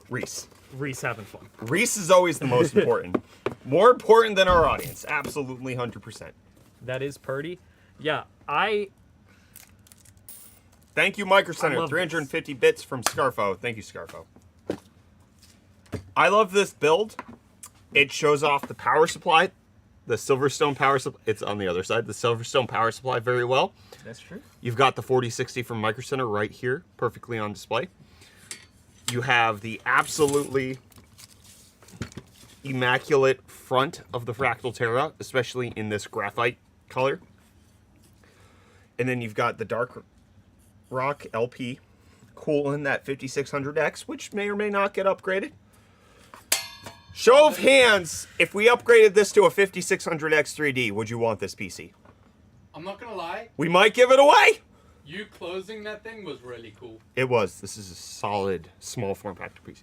Reese. Reese having fun. Reese is always the most important. More important than our audience. Absolutely 100%. That is Purdy. Yeah, Thank you, Micro Center. love 350 bits from Scarfo. Thank you, Scarfo. I love this build. It shows off the power supply, the Silverstone power supply. It's on the other side. The Silverstone power supply very well. That's true. You've got the 4060 from Micro Center right here, perfectly on display. You have the absolutely immaculate front of the Fractal Terra, especially in this graphite color. And then you've got the Dark Rock LP cooling that 5600X, which may or may not get upgraded. Show of hands, if we upgraded this to a 5600X 3D, would you want this PC? I'm not gonna lie, We might give it away. you closing that thing was really cool. It was. This is a solid small form factor PC.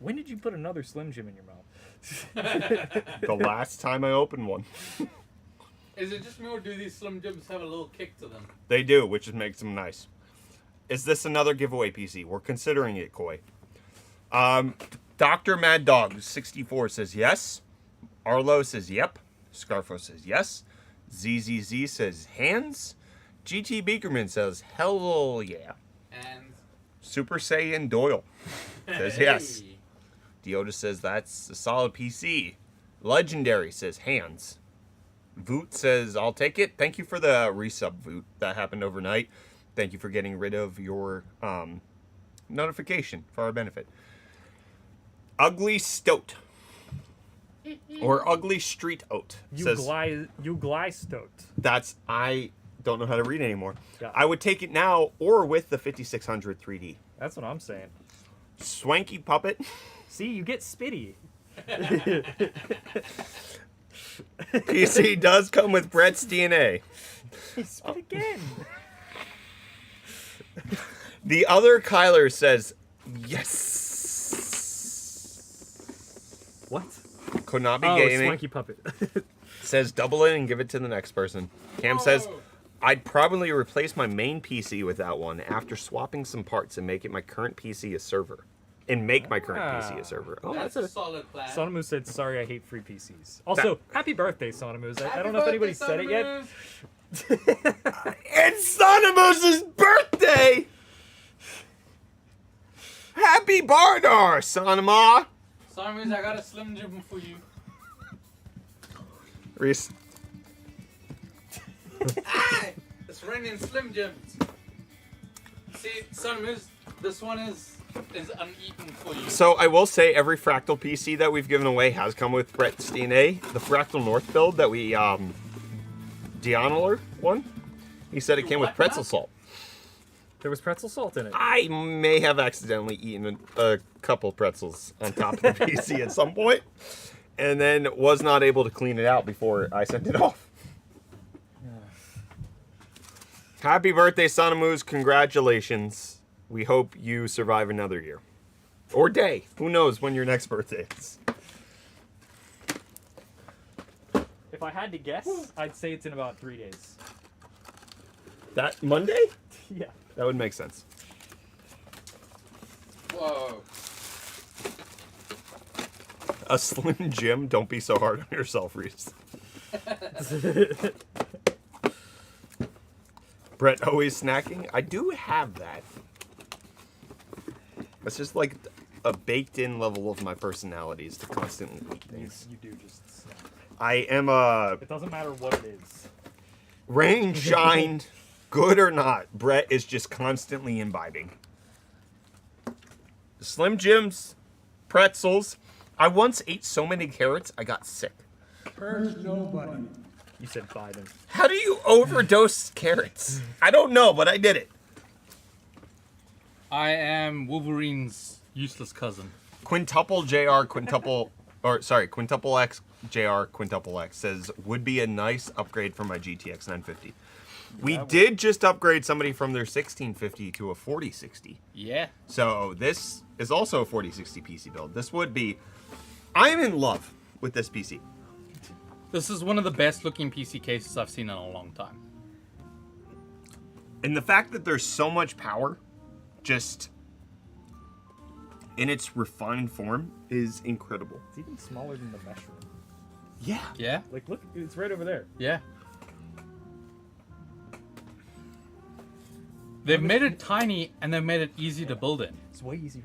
When did you put another Slim Jim in your mouth? The last time I opened one. Is it just me or do these Slim Jims have a little kick to them? They do, which just makes them nice. Is this another giveaway PC? We're considering it, Koi. Dr. Mad Dog 64 says yes. Arlo says yep. Scarfo says yes. ZZZ says hands. GT Beakerman says hell yeah. And Super Saiyan Doyle says yes. Deoda says that's a solid PC. Legendary says hands. Voot says I'll take it. Thank you for the resub, Voot. That happened overnight. Thank you for getting rid of your notification for our benefit. Ugly Stoat. Or Ugly Street Oat. Says, You gly stoked. that's, I don't know how to read anymore. Yeah. I would take it now or with the 5600 3D. That's what I'm saying. Swanky Puppet. See, you get spitty. PC does come with Brett's DNA. Spit again. The other Kyler says, yes. What? Konami Oh, Gaming Swanky Puppet. says double it and give it to the next person. Cam says, I'd probably replace my main PC with that one after swapping some parts and make it my current PC a server. And make my current PC a server. Oh, that's a solid plan. Sonamu said, sorry, I hate free PCs. Also, happy birthday, Sonamu. I don't know if anybody said it yet. It's Sonamus's birthday! Happy Bardar, Sonama! Simons, I got a Slim Jim for you. Reese. It's raining Slim Jims. See, Simons, this one is uneaten for you. So I will say every Fractal PC that we've given away has come with Brett's DNA. The Fractal North build that we, Dianoler one, he said it came with pretzel salt. There was pretzel salt in it. I may have accidentally eaten a couple pretzels on top of the PC at some point, and then was not able to clean it out before I sent it off. Happy birthday, Sonamoose. Congratulations. We hope you survive another year. Or day. Who knows when your next birthday is. If I had to guess, I'd say it's in about 3 days. That Monday? Yeah. That would make sense. Whoa. A Slim Jim? Don't be so hard on yourself, Reese. Brett always snacking? I do have that. It's just like a baked-in level of my personality is to constantly eat things. You do just snack. I am a... It doesn't matter what it is. Rain, shine, good or not, Brett is just constantly imbibing. Slim Jims, pretzels. I once ate so many carrots, I got sick. Curse nobody. You said Biden. How do you overdose carrots? I don't know, but I did it. I am Wolverine's useless cousin. Quintuple JR, quintuple X JR, quintuple X says, would be a nice upgrade for my GTX 950. We did just upgrade somebody from their 1650 to a 4060. Yeah. So this is also a 4060 PC build. This would be... I am in love with this PC. This is one of the best looking PC cases I've seen in a long time. And the fact that there's so much power just in its refined form is incredible. It's even smaller than the mesh room. Yeah. Yeah? Like, look, it's right over there. Yeah. They've made it tiny and they've made it easy to build in. It's way easier.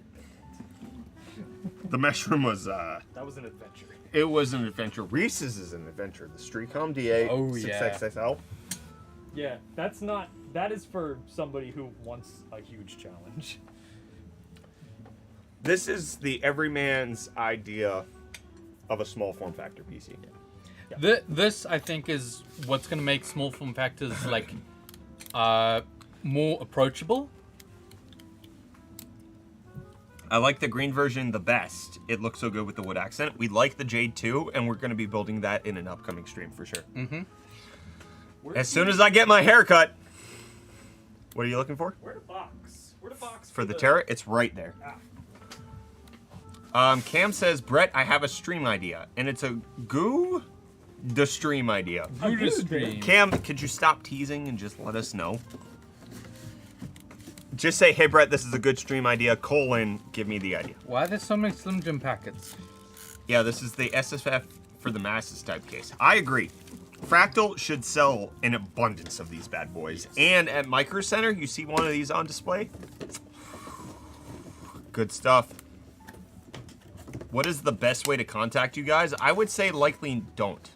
The mesh room was, That was an adventure. it was an adventure. Reese's is an adventure. The Streetcom D8 Oh, yeah. 6XXL. Yeah, that is for somebody who wants a huge challenge. This is the everyman's idea of a small form factor PC. This, I think, is what's going to make small form factors, like, more approachable. I like the green version the best. It looks so good with the wood accent. We like the Jade too, and we're going to be building that in an upcoming stream for sure. Mm-hmm. As soon as I get my haircut. What are you looking for? Where the box? Where the box For the Terra? It's right there. Cam says, Brett, I have a stream idea, and it's a the stream idea. Goo stream. Cam, could you stop teasing and just let us know? Just say, hey, Brett, this is a good stream idea, give me the idea. Why are there so many Slim Jim packets? Yeah, this is the SFF for the masses type case. I agree. Fractal should sell an abundance of these bad boys. Yes. And at Micro Center, you see one of these on display? Good stuff. What is the best way to contact you guys? I would say likely don't.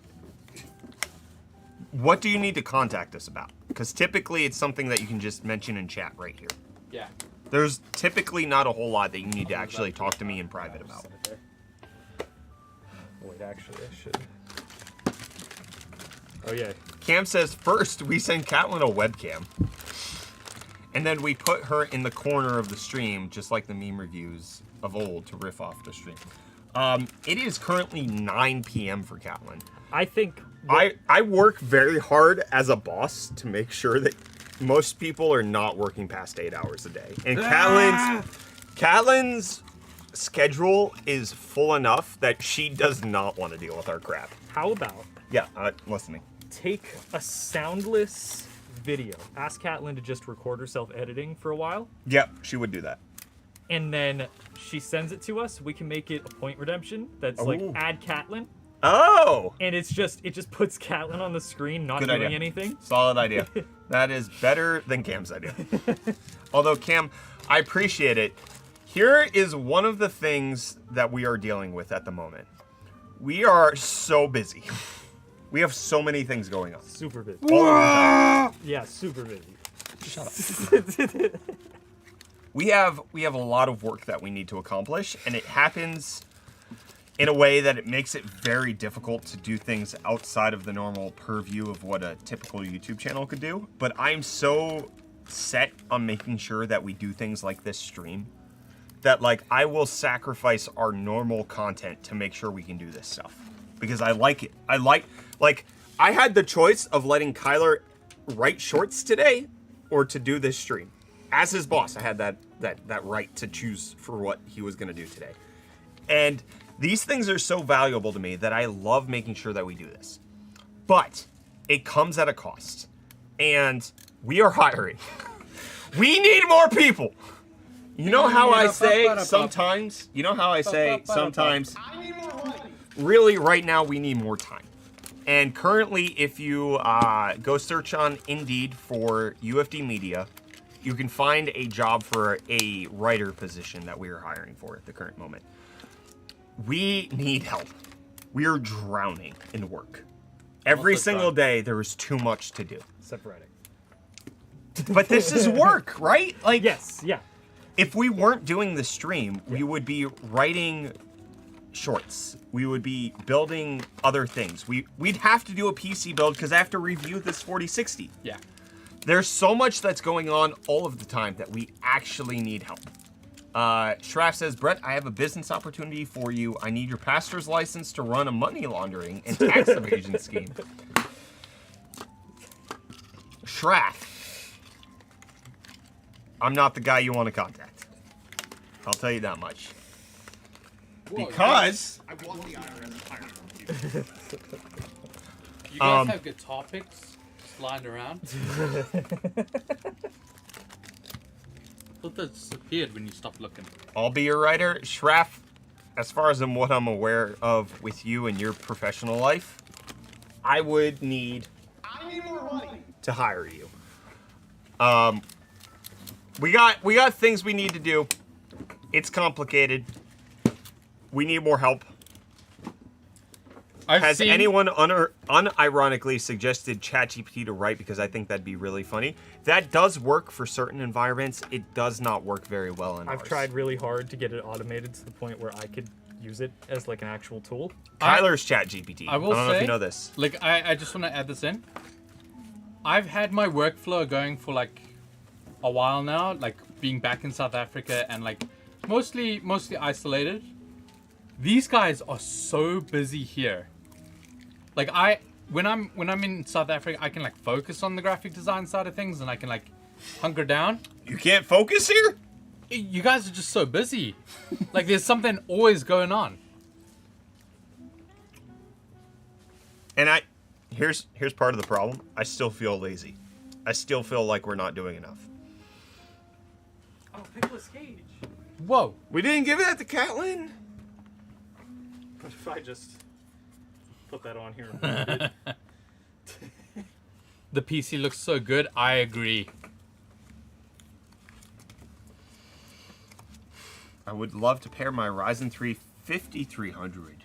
What do you need to contact us about? Because typically it's something that you can just mention in chat right here. Yeah. There's typically not a whole lot that you need to actually talk to me in private about. Wait, actually, I should. Oh, yeah. Cam says, first, we send Catelyn a webcam. And then we put her in the corner of the stream, just like the meme reviews of old, to riff off the stream. It is currently 9 p.m. for Catelyn. I think... I work very hard as a boss to make sure that most people are not working past 8 hours a day. And Catelyn's schedule is full enough that she does not want to deal with our crap. How about... Yeah, listening. Take a soundless video. Ask Catelyn to just record herself editing for a while. Yep, she would do that. And then she sends it to us. We can make it a point redemption that's like add Catelyn. Oh! And it just puts Catelyn on the screen, not Good doing idea. anything. Solid idea. That is better than Cam's idea. Although, Cam, I appreciate it. Here is one of the things that we are dealing with at the moment. We are so busy. We have so many things going on. Super busy. Yeah, super busy. Shut up. We have a lot of work that we need to accomplish, and it happens in a way that it makes it very difficult to do things outside of the normal purview of what a typical YouTube channel could do. But I'm so set on making sure that we do things like this stream that, like, I will sacrifice our normal content to make sure we can do this stuff. Because I like it. I had the choice of letting Kyler write shorts today or to do this stream. As his boss, I had that right to choose for what he was going to do today. And these things are so valuable to me that I love making sure that we do this. But it comes at a cost. And we are hiring. We need more people. You know how I say sometimes, really right now we need more time. And currently, if you go search on Indeed for UFD Media, you can find a job for a writer position that we are hiring for at the current moment. We need help. We are drowning in work. Every single day, there is too much to do. Except writing. But this is work, right? Like, yes, yeah. If we weren't doing the stream, we would be writing shorts. We would be building other things. We'd have to do a PC build because I have to review this 4060. Yeah. There's so much that's going on all of the time that we actually need help. Shraff says, Brett, I have a business opportunity for you. I need your pastor's license to run a money laundering and tax evasion scheme. Shraff, I'm not the guy you want to contact. I'll tell you that much. Because I want the IRS. You guys have good topics just lying around. Thought that disappeared when you stopped looking. I'll be your writer. Shraff, as far as what I'm aware of with you and your professional life, I would need more money to hire you. We got things we need to do. It's complicated. We need more help. Has anyone unironically suggested ChatGPT to write because I think that'd be really funny? That does work for certain environments. It does not work very well in ours. I've tried really hard to get it automated to the point where I could use it as like an actual tool. Kyler's ChatGPT. I don't know if you know this. Like, I just want to add this in. I've had my workflow going for like a while now, like being back in South Africa and like mostly isolated. These guys are so busy here. Like when I'm in South Africa, I can like focus on the graphic design side of things and I can like hunker down. You can't focus here? You guys are just so busy. Like there's something always going on. And here's part of the problem. I still feel lazy. I still feel like we're not doing enough. Oh, Nicolas Cage. Whoa. We didn't give that to Catelyn. What if I just put that on here and The PC looks so good. I agree. I would love to pair my Ryzen 3 5300.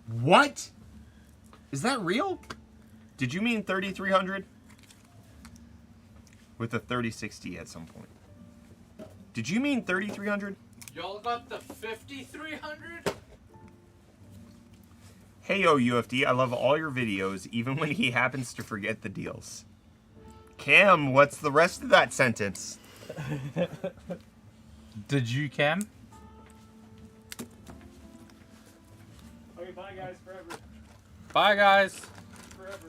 What? Is that real? Did you mean 3300? With a 3060 at some point. Did you mean 3300? Y'all got the 5300? Hey yo UFD, I love all your videos, even when he happens to forget the deals. Cam, what's the rest of that sentence? Did you, Cam? Okay, bye guys, forever. Bye guys. Forever.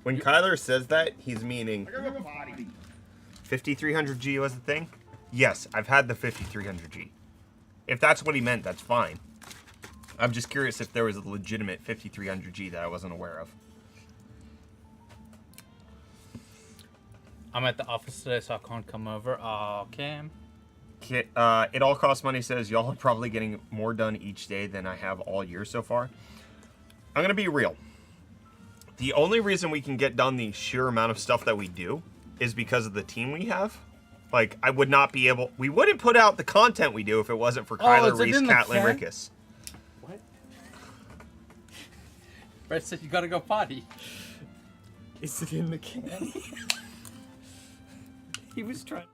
When Kyler says that, he's meaning 5300G was the thing? Yes, I've had the 5300G. If that's what he meant, that's fine. I'm just curious if there was a legitimate 5300G that I wasn't aware of. I'm at the office today, so I can't come over. Oh, Cam. It all costs money says, y'all are probably getting more done each day than I have all year so far. I'm going to be real. The only reason we can get done the sheer amount of stuff that we do is because of the team we have. Like, I would not be able... We wouldn't put out the content we do if it wasn't for Kyler, Reese, Catelyn, Rickus. What? Brett said you gotta go potty. Is it in the can? He was trying...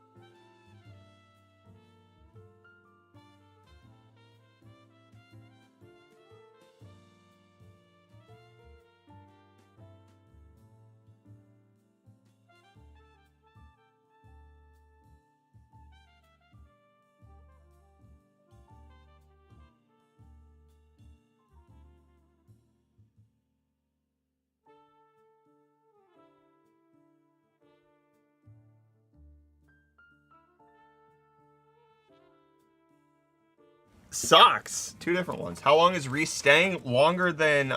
sucks. Two different ones. How long is Reese staying? Longer than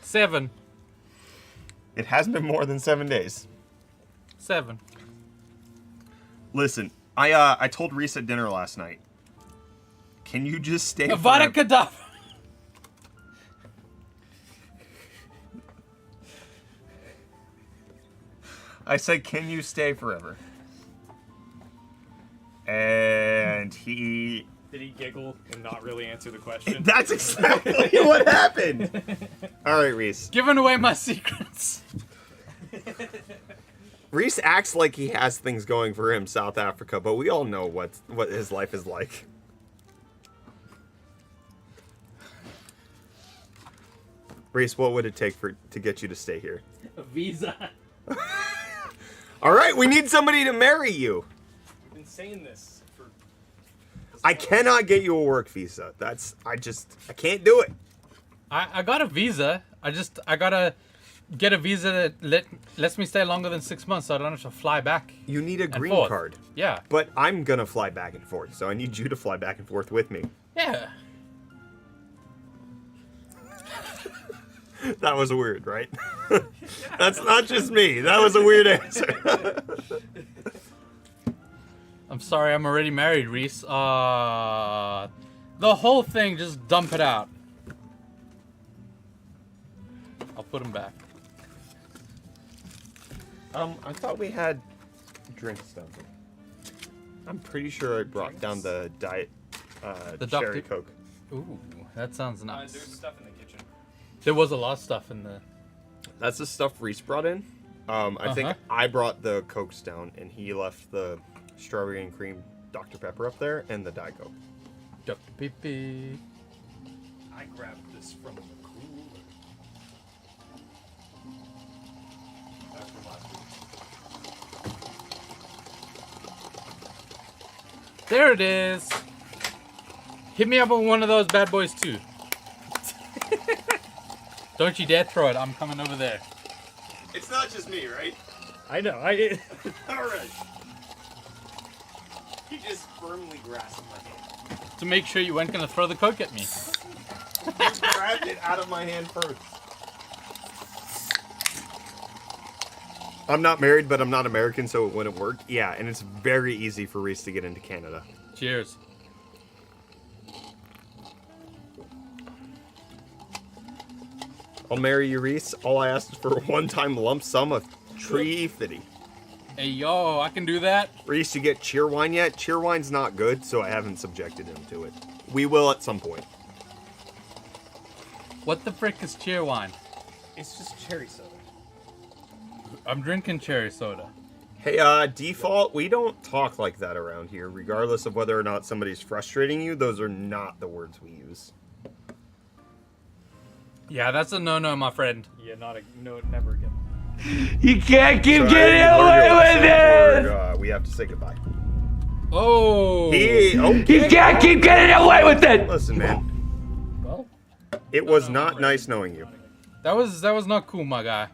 7. It hasn't been more than 7 days. 7. Listen, I told Reese at dinner last night. Can you just stay? Avada Kedavra. I said, can you stay forever? And he... Did he giggle and not really answer the question? That's exactly what happened. All right, Reese. Giving away my secrets. Reese acts like he has things going for him, South Africa, but we all know what his life is like. Reese, what would it take to get you to stay here? A visa. All right, we need somebody to marry you. We've been saying this for... I cannot get you a work visa. I can't do it. I got a visa. I gotta get a visa that lets me stay longer than 6 months so I don't have to fly back. You need a green forth. card. Yeah. But I'm gonna fly back and forth, so I need you to fly back and forth with me. Yeah. That was weird, right? That's not just me. That was a weird answer. I'm sorry, I'm already married, Reese. The whole thing, just dump it out. I'll put him back. I thought we had drinks down here. I'm pretty sure I brought down the diet cherry Coke. Ooh, that sounds nice. There's stuff in the kitchen. There was a lot of stuff in there. That's the stuff Reese brought in. I think I brought the Cokes down, and he left the strawberry and cream Dr. Pepper up there, and the Diet Coke. Dr. Pee. I grabbed this from the cooler. That's from last week. There it is. Hit me up with one of those bad boys too. Don't you dare throw it. I'm coming over there. It's not just me, right? I know. All right. He just firmly grasped my hand. To make sure you weren't going to throw the Coke at me. You grabbed it out of my hand first. I'm not married, but I'm not American, so it wouldn't work. Yeah, and it's very easy for Reese to get into Canada. Cheers. I'll marry you, Reese. All I asked is for a one-time lump sum of $350. Hey, yo, I can do that. Reese, you get cheer wine yet? Cheer wine's not good, so I haven't subjected him to it. We will at some point. What the frick is cheer wine? It's just cherry soda. I'm drinking cherry soda. Hey, default, we don't talk like that around here, regardless of whether or not somebody's frustrating you. Those are not the words we use. Yeah, that's a no-no, my friend. Yeah, no, never again. You can't keep getting away with it! We have to say goodbye. Oh! You can't keep getting away with it! Listen, man. Well, it was not nice knowing you. That was not cool, my guy.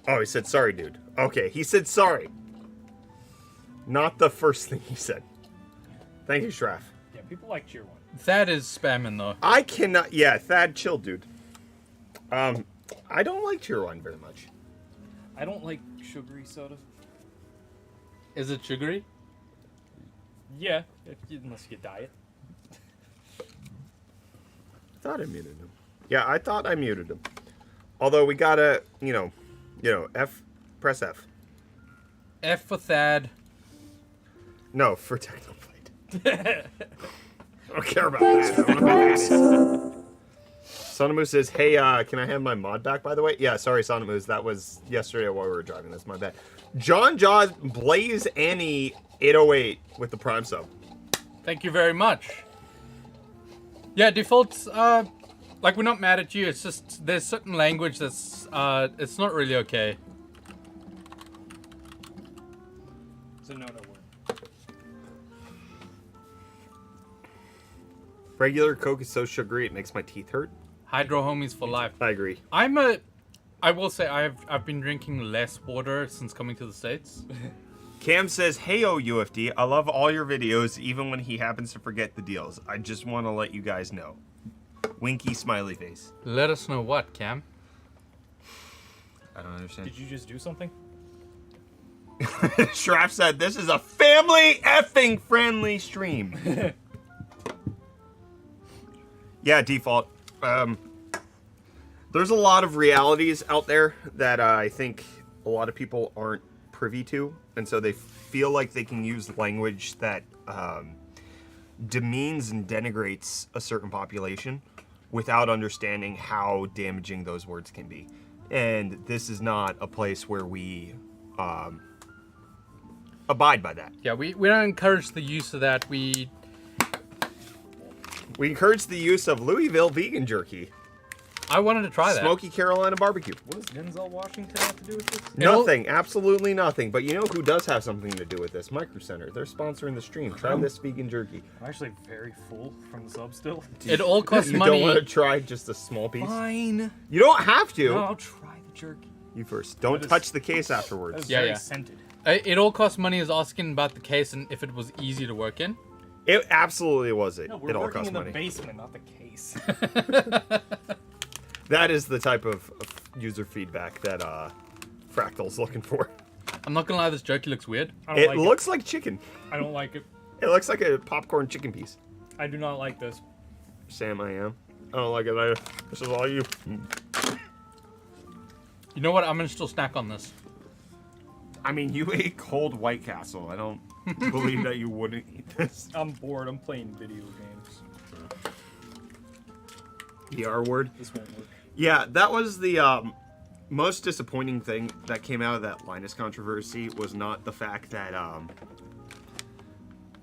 Oh, he said sorry, dude. Okay, he said sorry. Not the first thing he said. Thank you, Shraff. Yeah, people like cheer wine. Thad is spamming, though. I cannot... Yeah, Thad, chill, dude. I don't like cheer wine very much. I don't like sugary soda. Is it sugary? Yeah, unless you get diet. I thought I muted him. Yeah, I thought I muted him. Although we gotta, press F. F for Thad. No, for Technofight. I don't care about that. I don't know what that is. Sonamu says, hey, can I have my mod back, by the way? Yeah, sorry, Sonamu. That was yesterday while we were driving. That's my bad. John Jaws Blaze Annie 808 with the Prime sub. Thank you very much. Yeah, defaults, like, we're not mad at you. It's just there's certain language that's, it's not really okay. It's a no-no word. Regular Coke is so sugary it makes my teeth hurt. Hydro homies for life. I agree. I will say I've been drinking less water since coming to the States. Cam says, "Heyo UFD, I love all your videos, even when he happens to forget the deals. I just want to let you guys know." Winky smiley face. Let us know what, Cam. I don't understand. Did you just do something? Shraff said, "This is a family effing friendly stream." Yeah, default. There's a lot of realities out there that I think a lot of people aren't privy to, and so they feel like they can use language that demeans and denigrates a certain population without understanding how damaging those words can be. And this is not a place where we abide by that. Yeah, we don't encourage the use of that. We encourage the use of Louisville vegan jerky. I wanted to try that. Smoky Carolina barbecue. What does Denzel Washington have to do with this? Nothing, absolutely nothing. But you know who does have something to do with this? Micro Center. They're sponsoring the stream. Try this vegan jerky. I'm actually very full from the sub still. It all costs You money. don't want to try just a small piece? Fine. You don't have to. No, I'll try the jerky. You first. Don't touch the case afterwards. That's Yeah, very yeah. scented. It all costs money is asking about the case and if it was easy to work in. It absolutely was. No, we're It all working cost in the money. basement, not the case. That is the type of user feedback that Fractal's looking for. I'm not gonna lie, this jerky looks weird. I don't It like looks like chicken. I don't like it. It looks like a popcorn chicken piece. I do not like this. Sam, I am. I don't like it either. This is all you. You know what? I'm gonna still snack on this. I mean, you ate cold White Castle. I don't believe that you wouldn't eat this. I'm bored. I'm playing video games. The R word. This won't work. Yeah, that was the most disappointing thing that came out of that Linus controversy was not the fact that,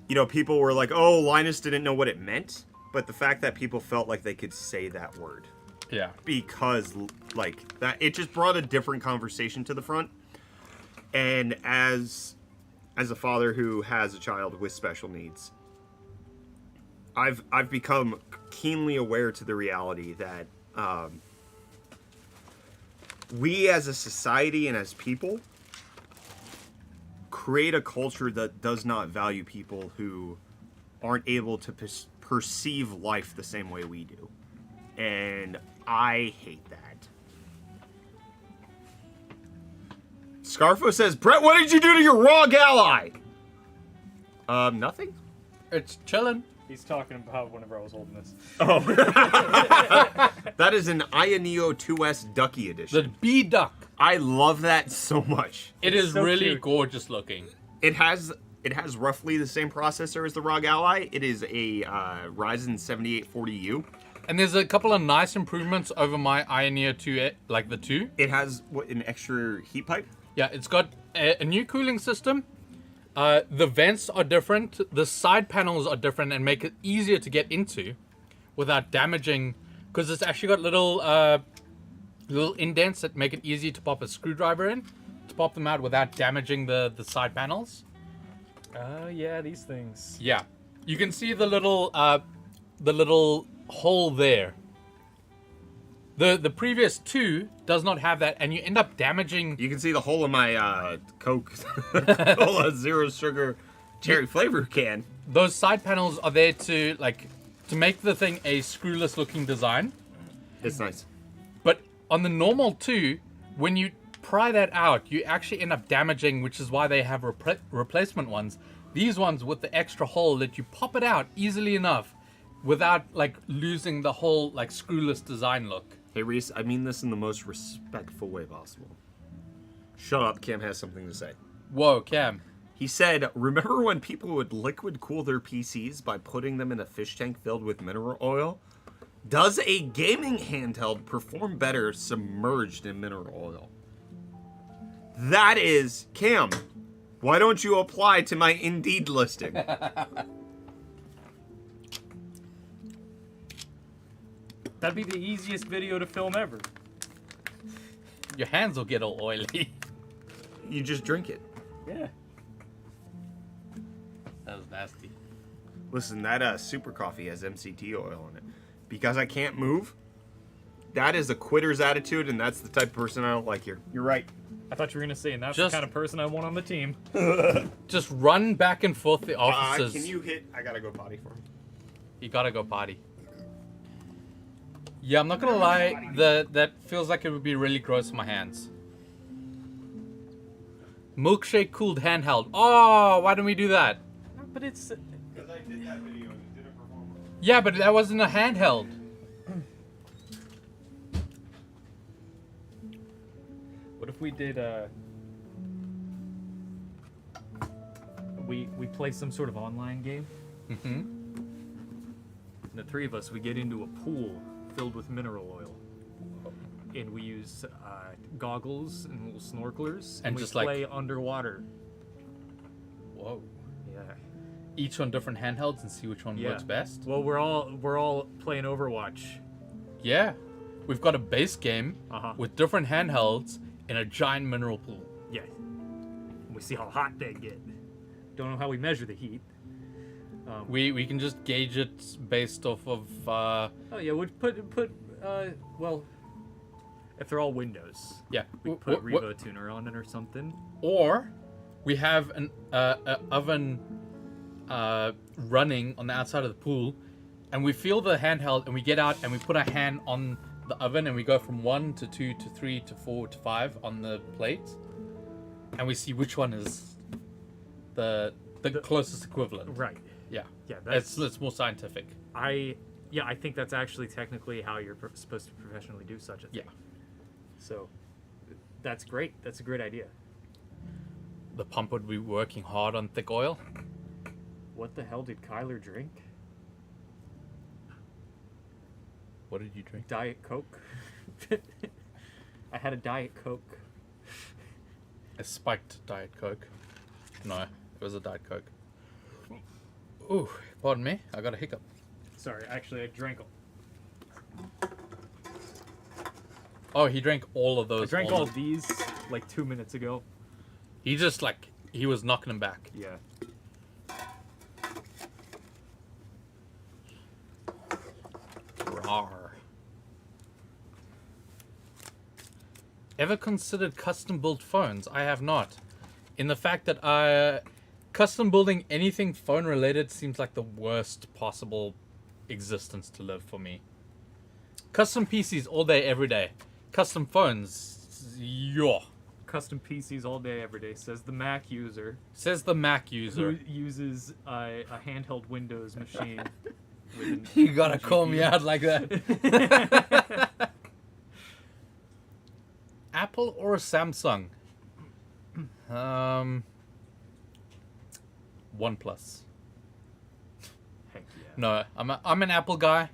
you know, people were like, oh, Linus didn't know what it meant, but the fact that people felt like they could say that word. Yeah. Because, like, that it just brought a different conversation to the front. And as a father who has a child with special needs, I've become keenly aware to the reality that we as a society and as people create a culture that does not value people who aren't able to perceive life the same way we do. And I hate that. Scarfo says, Brett, what did you do to your ROG ally? Nothing. It's chilling. He's talking about whenever I was holding this. Oh. That is an Ioneo 2S Ducky edition. The bee duck. I love that so much. It is so really cute. gorgeous looking. It has roughly the same processor as the ROG Ally. It is a Ryzen 7840U. And there's a couple of nice improvements over my Ioneo 2, like the 2. It has an extra heat pipe. Yeah, it's got a new cooling system. The vents are different. The side panels are different and make it easier to get into without damaging, because it's actually got little indents that make it easy to pop a screwdriver in, to pop them out without damaging the side panels. Oh, yeah, these things. Yeah, you can see the little hole there. The previous 2 does not have that, and you end up damaging. You can see the hole in my Coke Cola Zero Sugar Cherry Flavor can. Those side panels are there to make the thing a screwless looking design. It's nice. But on the normal 2, when you pry that out, you actually end up damaging, which is why they have replacement ones. These ones with the extra hole let you pop it out easily enough without losing the whole screwless design look. Hey Reese, I mean this in the most respectful way possible. Shut up, Cam has something to say. Whoa, Cam. He said, remember when people would liquid cool their PCs by putting them in a fish tank filled with mineral oil? Does a gaming handheld perform better submerged in mineral oil? That is, Cam, why don't you apply to my Indeed listing? That'd be the easiest video to film ever. Your hands will get all oily. You just drink it. Yeah. That was nasty. Listen, that super coffee has MCT oil in it. Because I can't move, that is a quitter's attitude, and that's the type of person I don't like here. You're right. I thought you were gonna say, and that's Just- the kind of person I want on the team. Just run back and forth the offices. Can you hit? I gotta go potty for me. You gotta go potty. Yeah, I'm not gonna lie. That feels like it would be really gross on my hands. Milkshake cooled handheld. Oh, why didn't we do that? But it's. Because I did that video and it didn't perform. Yeah, but that wasn't a handheld. What if we did we play some sort of online game? Mm-hmm. The three of us, we get into a pool filled with mineral oil. And we use goggles and little snorkelers, And we just, like- play underwater. Whoa. Yeah. Each on different handhelds and see which one Yeah. works best. Well, we're all playing Overwatch. Yeah. We've got a base game with different handhelds in a giant mineral pool. Yeah. We see how hot they get. Don't know how we measure the heat. We can just gauge it based off of Oh yeah, we'd put well, if they're all Windows. Yeah. We put a Revo tuner on it or something. Or we have an oven running on the outside of the pool, and we feel the handheld, and we get out and we put our hand on the oven, and we go from 1 to 2 to 3 to 4 to 5 on the plate, and we see which one is the closest equivalent. Right. Yeah. Yeah, It's more scientific. I think that's actually technically how you're supposed to professionally do such a thing. Yeah. So that's great. That's a great idea. The pump would be working hard on thick oil. What the hell did Kyler drink? What did you drink? Diet Coke. I had a Diet Coke. A spiked Diet Coke. No, it was a Diet Coke. Ooh, pardon me. I got a hiccup. Sorry, actually, I drank. Oh, he drank all of those. I drank all of these like 2 minutes ago. He just he was knocking them back. Yeah. Rawr. Ever considered custom built phones? I have not. In the fact that custom building anything phone related seems like the worst possible existence to live for me. Custom PCs all day, every day. Custom phones, yo. Custom PCs all day, every day, says the Mac user. Says the Mac user. Who uses a handheld Windows machine. You gotta call me out like that. Apple or Samsung? OnePlus. Heck yeah. No, I'm an Apple guy,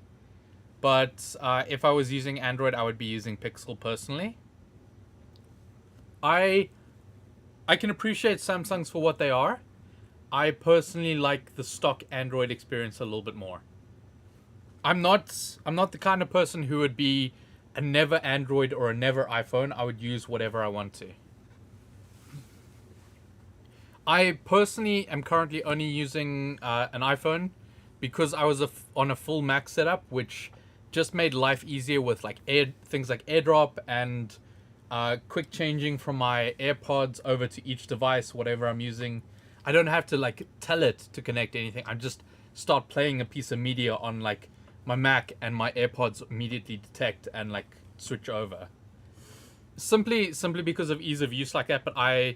but if I was using Android, I would be using Pixel personally. I can appreciate Samsungs for what they are. I personally like the stock Android experience a little bit more. I'm not the kind of person who would be a never Android or a never iPhone. I would use whatever I want to. I personally am currently only using an iPhone because I was on a full Mac setup, which just made life easier with like things like AirDrop and quick changing from my AirPods over to each device, whatever I'm using. I don't have to like tell it to connect anything. I just start playing a piece of media on like my Mac, and my AirPods immediately detect and like switch over. Simply because of ease of use like that. But I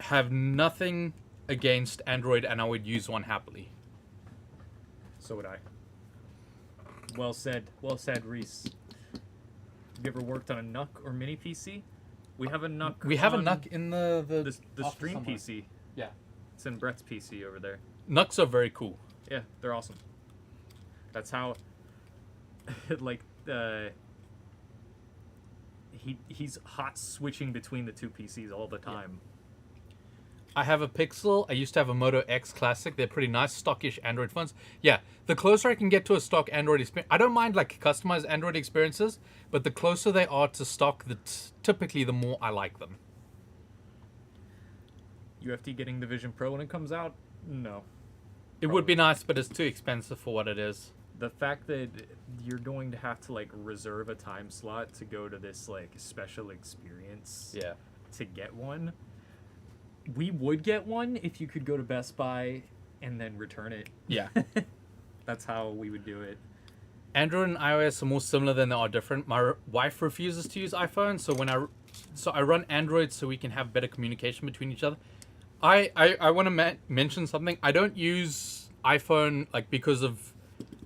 have nothing against Android, and I would use one happily. So would I. Well said, Reese. Have you ever worked on a NUC or mini PC? We have a NUC. We have a NUC in the office stream somewhere. PC. Yeah. It's in Brett's PC over there. NUCs are very cool. Yeah, they're awesome. That's how, like, he's hot switching between the two PCs all the time. I have a Pixel. I used to have a Moto X Classic. They're pretty nice, stockish Android phones. Yeah, the closer I can get to a stock Android experience, I don't mind like customized Android experiences, but the closer they are to stock, typically the more I like them. UFT getting the Vision Pro when it comes out? No. It would be nice, but it's too expensive for what it is. the fact that you're going to have to like reserve a time slot to go to this like special experience to get one. We would get one if you could go to Best Buy and then return it. Yeah. That's how we would do it. Android and iOS are more similar than they are different. My wife refuses to use iPhone, so I run Android so we can have better communication between each other. I want to mention something. I don't use iPhone like because of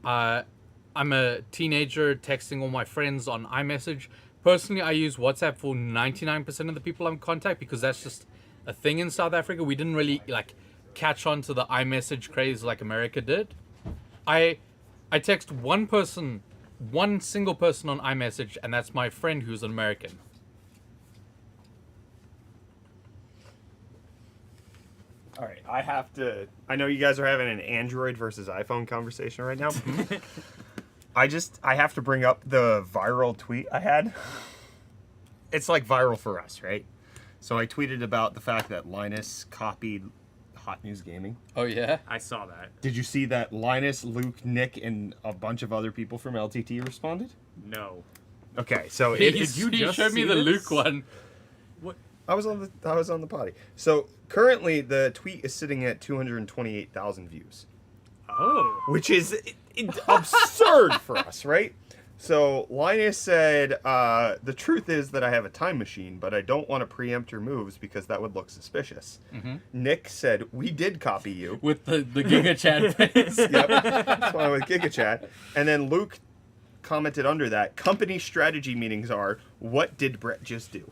I'm a teenager texting all my friends on iMessage. Personally, I use WhatsApp for 99% of the people I'm in contact because that's just a thing in South Africa. We didn't really like catch on to the iMessage craze like America did. I text one single person on iMessage, and that's my friend who's an American. All right, I know you guys are having an Android versus iPhone conversation right now. I have to bring up the viral tweet I had. It's like viral for us, right? So I tweeted about the fact that Linus copied Hot News Gaming. Oh, yeah? I saw that. Did you see that Linus, Luke, Nick, and a bunch of other people from LTT responded? No. Okay, so He showed me the Luke one. What? I was on the potty. So currently the tweet is sitting at 228,000 views. Oh. Which is absurd for us, right? So Linus said, the truth is that I have a time machine, but I don't want to preempt your moves because that would look suspicious. Mm-hmm. Nick said, we did copy you. With the GigaChat face. Yep. That's why with GigaChat. And then Luke commented under that, company strategy meetings are, what did Brett just do?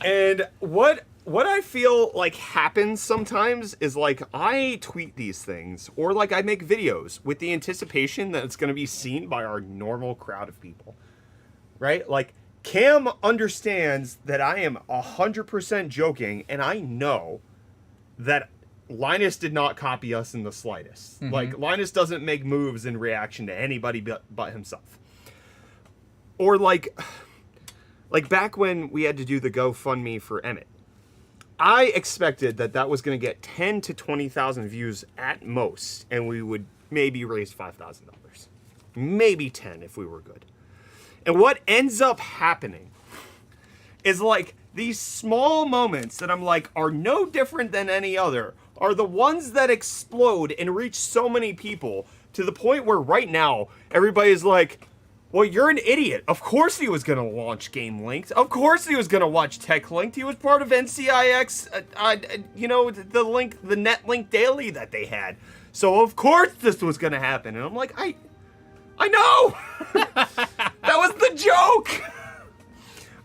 And what I feel like happens sometimes is like I tweet these things or like I make videos with the anticipation that it's going to be seen by our normal crowd of people. Right? Like Cam understands that I am 100% joking and I know that Linus did not copy us in the slightest. Mm-hmm. Like Linus doesn't make moves in reaction to anybody but himself. Or like back when we had to do the GoFundMe for Emmett. I expected that was going to get 10 to 20,000 views at most, and we would maybe raise $5,000. Maybe 10 if we were good. And what ends up happening is like these small moments that I'm like are no different than any other are the ones that explode and reach so many people to the point where right now everybody's like, well, you're an idiot. Of course he was going to launch Game Linked. Of course he was going to watch Tech Linked. He was part of NCIX, the NetLink Daily that they had. So of course this was going to happen. And I'm like, I know. That was the joke.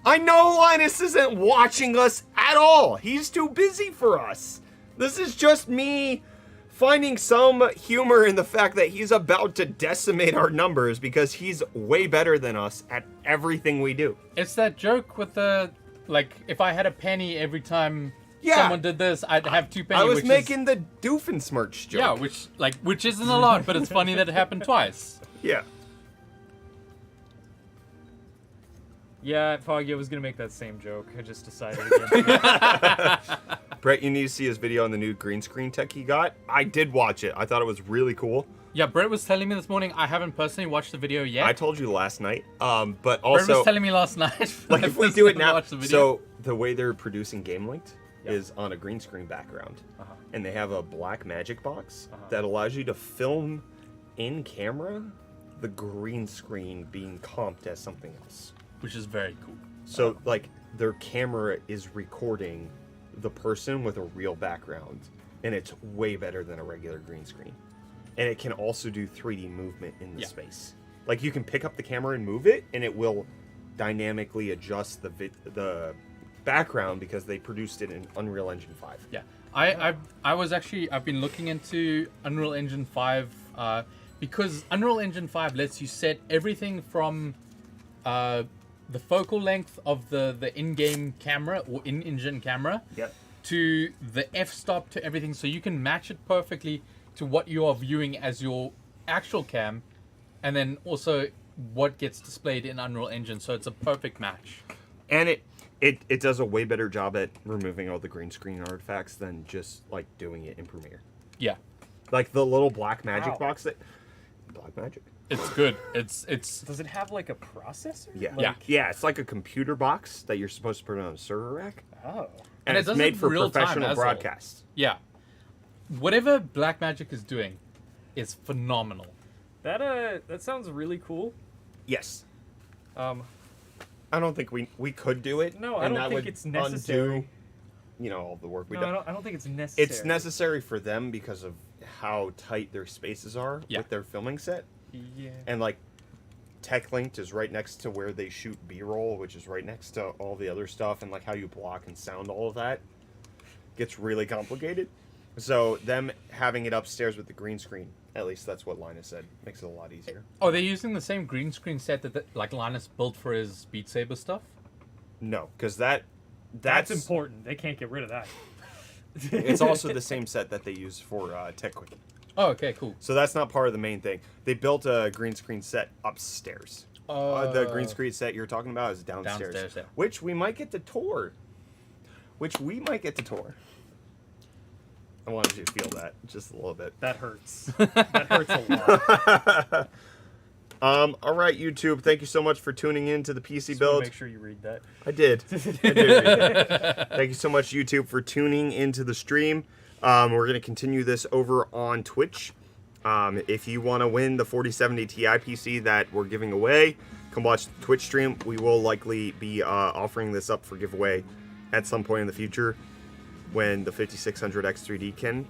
I know Linus isn't watching us at all. He's too busy for us. This is just me finding some humor in the fact that he's about to decimate our numbers because he's way better than us at everything we do. It's that joke with the, like, if I had a penny every time someone did this, I'd have 2 pennies. I was making the Doofenshmirtz joke. Yeah, which isn't a lot, but it's funny that it happened twice. Yeah. Yeah, Foggy, I was going to make that same joke. I just decided against it. Brett, you need to see his video on the new green screen tech he got. I did watch it. I thought it was really cool. Yeah, Brett was telling me this morning. I haven't personally watched the video yet. I told you last night. But also... Brett was telling me last night. Like, if we do it now... So, the way they're producing Game Linked is on a green screen background. And they have a black magic box that allows you to film in camera the green screen being comped as something else. Which is very cool. So, like, their camera is recording the person with a real background, and it's way better than a regular green screen. And it can also do 3D movement in the space. Like, you can pick up the camera and move it, and it will dynamically adjust the background because they produced it in Unreal Engine 5. Yeah. I've been looking into Unreal Engine 5 because Unreal Engine 5 lets you set everything from the focal length of the in-game camera or in-engine camera to the f-stop to everything, so you can match it perfectly to what you are viewing as your actual cam, and then also what gets displayed in Unreal Engine, so it's a perfect match. And it does a way better job at removing all the green screen artifacts than just like doing it in Premiere. Yeah. Like the little black magic box that Blackmagic. It's good. It's Does it have like a processor? Yeah. Like, Yeah, it's like a computer box that you're supposed to put on a server rack. Oh. And it it's does made it for real time professional as well. broadcasts. Yeah. Whatever Blackmagic is doing is phenomenal. That sounds really cool. Yes. I don't think we could do it. No, I and don't that think would it's necessary. Undo, all the work we No, do. I don't think it's necessary. It's necessary for them because of how tight their spaces are with their filming set. Yeah. And like TechLinked is right next to where they shoot B-roll, which is right next to all the other stuff, and like how you block and sound all of that gets really complicated. So them having it upstairs with the green screen, at least that's what Linus said, makes it a lot easier. Oh, they're using the same green screen set that like Linus built for his Beat Saber stuff? No, because that's important. They can't get rid of that. It's also the same set that they use for TechQuick. Oh, okay, cool. So that's not part of the main thing. They built a green screen set upstairs. The green screen set you're talking about is downstairs. Downstairs, yeah. Which we might get to tour. I wanted you to feel that just a little bit. That hurts. That hurts a lot. All right, YouTube. Thank you so much for tuning in to the PC build. Make sure you read that. I did. Read that. Thank you so much, YouTube, for tuning into the stream. We're going to continue this over on Twitch. If you want to win the 4070 Ti PC that we're giving away, come watch the Twitch stream. We will likely be offering this up for giveaway at some point in the future when the 5600X3D can